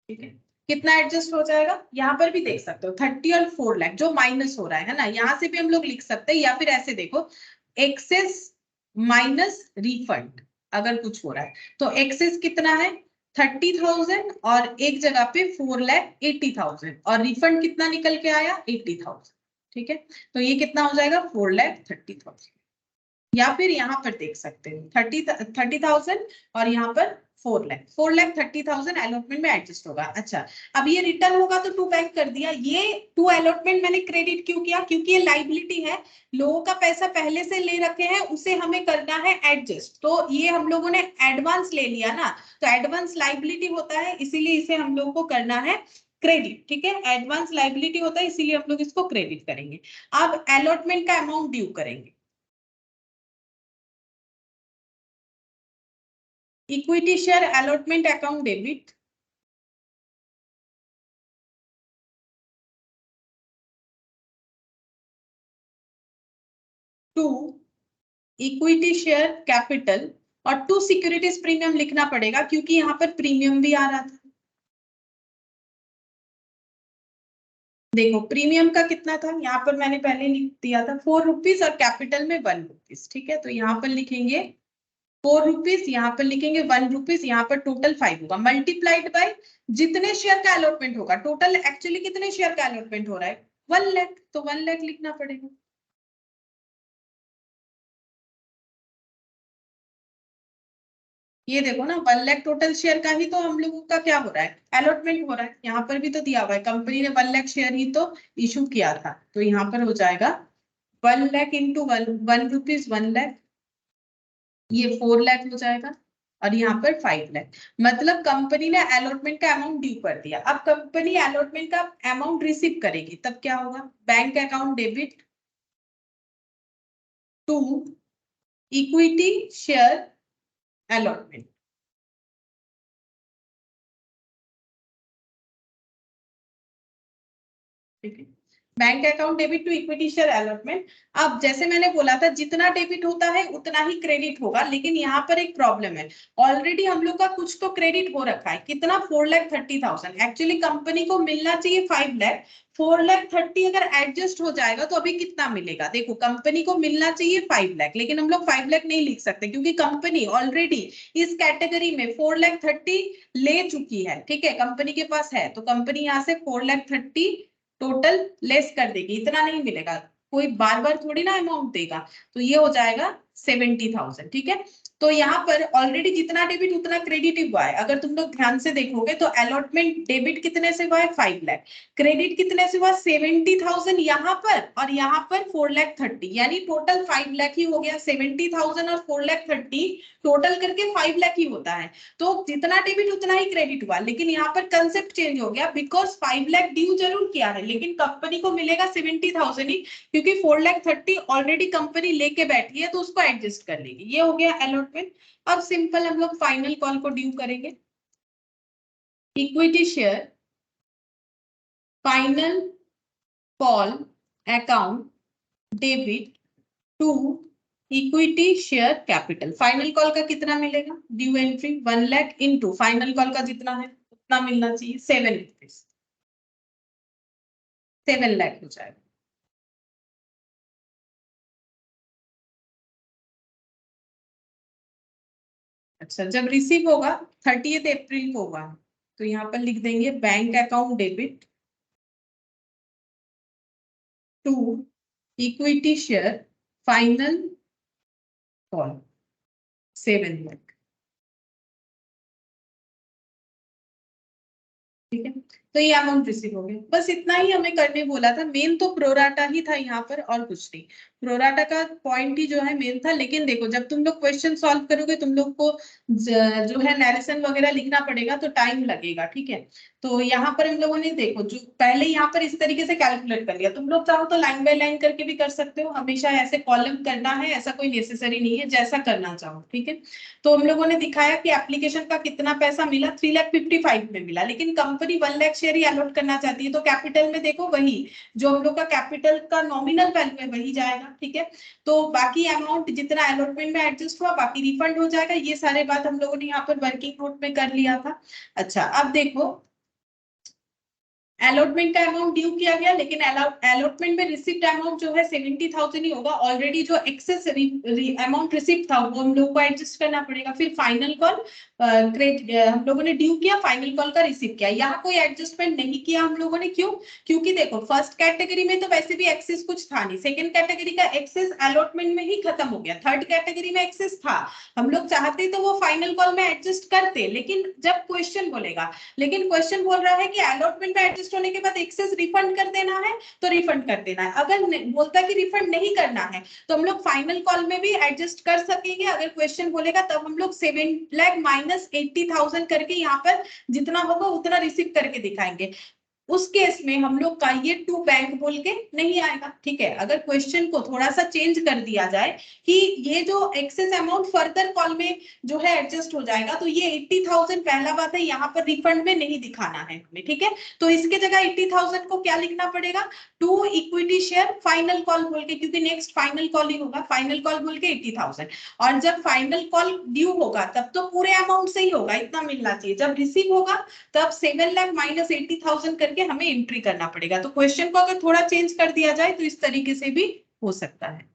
A: ठीक है, कितना एडजस्ट हो जाएगा, यहाँ पर भी देख सकते हो 30 और 4 लाख जो माइनस हो रहा है ना, यहाँ से भी हम लोग लिख सकते हैं, या फिर ऐसे देखो एक्सेस माइनस रिफंड अगर कुछ हो रहा है तो एक्सेस कितना है 30,000 और एक जगह पे 4,80,000 और रिफंड कितना निकल के आया 80,000। ठीक है, तो ये कितना हो जाएगा 4,30,000। या फिर यहाँ पर देख सकते हैं 30,000 और यहाँ पर 4,30,000 अलॉटमेंट में एडजस्ट होगा। अच्छा, अब ये रिटर्न होगा तो टू बैंक कर दिया। ये टू अलॉटमेंट मैंने क्रेडिट क्यों किया, क्योंकि ये लाइबिलिटी है, लोगों का पैसा पहले से ले रखे हैं, उसे हमें करना है एडजस्ट। तो ये हम लोगों ने एडवांस ले लिया ना, तो एडवांस लाइबिलिटी होता है, इसीलिए इसे हम लोग को करना है क्रेडिट। ठीक है, एडवांस लाइबिलिटी होता है इसीलिए हम लोग इसको क्रेडिट करेंगे। अब अलॉटमेंट का अमाउंट ड्यू करेंगे। Equity share allotment account debit, to equity share capital, और टू सिक्योरिटीज प्रीमियम लिखना पड़ेगा क्योंकि यहाँ पर प्रीमियम भी आ रहा था। देखो प्रीमियम का कितना था, यहाँ पर मैंने पहले लिख दिया था 4 रुपीज और कैपिटल में 1 रुपीज। ठीक है, तो यहाँ पर लिखेंगे 4 रुपीज, यहाँ पर लिखेंगे 1 रुपीज, यहाँ पर टोटल 5 होगा मल्टीप्लाइड बाय जितने शेयर का अलॉटमेंट होगा। टोटल एक्चुअली कितने शेयर का अलॉटमेंट हो रहा है 1 लाख, तो 1 लाख लिखना पड़ेगा। ये देखो ना 1 लाख टोटल शेयर का ही तो हम लोगों का क्या हो रहा है अलॉटमेंट हो रहा है। यहाँ पर भी तो दिया हुआ है, कंपनी ने 1 लाख शेयर ही तो इशू किया था, तो यहाँ पर हो जाएगा 1 लाख इंटू 1 रुपीज 1 लाख, ये 4 लाख हो जाएगा और यहाँ पर 5 लाख। मतलब कंपनी ने अलॉटमेंट का अमाउंट ड्यू कर दिया। अब कंपनी अलॉटमेंट का अमाउंट रिसीव करेगी तब क्या होगा, bank account debit to equity share allotment. ठीक है, bank account debit to equity share allotment. अब जैसे मैंने बोला था जितना डेबिट होता है उतना ही क्रेडिट होगा, लेकिन यहाँ पर एक प्रॉब्लम है, ऑलरेडी हम लोग का कुछ तो क्रेडिट हो रखा है। कितना 4,30,000, एक्चुअली कंपनी को मिलना चाहिए 5 लाख। 4,30,000 अगर एडजस्ट हो जाएगा तो अभी कितना मिलेगा, देखो कंपनी को मिलना चाहिए 5 लाख, लेकिन हम लोग 5 लाख नहीं लिख सकते क्योंकि कंपनी ऑलरेडी इस कैटेगरी में 4,30,000 ले चुकी है। ठीक है, कंपनी के पास है, तो कंपनी यहाँ से 4,30,000 टोटल लेस कर देगी, इतना नहीं मिलेगा, कोई बार बार थोड़ी ना अमाउंट देगा, तो ये हो जाएगा 70,000। ठीक है, तो यहाँ पर ऑलरेडी जितना डेबिट उतना क्रेडिट हुआ है। अगर तुम लोग ध्यान से देखोगे तो अलॉटमेंट डेबिट कितने से हुआ है 5 लाख, क्रेडिट कितने से हुआ 70,000 यहाँ पर, और यहाँ पर 4,30,000, यानी टोटल 5 लाख ही हो गया। 70,000 और 4,30,000 टोटल करके 5 लाख ही होता है, तो जितना डेबिट उतना ही क्रेडिट हुआ। लेकिन यहाँ पर कंसेप्ट चेंज हो गया, बिकॉज 5 लाख ड्यू जरूर किया है लेकिन कंपनी को मिलेगा 70,000 ही, क्योंकि 4,30,000 ऑलरेडी कंपनी लेके बैठी है तो उसको एडजस्ट कर लेगी। ये हो गया अलॉटमेंट। अब सिंपल हम लोग फाइनल कॉल को ड्यू करेंगे। Equity share final call account debit to equity share capital. Final call का कितना मिलेगा, due entry 1 lakh into final call का जितना है उतना मिलना चाहिए 7 रुपीज, 7 लाख हो जाएगा। अच्छा, जब रिसीव होगा 30 अप्रैल को होगा, तो यहाँ पर लिख देंगे bank account debit to equity share final call 7 lakh. ठीक है, तो ये अमाउंट रिसीव हो गया। बस इतना ही हमें करने बोला था, मेन तो प्रोराटा ही था यहाँ पर और कुछ नहीं। प्रोराटा का पॉइंट ही जो है मेन था, लेकिन देखो जब तुम लोग क्वेश्चन सॉल्व करोगे तुम लोग को जो है नैरेशन वगैरह लिखना पड़ेगा तो टाइम लगेगा। ठीक है, तो यहाँ पर हम लोगों ने देखो जो पहले यहाँ पर इस तरीके से कैलकुलेट कर लिया, तुम लोग चाहो तो लाइन बाय लाइन करके भी कर सकते हो, हमेशा ऐसे कॉलम करना है ऐसा कोई नेसेसरी नहीं है, जैसा करना चाहो। ठीक है, तो हम लोगों ने दिखाया कि एप्लीकेशन का कितना पैसा मिला 3,55,000 में मिला, लेकिन कंपनी 1 लाख शेयर ही अलॉट करना चाहती है, तो कैपिटल में देखो वही जो हम लोग का कैपिटल का नॉमिनल वैल्यू है वही जाएगा। ठीक है, तो बाकी अमाउंट जितना अलॉटमेंट में एडजस्ट हुआ बाकी रिफंड हो जाएगा। ये सारे बात हम लोगों ने यहाँ पर वर्किंग नोट में कर लिया था। अच्छा, अब देखो अलॉटमेंट का अमाउंट ड्यू किया गया, लेकिन अलॉटमेंट में रिसिप्ट अमाउंट जो है 70,000 ही होगा। ऑलरेडी जो एक्सेस अमाउंट रिसिप्ट था वो हम लोग को एडजस्ट करना पड़ेगा। फिर फाइनल कॉल हम लोगों ने ड्यू किया, फाइनल कॉल का रिसिप्ट किया, यहाँ कोई एडजस्टमेंट नहीं किया हम लोगों ने। क्यों? क्योंकि देखो फर्स्ट कैटेगरी में तो वैसे भी एक्सेस कुछ था नहीं, सेकंड कैटेगरी का एक्सेस अलॉटमेंट में ही खत्म हो गया, थर्ड कैटेगरी में एक्सेस था। हम लोग चाहते तो वो फाइनल कॉल में एडजस्ट करते, लेकिन जब क्वेश्चन बोलेगा, लेकिन क्वेश्चन बोल रहा है कि अलॉटमेंट में एडजस्ट होने के बाद एक्सेस रिफंड कर देना है तो रिफंड कर देना है। अगर बोलता कि रिफंड नहीं करना है तो हम लोग फाइनल कॉल में भी एडजस्ट कर सकेंगे। अगर क्वेश्चन बोलेगा तब हम लोग 7 लाख माइनस 80,000 करके यहाँ पर जितना होगा उतना रिसीव करके दिखाएंगे। उस केस में हम लोग का ये टू बैंक बोल के नहीं आएगा। ठीक है, अगर क्वेश्चन को थोड़ा सा चेंज कर दिया जाए कि ये जो एक्सेस अमाउंट फर्दर कॉल में जो है एडजस्ट हो जाएगा, तो ये 80,000 पहला बात है यहाँ पर रिफंड में नहीं दिखाना है हमें। ठीक है, तो इसके जगह 80,000 को क्या लिखना पड़ेगा, to equity share final call बोल के, क्योंकि नेक्स्ट फाइनल कॉल ही होगा, फाइनल कॉल बोल के 80,000। और जब फाइनल कॉल ड्यू होगा तब तो पूरे अमाउंट से ही होगा, इतना मिलना चाहिए। जब रिसीव होगा तब 7 लाख माइनस 80,000 करके हमें एंट्री करना पड़ेगा। तो क्वेश्चन को अगर थोड़ा चेंज कर दिया जाए तो इस तरीके से भी हो सकता है।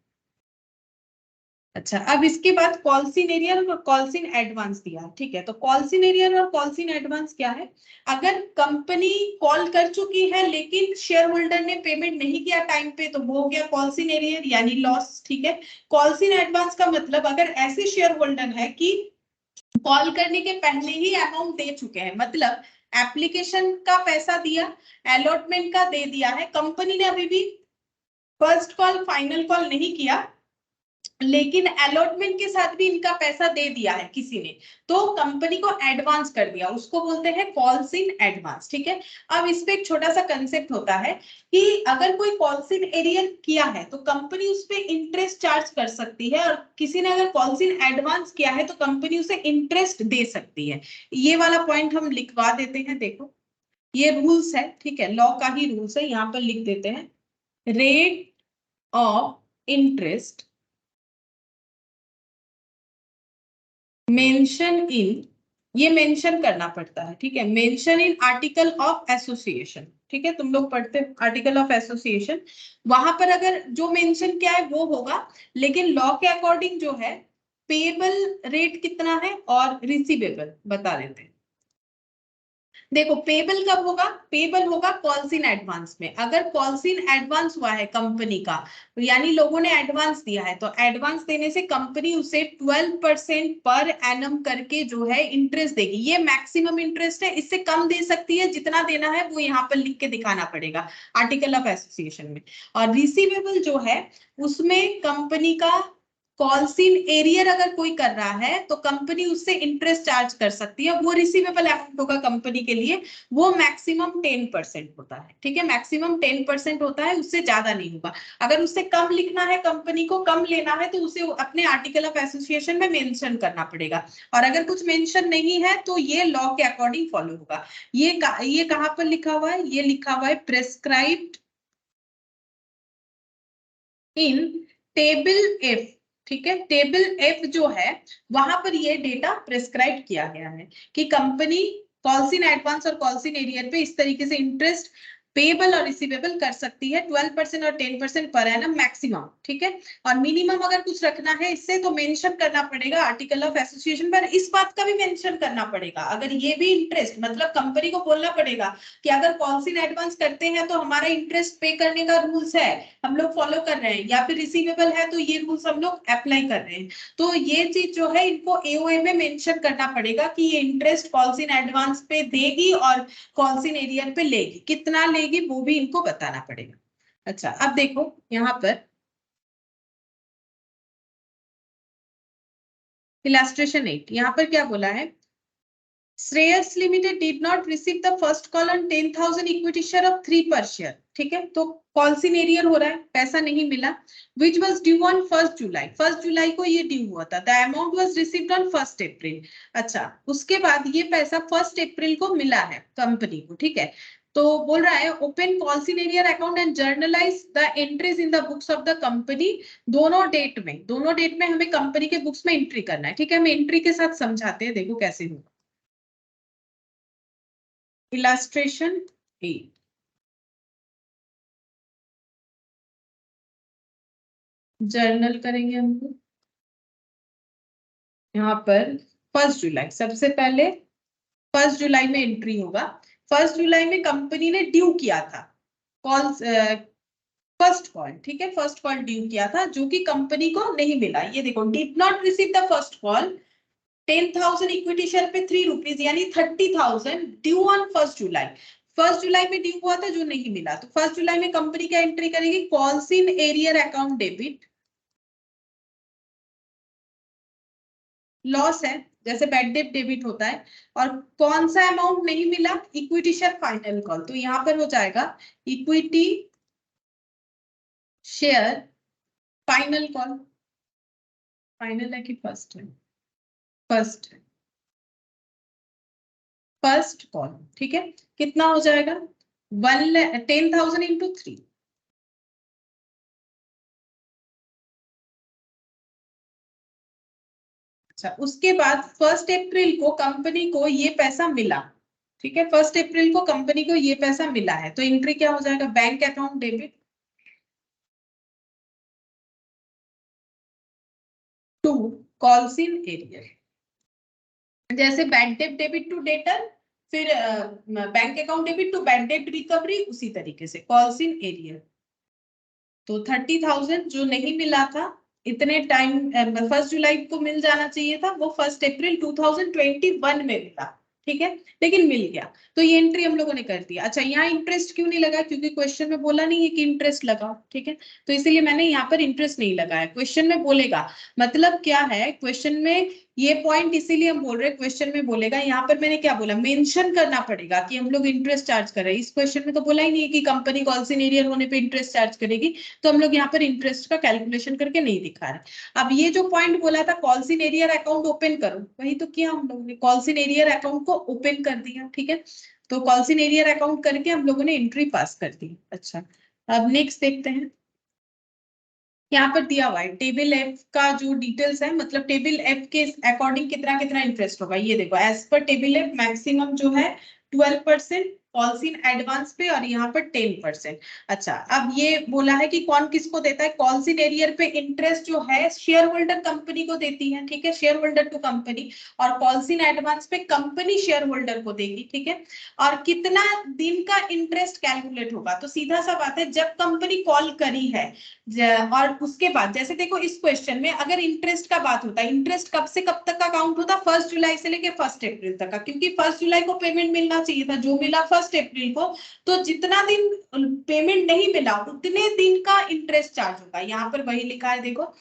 A: अच्छा, अब इसके बाद कॉल्सिन एरियर और कॉल्सिन एडवांस दिया। ठीक है, तो कॉल्सिन एरियर और कॉल्सिन एडवांस क्या है? अगर कंपनी कॉल कर चुकी है लेकिन शेयर होल्डर ने पेमेंट नहीं किया टाइम पे, तो वो हो गया कॉल्सिन एरियर यानी लॉस। ठीक है, कॉल्सिन एडवांस का मतलब अगर ऐसे शेयर होल्डर है कि कॉल करने के पहले ही अमाउंट दे चुके हैं, मतलब एप्लीकेशन का पैसा दिया, अलॉटमेंट का दे दिया है, कंपनी ने अभी भी फर्स्ट कॉल फाइनल कॉल नहीं किया लेकिन अलॉटमेंट के साथ भी इनका पैसा दे दिया है किसी ने, तो कंपनी को एडवांस कर दिया, उसको बोलते हैं कॉल्स इन एडवांस। ठीक है, अब इस पे एक छोटा सा कंसेप्ट होता है कि अगर कोई कॉल्स इन एरियर किया है तो कंपनी उस पे इंटरेस्ट चार्ज कर सकती है, और किसी ने अगर कॉल्स इन एडवांस किया है तो कंपनी उसे इंटरेस्ट दे सकती है। ये वाला पॉइंट हम लिखवा देते हैं। देखो ये रूल्स है, ठीक है, लॉ का ही रूल्स है, यहाँ पर लिख देते हैं। Rate of interest mention in, ये मेंशन करना पड़ता है। ठीक है, mention in article of association. ठीक है, तुम लोग पढ़ते हो आर्टिकल ऑफ एसोसिएशन, वहां पर अगर जो मेंशन किया है वो होगा, लेकिन लॉ के अकॉर्डिंग जो है पेबल रेट कितना है और रिसीवेबल बता देते हैं। देखो पेबल कब होगा, पेबल होगा कॉल्स इन एडवांस में। अगर कॉल्स इन एडवांस हुआ है कंपनी का, यानी लोगों ने एडवांस दिया है, तो एडवांस देने से कंपनी उसे 12% पर एनम करके जो है इंटरेस्ट देगी। ये मैक्सिमम इंटरेस्ट है, इससे कम दे सकती है, जितना देना है वो यहाँ पर लिख के दिखाना पड़ेगा आर्टिकल ऑफ एसोसिएशन में। और रिसीवेबल जो है उसमें कंपनी का कॉल्सिन एरियर अगर कोई कर रहा है तो कंपनी उससे इंटरेस्ट चार्ज कर सकती है, वो रिसीवेबल अमाउंट होगा कंपनी के लिए, वो मैक्सिमम 10% होता है। ठीक है, मैक्सिमम 10% होता है, उससे ज्यादा नहीं होगा। अगर उससे कम लिखना है, कंपनी को कम लेना है, तो उसे अपने आर्टिकल ऑफ एसोसिएशन में मेंशन करना पड़ेगा। और अगर कुछ मेंशन नहीं है तो ये लॉ के अकॉर्डिंग फॉलो होगा। ये कहाँ पर लिखा हुआ है? ये लिखा हुआ है प्रेस्क्राइब्ड इन टेबल एफ। ठीक है, टेबल एफ जो है वहां पर ये डेटा प्रेस्क्राइब किया गया है कि कंपनी कॉल्स इन एडवांस और कॉल्स इन एरियर पे इस तरीके से इंटरेस्ट पेबल और रिसीवेबल कर सकती है, 12% और 10% पर एनम मैक्सिमम। ठीक है, और मिनिमम अगर कुछ रखना है इससे तो मेंशन करना पड़ेगा आर्टिकल ऑफ एसोसिएशन पर। इस बात का भी मेंशन करना पड़ेगा, अगर ये भी इंटरेस्ट, मतलब कंपनी को बोलना पड़ेगा कि अगर कॉल्स इन एडवांस करते हैं तो हमारा इंटरेस्ट पे करने का रूल्स है, हम लोग फॉलो कर रहे हैं, या फिर रिसीवेबल है तो ये रूल्स हम लोग अप्लाई कर रहे हैं। तो ये चीज जो है इनको एओए में मेंशन करना पड़ेगा कि ये इंटरेस्ट कॉल्स इन एडवांस पे देगी और कॉल्स इन एरियर पे लेगी, कितना लेगी वो भी इनको बताना पड़ेगा। अच्छा, अब देखो यहाँ पर इलास्ट्रेशन 8, यहाँ पर क्या बोला है? Shreyas limited did not receive the first call on 10,000 equity share of 3 पर शेयर। ठीक है, तो कॉल्सिन एरियर हो रहा है, पैसा नहीं मिला, विच वॉज ड्यू ऑन 1 जुलाई। 1 जुलाई को ये ड्यू हुआ था, the amount was received on 1 अप्रैल। अच्छा, उसके बाद ये पैसा 1 अप्रैल को मिला है कंपनी को। ठीक है, तो बोल रहा है open calls in arrear account and journalize the entries in the books of the company. दोनों डेट में हमें कंपनी के बुक्स में एंट्री करना है। ठीक है, हम एंट्री के साथ समझाते हैं, देखो कैसे होगा। इलास्ट्रेशन 8, जर्नल करेंगे हम लोग यहाँ पर 1 जुलाई। सबसे पहले 1 जुलाई में एंट्री होगा। 1 जुलाई में कंपनी ने ड्यू किया था कॉल, फर्स्ट कॉल, ठीक है, फर्स्ट कॉल ड्यू किया था जो कि कंपनी को नहीं मिला। ये देखो, did not receive the first call, 10,000 equity share पे 3 रुपीज यानी 30,000 ड्यू ऑन 1 जुलाई। 1 जुलाई में ड्यू हुआ था जो नहीं मिला, तो 1 जुलाई में कंपनी क्या एंट्री करेगी, calls in arrear account debit, loss है जैसे बैड डेट डेबिट होता है। और कौन सा अमाउंट नहीं मिला, इक्विटी शेयर फाइनल कॉल, तो यहां पर हो जाएगा equity share final call. Final है कि फर्स्ट है, फर्स्ट है, फर्स्ट कॉल, ठीक है। कितना हो जाएगा, 10,000 इंटू 3। अच्छा, उसके बाद 1 अप्रैल को कंपनी को ये पैसा मिला, ठीक है, 1 अप्रैल को कंपनी को ये पैसा मिला है, तो एंट्री क्या हो जाएगा, bank account debit to calls in arrear. जैसे bad debt debit to debtor, फिर bank account debit to bad debt recovery, उसी तरीके से कॉल्स इन एरियर। तो 30,000 जो नहीं मिला था इतने टाइम, 1 जुलाई को मिल जाना चाहिए था, वो 1 अप्रैल 2021 में मिला, ठीक है, लेकिन मिल गया। तो ये एंट्री हम लोगों ने कर दिया। अच्छा, यहाँ इंटरेस्ट क्यों नहीं लगा, क्योंकि क्वेश्चन में बोला नहीं है कि इंटरेस्ट लगाओ, ठीक है, तो इसीलिए मैंने यहाँ पर इंटरेस्ट नहीं लगाया। क्वेश्चन में बोलेगा, मतलब क्या है क्वेश्चन में, ये पॉइंट इसीलिए हम बोल रहे हैं क्वेश्चन में बोलेगा। यहाँ पर मैंने क्या बोला, मेंशन करना पड़ेगा कि हम लोग इंटरेस्ट चार्ज कर रहे हैं। इस क्वेश्चन में तो बोला ही नहीं है कि कंपनी कॉल्स इन एरियर होने पे इंटरेस्ट चार्ज करेगी, तो हम लोग यहाँ पर इंटरेस्ट का कैलकुलेशन करके नहीं दिखा रहे। अब ये जो पॉइंट बोला था calls in arrear account open करो, वही तो किया हम लोगों ने, कॉल्स इन एरियर अकाउंट को ओपन कर दिया, ठीक है। तो कॉल्स इन एरियर अकाउंट करके हम लोगों ने एंट्री पास कर दी। अच्छा, अब नेक्स्ट देखते हैं। यहाँ पर दिया हुआ है टेबल एफ का जो डिटेल्स है, मतलब टेबल एफ के अकॉर्डिंग कितना कितना इंटरेस्ट होगा। ये देखो, as per table F maximum जो है 12% कॉल्स इन एडवांस पे, और यहाँ पर 10%। अच्छा, अब ये बोला है कि कौन किसको देता है, कॉल्स इन एरियर पे इंटरेस्ट जो है शेयर होल्डर कंपनी को देती है, ठीक है, शेयर होल्डर टू कंपनी। और कॉल्स इन एडवांस पे कंपनी शेयर होल्डर को देगी, ठीक है। और कितना दिन का इंटरेस्ट कैलकुलेट होगा, तो सीधा सा बात है, जब कंपनी कॉल करी है और उसके बाद, जैसे देखो इस क्वेश्चन में अगर इंटरेस्ट का बात होता है, इंटरेस्ट कब से कब तक का काउंट होता, 1 जुलाई से लेके 1 अप्रैल तक का, क्योंकि 1 जुलाई को पेमेंट मिलना चाहिए था, जो मिला 1 अप्रैल को। तो जितना दिन पेमेंट नहीं मिला उतने दिन का इंटरेस्ट चार्ज होगा। यहाँ पर वही लिखा है, देखो,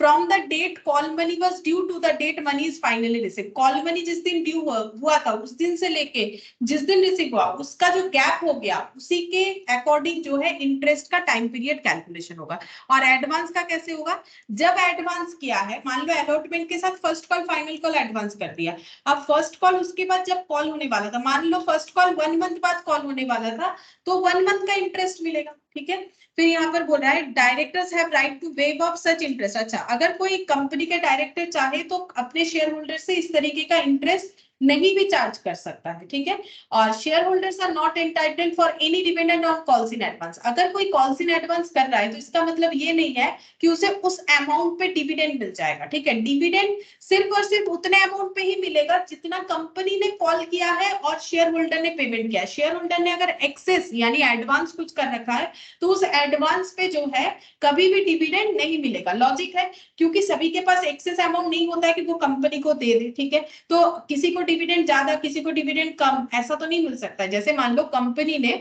A: from the date call money was due to the date money is finally receive. Call money जिस दिन ड्यू हुआ था उस दिन से लेके जिस दिन रिसीव हुआ उसका जो गैप हो गया, उसी के अकॉर्डिंग जो है इंटरेस्ट का टाइम पीरियड कैलकुलेशन होगा। और एडवांस का कैसे होगा, जब एडवांस किया है, मान लो अलॉटमेंट के साथ first call final call advance कर दिया, अब फर्स्ट कॉल उसके बाद जब कॉल होने वाला था, मान लो फर्स्ट कॉल 1 मंथ बाद कॉल होने वाला था, तो 1 मंथ का इंटरेस्ट मिलेगा, ठीक है। फिर यहाँ पर बोल रहा है directors have right to waive off such interest. अच्छा, अगर कोई कंपनी के डायरेक्टर चाहे तो अपने शेयर होल्डर से इस तरीके का इंटरेस्ट नहीं भी चार्ज कर सकता है, ठीक है। और share holders are not entitled for any dividend on calls in advance. अगर कोई कॉल्स इन एडवांस कर रहा है तो इसका मतलब ये नहीं है कि उसे उस अमाउंट पे डिविडेंड मिल जाएगा, ठीक है। डिविडेंड सिर्फ और सिर्फ उतने अमाउंट पे ही मिलेगा जितना कंपनी ने कॉल किया है और शेयर होल्डर ने पेमेंट किया है। शेयर होल्डर ने अगर एक्सेस यानी एडवांस कुछ कर रखा है तो उस एडवांस पे जो है कभी भी डिविडेंड नहीं मिलेगा। लॉजिक है, क्योंकि सभी के पास एक्सेस अमाउंट नहीं होता है कि वो कंपनी को दे दे, ठीक है। तो किसी को डिविडेंड ज्यादा, किसी को डिविडेंड कम, ऐसा तो नहीं मिल सकता। जैसे मान लो कंपनी ने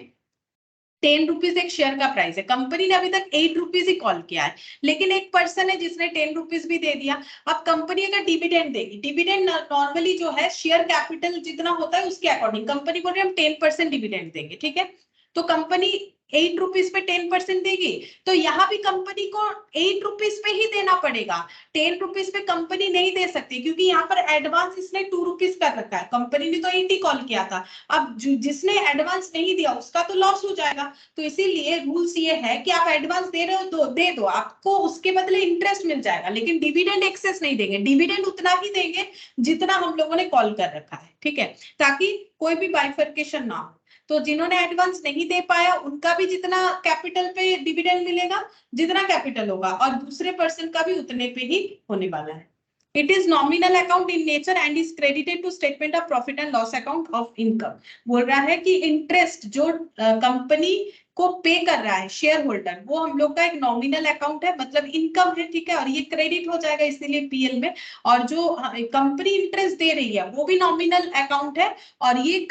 A: 10 रुपीज एक शेयर का प्राइस है, कंपनी ने अभी तक 8 रुपीज ही कॉल किया है, लेकिन एक पर्सन है जिसने 10 रुपीज भी दे दिया। अब कंपनी अगर डिविडेंड देगी, डिविडेंड नॉर्मली जो है शेयर कैपिटल जितना होता है उसके अकॉर्डिंग, कंपनी बोल रही है हम 10% डिविडेंड देंगे, ठीक है। तो कंपनी 8 रुपीज पे 10% देगी, तो यहाँ भी कंपनी को 8 रुपीज पे ही देना पड़ेगा। 10 रुपीज पे कंपनी नहीं दे सकती, क्योंकि यहाँ पर एडवांस इसने 2 रुपीज कर रखा है, कंपनी ने तो 80 कॉल किया था। अब जिसने एडवांस नहीं दिया उसका तो लॉस हो जाएगा। तो इसीलिए रूल्स ये है कि आप एडवांस दे रहे हो तो दे दो, आपको उसके बदले इंटरेस्ट मिल जाएगा, लेकिन डिविडेंड एक्सेस नहीं देंगे। डिविडेंड उतना ही देंगे जितना हम लोगों ने कॉल कर रखा है, ठीक है, ताकि कोई भी बाइफर्केशन ना हो। तो जिन्होंने एडवांस नहीं दे पाया उनका भी जितना कैपिटल पे डिविडेंड मिलेगा, जितना कैपिटल होगा, और दूसरे पर्सन का भी उतने पे ही होने वाला है। It is nominal account in nature and is credited to statement of profit and loss account of income। बोल रहा है कि इंटरेस्ट जो कंपनी को पे कर रहा है शेयर होल्डर, वो हम लोग का एक नॉमिनल अकाउंट है, मतलब इनकम है, ठीक है, और ये क्रेडिट हो जाएगा इसीलिए पीएल में। और जो कंपनी इंटरेस्ट दे रही है वो भी नॉमिनल अकाउंट है, और ये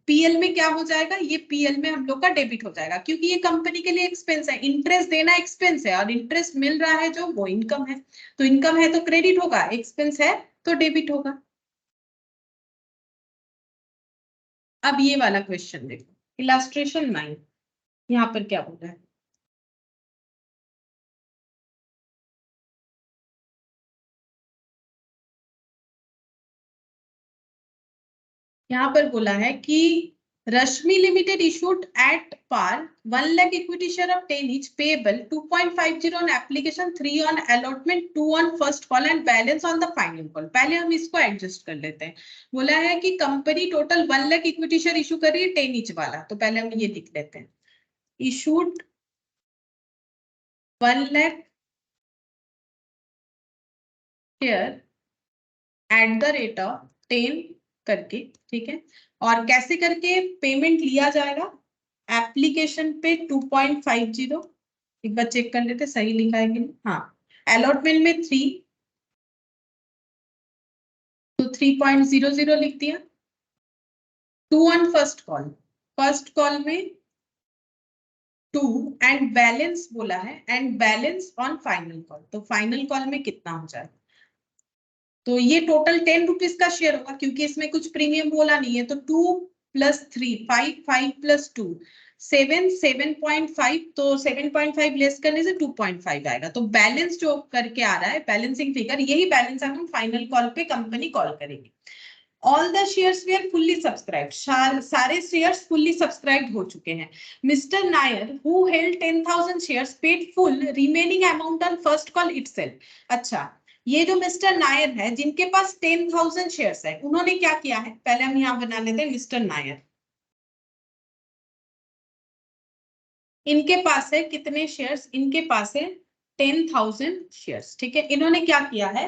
A: पीएल में क्या हो जाएगा, ये पीएल में हम लोग का डेबिट हो जाएगा, क्योंकि ये कंपनी के लिए एक्सपेंस है। इंटरेस्ट देना एक्सपेंस है और इंटरेस्ट मिल रहा है जो, वो इनकम है। तो इनकम है तो क्रेडिट होगा, एक्सपेंस है तो डेबिट होगा। अब ये वाला क्वेश्चन देखो, इलस्ट्रेशन 9, यहाँ पर क्या बोला है, यहाँ पर बोला है कि Rashmi limited issued at par 1 lakh equity share of 10 each payable 2.50 on application, 3 on allotment, 2 on first call and balance on the final call। पहले हम इसको एडजस्ट कर लेते हैं। बोला है कि company total 1 lakh equity share issue कर रही है 10 each वाला, तो पहले हम ये लिख लेते हैं, issued 1 lakh share at the rate of 10 करके, ठीक है। और कैसे करके पेमेंट लिया जाएगा, एप्लीकेशन पे 2.50, एक बार चेक कर लेते सही लिखा है कि नहीं, हाँ। अलॉटमेंट में 3, तो 3.00 लिख दिया। 2 on first call, first call में 2 एंड बैलेंस बोला है, and balance on final call, तो फाइनल कॉल में कितना हो जाएगा, तो ये टोटल 10 रुपीज का शेयर होगा, क्योंकि इसमें कुछ प्रीमियम बोला नहीं है। तो 2 + 3 5, 5 + 2 7, 7.5, तो 7.5 लेस करने से 2.5 आएगा। तो बैलेंस जो करके आ रहा है, बैलेंसिंग फिगर, यही बैलेंस हम फाइनल कॉल पे कंपनी कॉल करेगी। All the shares where fully subscribed, सारे शेयर्स फुल्ली सब्सक्राइब्ड हो चुके हैं। Mister Nair who held 10,000 shares paid full remaining amount on first call itself. अच्छा, ये जो मिस्टर नायर है जिनके पास 10,000 शेयर्स है, उन्होंने क्या किया है, पहले हम यहाँ बना लेते हैं मिस्टर नायर। इनके पास है कितने शेयर्स, इनके पास है 10,000 शेयर्स, ठीक है। इन्होंने क्या किया है,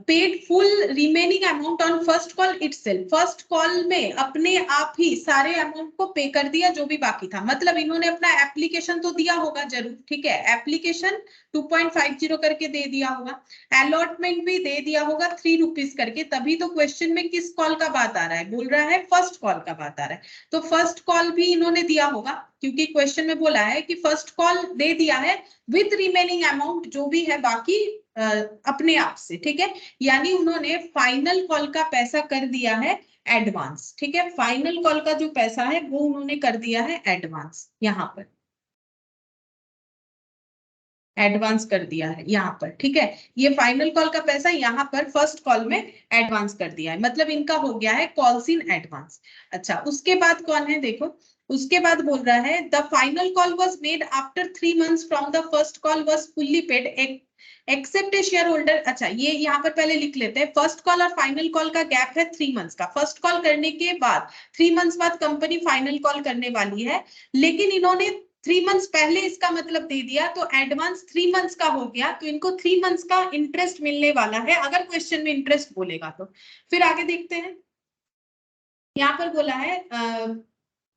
A: paid full remaining amount on first call itself, first call में अपने आप ही सारे अमाउंट को पे कर दिया जो भी बाकी था। मतलब इन्होंने अपना एप्लीकेशन तो दिया होगा जरूर, ठीक है, एप्लीकेशन 2.50 करके दे दिया होगा, अलॉटमेंट भी दे दिया होगा 3 रुपीज करके। तभी तो क्वेश्चन में किस कॉल का बात आ रहा है, बोल रहा है फर्स्ट कॉल का बात आ रहा है, तो फर्स्ट कॉल भी इन्होंने दिया होगा, क्योंकि क्वेश्चन में बोला है कि फर्स्ट कॉल दे दिया है विथ रिमेनिंग अमाउंट जो भी है बाकी अपने आप से, ठीक है। यानी उन्होंने फाइनल कॉल का पैसा कर दिया है एडवांस, ठीक है। फाइनल कॉल का जो पैसा है वो उन्होंने कर दिया है एडवांस, यहाँ पर एडवांस कर दिया है यहाँ पर, ठीक है। ये फाइनल कॉल का पैसा यहाँ पर फर्स्ट कॉल में एडवांस कर दिया है, मतलब इनका हो गया है कॉल्स इन एडवांस। अच्छा, उसके बाद कौन है देखो, उसके बाद बोल रहा है the final call was made after 3 months from the first call was fully paid except a share holder. अच्छा, ये यहाँ पर पहले लिख लेते हैं, फर्स्ट कॉल और फाइनल कॉल का गैप है 3 months का। फर्स्ट कॉल करने के बाद 3 months बाद कंपनी फाइनल कॉल करने वाली है, लेकिन इन्होंने 3 months पहले इसका मतलब दे दिया, तो एडवांस 3 months का हो गया, तो इनको 3 months का इंटरेस्ट मिलने वाला है, अगर क्वेश्चन में इंटरेस्ट बोलेगा तो। फिर आगे देखते हैं, यहाँ पर बोला है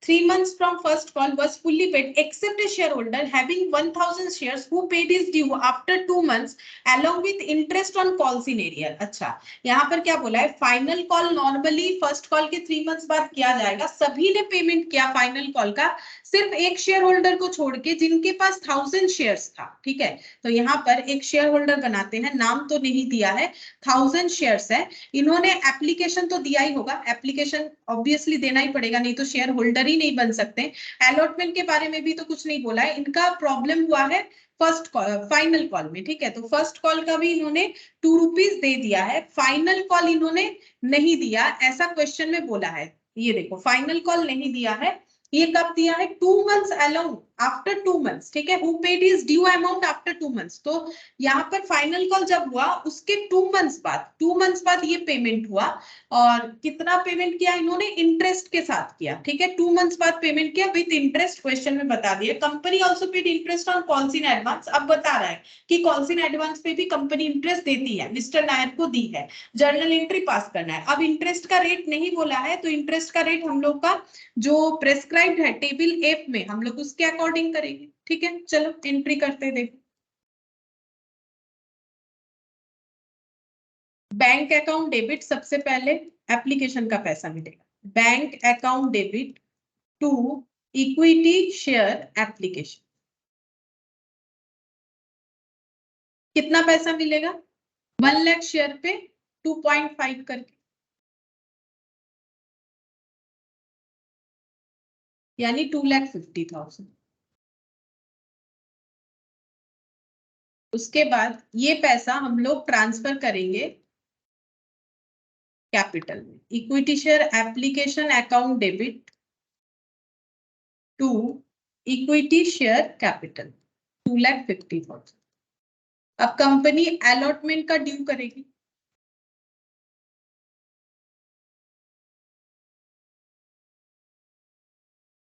A: 3 months from first call was fully paid except a shareholder having 1,000 shares who paid his due after 2 months along with interest on calls in arrear। अच्छा, यहाँ पर क्या बोला है, final call normally first call के 3 months बाद किया जाएगा, सभी ने पेमेंट किया फाइनल कॉल का, सिर्फ एक शेयर होल्डर को छोड़ के जिनके पास 1,000 शेयर्स था, ठीक है। तो यहाँ पर एक शेयर होल्डर बनाते हैं, नाम तो नहीं दिया है, 1,000 शेयर्स है। इन्होंने एप्लीकेशन तो दिया ही होगा, एप्लीकेशन ऑब्वियसली देना ही पड़ेगा, नहीं तो शेयर होल्डर ही नहीं बन सकते। अलॉटमेंट के बारे में भी तो कुछ नहीं बोला है, इनका प्रॉब्लम हुआ है फर्स्ट फाइनल कॉल में, ठीक है। तो फर्स्ट कॉल का भी इन्होंने 2 रुपीज दे दिया है, फाइनल कॉल इन्होंने नहीं दिया, ऐसा क्वेश्चन में बोला है। ये देखो, फाइनल कॉल नहीं दिया है, ये कब दिया है? 2 months अलाउड, आफ्टर 2 months, ठीक है। Who paid his due amount after 2 months, तो यहाँ पर फाइनल कॉल जब हुआ उसके 2 months बाद, 2 months बाद ये पेमेंट हुआ। और कितना पेमेंट किया इन्होंने? इंटरेस्ट के साथ किया, ठीक है। 2 months बाद पेमेंट किया विद इंटरेस्ट, क्वेश्चन में बता दिया। Company also paid interest on calls in advance. अब बता रहा है कि कॉल्स इन एडवांस पे भी कंपनी इंटरेस्ट देती है, मिस्टर नायर को दी है। जर्नल एंट्री पास करना है। अब इंटरेस्ट का रेट नहीं बोला है, तो इंटरेस्ट का रेट हम लोग का जो प्रेस्क्राइब्ड है टेबल एफ में, हम लोग उसके अकॉर्डिंग करेंगे, ठीक है। चलो एंट्री करते देखो। बैंक अकाउंट डेबिट, सबसे पहले एप्लीकेशन का पैसा मिलेगा। Bank account debit to equity share application, कितना पैसा मिलेगा? 1 लाख शेयर पे 2.5 करके, यानी 2,50,000। उसके बाद ये पैसा हम लोग ट्रांसफर करेंगे कैपिटल में। Equity share application account debit to equity share capital 2,50,000। अब कंपनी अलॉटमेंट का ड्यू करेगी।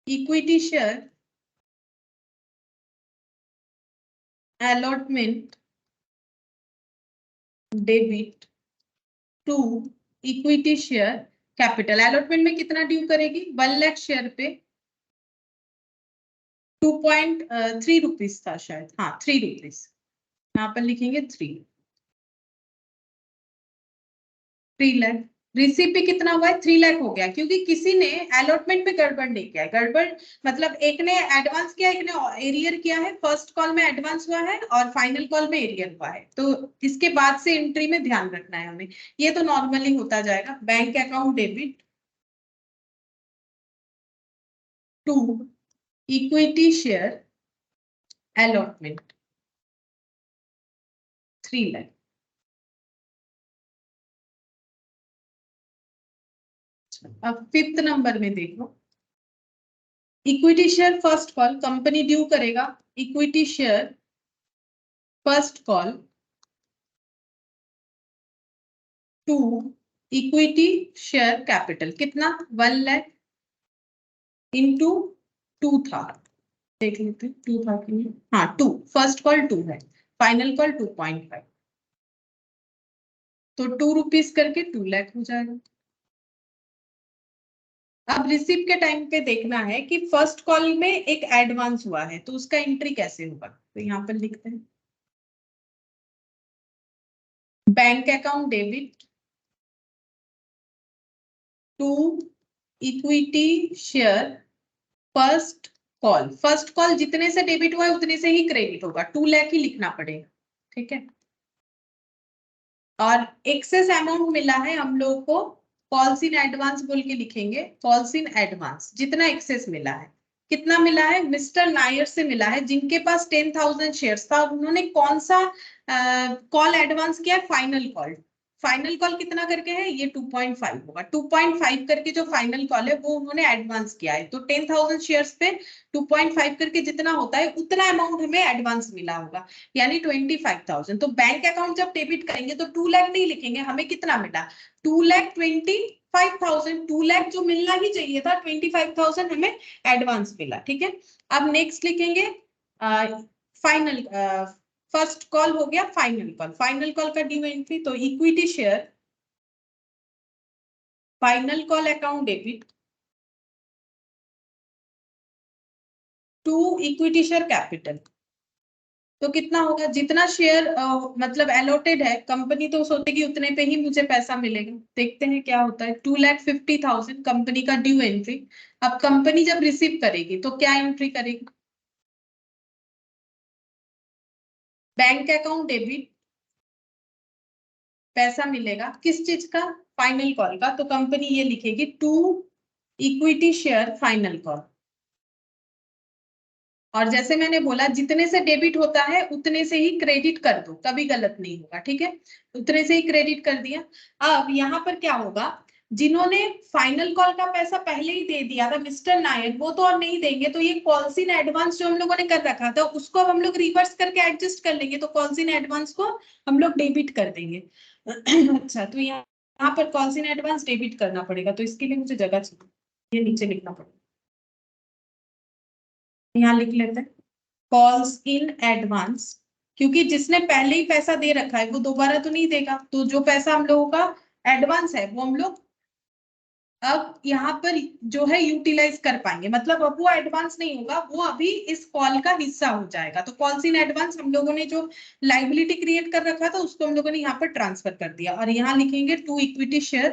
A: Equity share allotment debit to equity share capital. Allotment में कितना ड्यू करेगी? 1 लाख शेयर पे 2.3 रुपीज था शायद, हाँ 3 रुपीज, यहाँ पर लिखेंगे 3 लाख। रिसीप पे कितना हुआ है? 3 लाख हो गया, क्योंकि किसी ने अलॉटमेंट में गड़बड़ नहीं किया है। गड़बड़ मतलब एक ने एडवांस किया, एक ने एरियर किया है। फर्स्ट कॉल में एडवांस हुआ है और फाइनल कॉल में एरियर हुआ है, तो इसके बाद से एंट्री में ध्यान रखना है हमें। ये तो नॉर्मली होता जाएगा। Bank account debit to equity share allotment 3 lakh. अब 5th नंबर में देखो, equity share first call company due करेगा। Equity share first call to equity share capital, कितना? 1 लाख इंटू 2 था, देख लेते 2 था कि नहीं। हाँ 2, फर्स्ट कॉल 2 है, फाइनल कॉल 2.5, तो 2 रुपीज करके 2 लाख हो जाएगा। अब रिसिप्ट के टाइम पे देखना है कि फर्स्ट कॉल में एक एडवांस हुआ है, तो उसका एंट्री कैसे होगा, तो यहाँ पर लिखते हैं bank account debit to equity share first call. First call जितने से डेबिट हुआ है उतने से ही क्रेडिट होगा, 2 लाख ही लिखना पड़ेगा, ठीक है। और एक्सेस अमाउंट मिला है हम लोगों को, कॉल्स इन एडवांस बोल के लिखेंगे। कॉल्स इन एडवांस जितना एक्सेस मिला है, कितना मिला है? मिस्टर नायर से मिला है, जिनके पास 10,000 शेयर्स था। उन्होंने कौन सा कॉल एडवांस किया? Final call. फाइनल कॉल कितना करके है? ये 2.5 होगा। 2.5 करके जो फाइनल कॉल है वो उन्होंने एडवांस किया है, तो 10,000 शेयर्स पे 2.5 करके जितना होता है उतना अमाउंट हमें एडवांस मिला होगा, यानी 25,000। तो बैंक अकाउंट जब डेबिट करेंगे तो 2 लाख नहीं लिखेंगे, हमें कितना मिला? 2,25,000। 2 लाख जो मिलना ही चाहिए था, 25,000 हमें एडवांस मिला, ठीक है। अब नेक्स्ट लिखेंगे फाइनल, फर्स्ट कॉल हो गया फाइनल कॉल। फाइनल कॉल का ड्यू एंट्री, तो equity share final call account debit to equity share capital, तो कितना होगा? जितना शेयर मतलब अलॉटेड है, कंपनी तो सोचेगी उतने पे ही मुझे पैसा मिलेगा। देखते हैं क्या होता है। 2,50,000 कंपनी का ड्यू एंट्री। अब कंपनी जब रिसीव करेगी तो क्या एंट्री करेगी? बैंक अकाउंट डेबिट, पैसा मिलेगा किस चीज का? फाइनल कॉल का, तो कंपनी ये लिखेगी to equity share final call. और जैसे मैंने बोला, जितने से डेबिट होता है उतने से ही क्रेडिट कर दो, कभी गलत नहीं होगा, ठीक है। उतने से ही क्रेडिट कर दिया। अब यहाँ पर क्या होगा? जिन्होंने फाइनल कॉल का पैसा पहले ही दे दिया था मिस्टर नायर, वो तो और नहीं देंगे, तो ये कॉल्स इन एडवांस जो हम लोगों ने कर रखा था उसको अब हम लोग रिवर्स करके एडजस्ट कर लेंगे, तो कॉल्स इन एडवांस को हम लोग डेबिट कर देंगे। अच्छा, तो यहाँ पर कॉल्स इन एडवांस डेबिट करना पड़ेगा, तो इसके लिए मुझे जगह चाहिए, ये नीचे लिखना पड़ेगा, यहाँ लिख लेते हैं कॉल्स इन एडवांस, क्योंकि जिसने पहले ही पैसा दे रखा है वो दोबारा तो नहीं देगा, तो जो पैसा हम लोगों का एडवांस है वो हम लोग अब यहाँ पर जो है यूटिलाइज कर पाएंगे, मतलब अब वो एडवांस नहीं होगा, वो अभी इस कॉल का हिस्सा हो जाएगा। तो कॉल्स इन एडवांस हम लोगों ने जो लाइबिलिटी क्रिएट कर रखा था उसको हम लोगों ने यहाँ पर ट्रांसफर कर दिया, और यहाँ लिखेंगे to equity share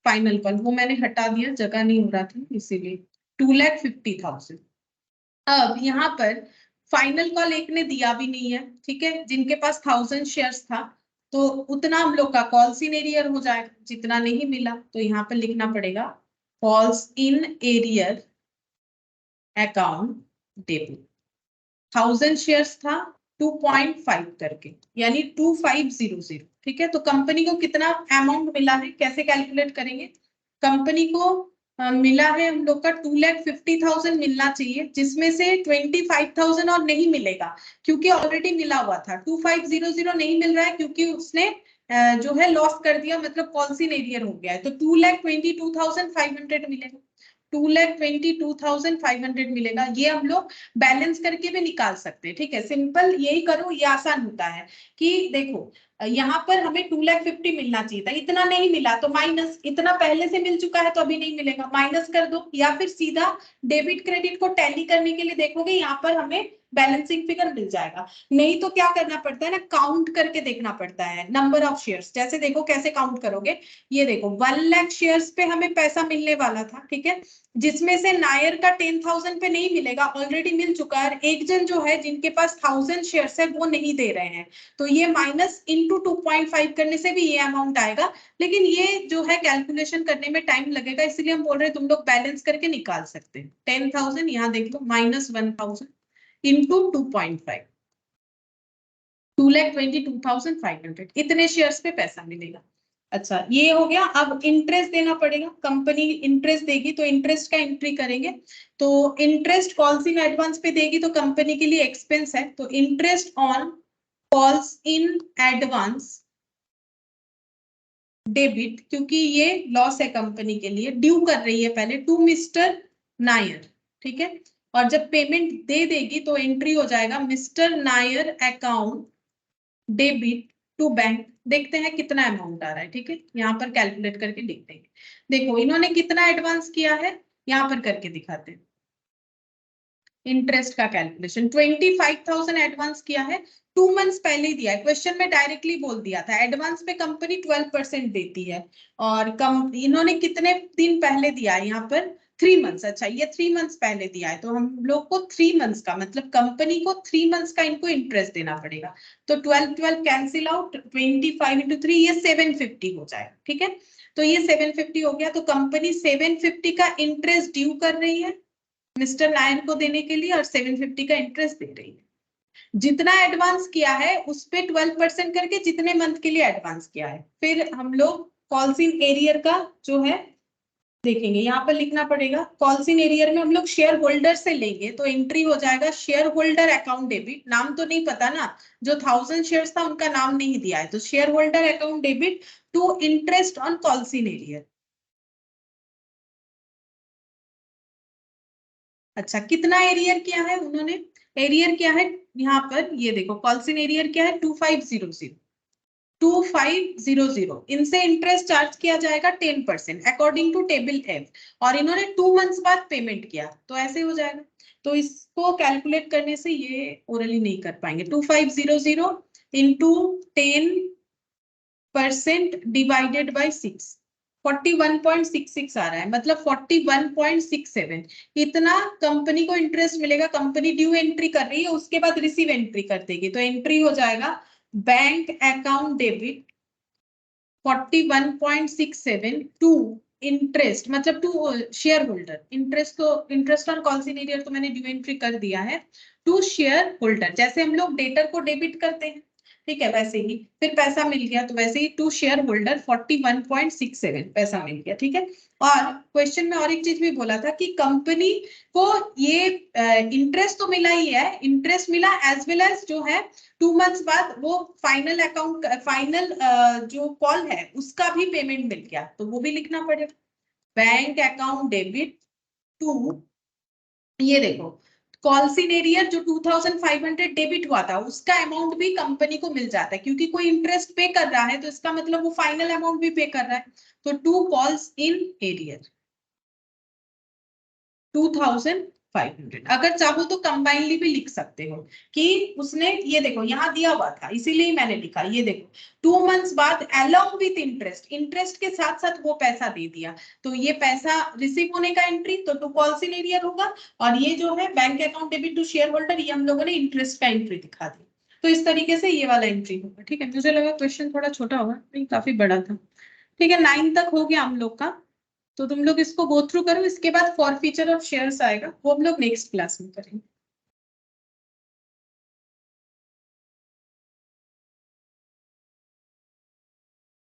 A: final call, वो मैंने हटा दिया, जगह नहीं हो रहा था इसीलिए, 2,50,000। अब यहाँ पर फाइनल कॉल एक ने दिया भी नहीं है, ठीक है, जिनके पास 1,000 शेयर्स था, तो उतना हम लोग का कॉल्स इन एरियर हो जाएगा, जितना नहीं मिला तो यहाँ पर लिखना पड़ेगा calls in arrear account debit. 1,000 shares था 2.5 करके, यानी 2,500, ठीक है। तो कंपनी को कितना अमाउंट मिला है, कैसे कैलकुलेट करेंगे, कंपनी को मिला है हम लोग का 2,50,000 मिलना चाहिए, जिसमें से 25,000 और नहीं मिलेगा क्योंकि ऑलरेडी मिला हुआ था। 2,500 नहीं मिल रहा है क्योंकि उसने जो है लॉस कर दिया, मतलब कॉल्स इन एरियर हो गया है, तो 2,22,500 मिलेगा, 2,22,500 मिलेगा। ये हम लोग बैलेंस करके भी निकाल सकते हैं, ठीक है, सिंपल यही करो, ये आसान होता है कि देखो यहाँ पर हमें 2,50,000 मिलना चाहिए था, इतना नहीं मिला तो माइनस, इतना पहले से मिल चुका है तो अभी नहीं मिलेगा, माइनस कर दो, या फिर सीधा डेबिट क्रेडिट को टैली करने के लिए देखोगे यहाँ पर हमें बैलेंसिंग फिगर मिल जाएगा। नहीं तो क्या करना पड़ता है ना, काउंट करके देखना पड़ता है नंबर ऑफ शेयर्स, जैसे देखो कैसे काउंट करोगे, ये देखो 1 लाख शेयर्स पे हमें पैसा मिलने वाला था, ठीक है, जिसमें से नायर का 10,000 पे नहीं मिलेगा, ऑलरेडी मिल चुका है, एक जन जो है जिनके पास 1,000 शेयर्स है वो नहीं दे रहे हैं, तो ये माइनस इंटू 2.5 करने से भी ये अमाउंट आएगा, लेकिन ये जो है कैलकुलेशन करने में टाइम लगेगा, इसलिए हम बोल रहे हैं तुम लोग बैलेंस करके निकाल सकते हैं। 10,000 यहाँ देख लो, माइनस 1,000 इंटू 2.5, 2,22,500, इतने शेयर्स पे पैसा मिलेगा। अच्छा, ये हो गया। अब इंटरेस्ट देना पड़ेगा, कंपनी इंटरेस्ट देगी तो इंटरेस्ट का एंट्री करेंगे, तो इंटरेस्ट कॉल्स इन एडवांस पे देगी तो कंपनी के लिए एक्सपेंस है, तो interest on calls in advance debit, क्योंकि ये लॉस है कंपनी के लिए, ड्यू कर रही है पहले टू मिस्टर नायर, ठीक है, और जब पेमेंट दे देगी तो एंट्री हो जाएगा mister Nair account debit to bank. देखते हैं कितना अमाउंट आ रहा है, ठीक है, यहाँ पर कैलकुलेट करके लिख देंगे। देखो इन्होंने कितना एडवांस किया है, यहाँ पर करके दिखाते हैं, इंटरेस्ट का कैलकुलेशन 25,000 एडवांस किया है, 2 मंथ्स पहले ही दिया है, क्वेश्चन में डायरेक्टली बोल दिया था एडवांस पे कंपनी 12% देती है, और इन्होंने कितने दिन पहले दिया है यहाँ पर 3 मंथ्स। अच्छा, ये 3 मंथ्स पहले दिया है, तो हम लोग को 3 मंथ्स का मतलब कंपनी को 3 मंथ्स का इनको इंटरेस्ट देना पड़ेगा, तो 12 कैंसिल आउट, 25 इंटू 3 ये 750 हो जाएगा, ठीक है, तो ये 750 हो गया, तो कंपनी 750 का इंटरेस्ट ड्यू कर रही है मिस्टर नायर को देने के लिए, और 750 का इंटरेस्ट दे रही है। जितना एडवांस किया है उस पे 12% करके जितने मंथ के लिए एडवांस किया है, फिर हम लोग कॉल्स इन एरियर का जो है देखेंगे, यहाँ पर लिखना पड़ेगा कॉल्स इन एरियर में हम लोग शेयर होल्डर से लेंगे, तो एंट्री हो जाएगा शेयर होल्डर अकाउंट डेबिट, नाम तो नहीं पता ना, जो 1,000 शेयर्स था उनका नाम नहीं दिया है, तो share holder account debit to interest on calls in arrear. अच्छा, कितना एरियर किया है उन्होंने, एरियर क्या है यहाँ पर, ये देखो कॉल्स इन एरियर क्या है 2,500, 2,500, इनसे इंटरेस्ट चार्ज किया जाएगा 10% अकॉर्डिंग टू टेबल एफ, और इन्होंने 2 मंथ्स बाद पेमेंट किया तो ऐसे हो जाएगा, तो इसको कैलकुलेट करने से ये ओरली नहीं कर पाएंगे, 2,500 इंटू 10% डिवाइडेड बाई 6, 41.66 आ रहा है, मतलब 41.67, इतना कंपनी को इंटरेस्ट मिलेगा, कंपनी ड्यू एंट्री कर रही है उसके बाद रिसीव एंट्री कर देगी, तो एंट्री हो जाएगा bank account debit 41.67 to interest, मतलब टू शेयर होल्डर, इंटरेस्ट तो interest on calls in arrear तो मैंने ड्यू एंट्री कर दिया है, टू शेयर होल्डर, जैसे हम लोग डेटर को डेबिट करते हैं, ठीक है, वैसे ही फिर पैसा मिल गया, तो वैसे ही टू शेयर होल्डर 41.67 पैसा मिल गया। ठीक है, और क्वेश्चन में और एक चीज भी बोला था कि कंपनी को ये इंटरेस्ट तो मिला ही है, इंटरेस्ट मिला एज वेल एज जो है 2 मंथ्स बाद वो फाइनल अकाउंट फाइनल जो कॉल है उसका भी पेमेंट मिल गया, तो वो भी लिखना पड़ेगा। बैंक अकाउंट डेबिट टू, ये देखो कॉल्सिन एरियर जो 2500 डेबिट हुआ था उसका अमाउंट भी कंपनी को मिल जाता है, क्योंकि कोई इंटरेस्ट पे कर रहा है तो इसका मतलब वो फाइनल अमाउंट भी पे कर रहा है। तो टू कॉल्स इन एरियर 2500, अगर चाहो तो कंबाइनली भी लिख सकते हो कि उसने, ये देखो यहाँ दिया हुआ था इसीलिए मैंने लिखा, ये देखो 2 मंथ्स बाद अलोंग विथ इंटरेस्ट, इंटरेस्ट के साथ साथ वो पैसा दे दिया, तो ये पैसा रिसीव होने का एंट्री तो टू कॉल्स इन एरियर होगा, और ये जो है bank account debit to share holder, ये हम लोगों ने इंटरेस्ट का एंट्री दिखा दी। तो इस तरीके से ये वाला एंट्री होगा। ठीक है, मुझे लगा क्वेश्चन थोड़ा छोटा होगा, नहीं काफी बड़ा था। ठीक है, 9 तक हो गया हम लोग का, तो तुम लोग इसको गो थ्रू करो, इसके बाद फॉर फीचर ऑफ शेयर्स आएगा, वो हम लोग नेक्स्ट क्लास में करेंगे।